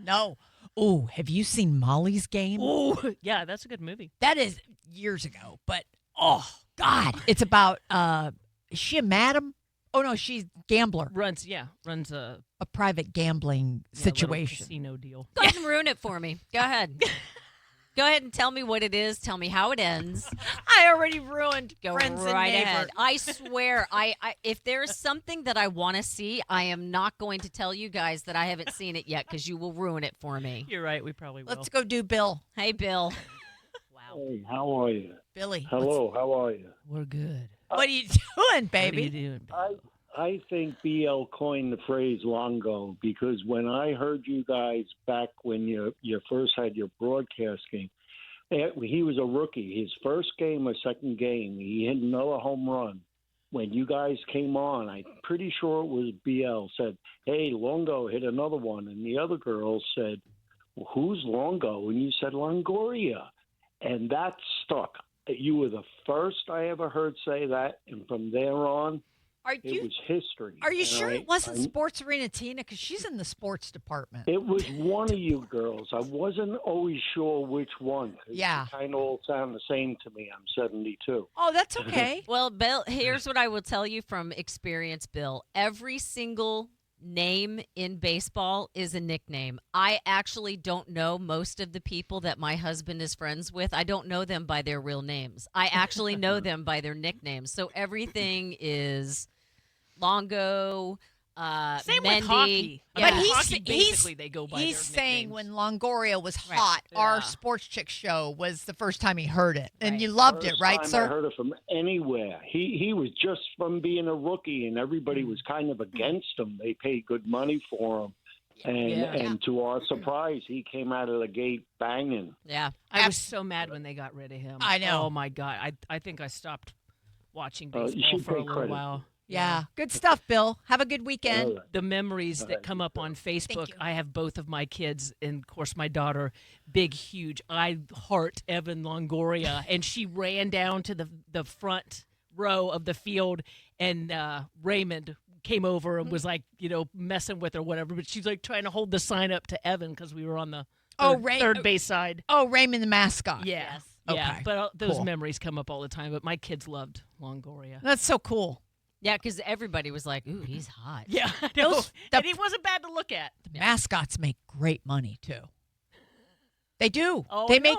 No. Ooh, have you seen Molly's Game? Ooh, yeah, that's a good movie. That is years ago, but oh God. It's about is she a madam? Oh no, she's gambler. Runs a Private gambling situation. Casino deal. Go ahead and ruin it for me. Go ahead. Go ahead and tell me what it is. Tell me how it ends. I already ruined Go Friends right and Neighbor. ahead. I swear, I if there's something that I want to see, I am not going to tell you guys that I haven't seen it yet because you will ruin it for me. You're right. We probably will. Let's go do Bill. Hey, Bill. Wow. Hey, how are you? Billy. Hello, how are you? We're good. What are you doing, baby? What are you doing? I think BL coined the phrase longo because when I heard you guys back when you first had your broadcasting, he was a rookie. His first game or second game, he hit another home run. When you guys came on, I'm pretty sure it was BL said, hey, Longo hit another one. And the other girl said, well, who's Longo? And you said Longoria. And that stuck. You were the first I ever heard say that. And from there on, it was history. Are you And sure it wasn't Sports Arena Tina? Because she's in the sports department. It was one of you girls. I wasn't always sure which one. Yeah. They kind of all sound the same to me. I'm 72. Oh, that's okay. Well, Bill, here's what I will tell you from experience, Bill. Every single name in baseball is a nickname. I actually don't know most of the people that my husband is friends with. I don't know them by their real names. I actually know them by their nicknames. So everything is Longo, Same Mendy. with hockey. Yeah. But He's basically they go by he's their saying nicknames. when Longoria was Right. hot, our Yeah. SportsChix show was the first time he heard it. And Right. you loved it, First right, time sir? I heard it from anywhere. He was just from being a rookie, and everybody was kind of against him. They paid good money for him. And to our surprise, he came out of the gate banging. Yeah. I was so mad when they got rid of him. I know. Oh, my God. I think I stopped watching You baseball should for a take little credit. while. Yeah. Good stuff, Bill. Have a good weekend. All right. The memories that come up on Facebook, I have both of my kids, and of course my daughter, big, huge. I heart Evan Longoria, and she ran down to the front row of the field, and Raymond came over and was like, messing with her, whatever. But she's like trying to hold the sign up to Evan because we were on the third base side. Oh, Raymond the mascot. Yeah. Yes. Yeah, Okay, but those cool. memories come up all the time. But my kids loved Longoria. That's so cool. Yeah, because everybody was like, "Ooh, he's hot." Yeah, I know. Those- And he wasn't bad to look at. Mascots make great money too. They do. Oh, they I make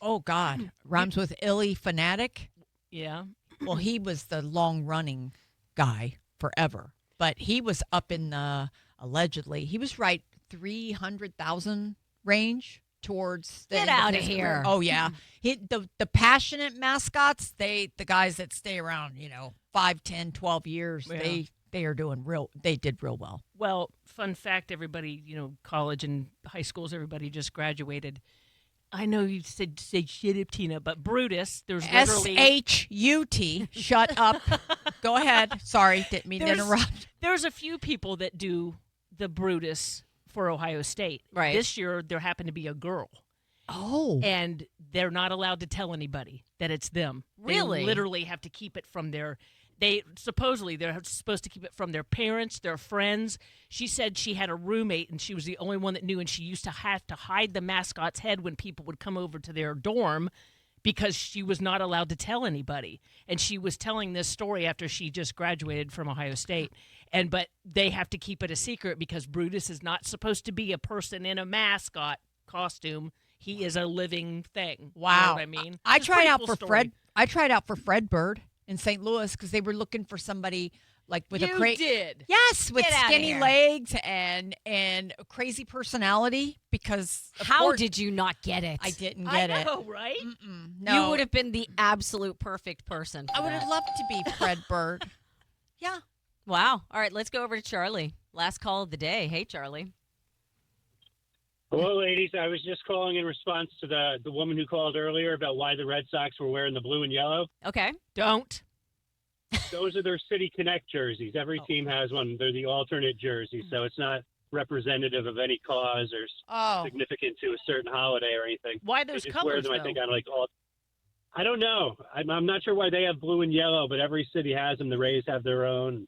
oh God, rhymes with Illy Fanatic. Yeah. Well, he was the long running guy forever, but he was up in the allegedly he was right 300,000 range towards the Get end of outta his here. career. Oh yeah, the passionate mascots, the guys that stay around 5, 10, 12 years, Yeah. they are doing they did real well. Well, fun fact, everybody, college and high schools, everybody just graduated. I know you said say shut up, Tina, but Brutus, there's literally SHUT. Shut up. Go ahead. Sorry, didn't mean to interrupt. There's a few people that do the Brutus for Ohio State. Right. This year, there happened to be a girl. Oh. And they're not allowed to tell anybody that it's them. Really? They literally have to keep it from they're supposed to keep it from their parents, their friends. She said she had a roommate and she was the only one that knew, and she used to have to hide the mascot's head when people would come over to their dorm because she was not allowed to tell anybody. And she was telling this story after she just graduated from Ohio State. But they have to keep it a secret because Brutus is not supposed to be a person in a mascot costume. He is a living thing. Wow. You know what I mean? I It's a tried pretty out cool for story. Fred. I tried out for Fred Bird in St. Louis because they were looking for somebody like with a You great did. yes, with Get outta skinny here. legs and a crazy personality. Because of How course, did you not get it? I didn't get I it? know, right? No, You would have been the absolute perfect person. I would have loved to be Fred Bird. Yeah. Wow. All right, let's go over to Charlie. Last call of the day. Hey, Charlie. Hello, ladies. I was just calling in response to the woman who called earlier about why the Red Sox were wearing the blue and yellow. Okay. Don't. Those are their City Connect jerseys. Every team has one. They're the alternate jerseys, so it's not representative of any cause or significant to a certain holiday or anything. Why They those just colors, wear them, though? I think, on like all. I don't know. I'm not sure why they have blue and yellow, but every city has them. The Rays have their own.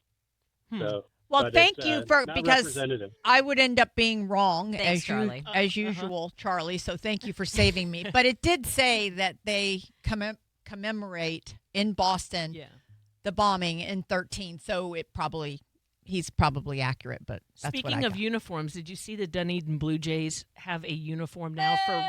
So. Well, but thank it's, you for not because representative. I would end up being wrong Thanks, Charlie. as usual, Charlie. So thank you for saving me. But it did say that they commemorate in Boston the bombing in 13. So he's probably accurate. But that's what Speaking I of got. uniforms, did you see the Dunedin Blue Jays have a uniform now for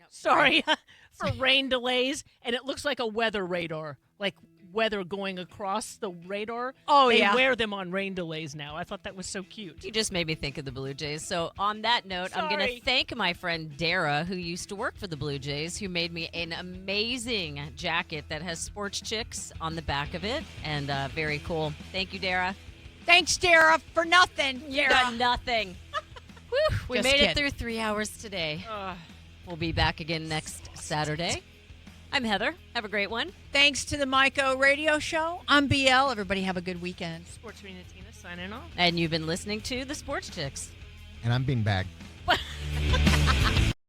sorry. for rain delays, and it looks like a weather radar, like weather going across the radar. Oh, they yeah. wear them on rain delays now. I thought that was so cute. You just made me think of the Blue Jays. So on that note, I'm going Sorry. to thank my friend Dara, who used to work for the Blue Jays, who made me an amazing jacket that has SportsChix on the back of it, and very cool. Thank you, Dara. Thanks, Dara, for nothing. You got nothing. Whew, we Just made kidding. it through 3 hours today. We'll be back again next Saturday. I'm Heather. Have a great one. Thanks to the Myco Radio Show. I'm BL. Everybody have a good weekend. Sports Arena Tina signing off. And you've been listening to the SportsChix. And I'm being bagged.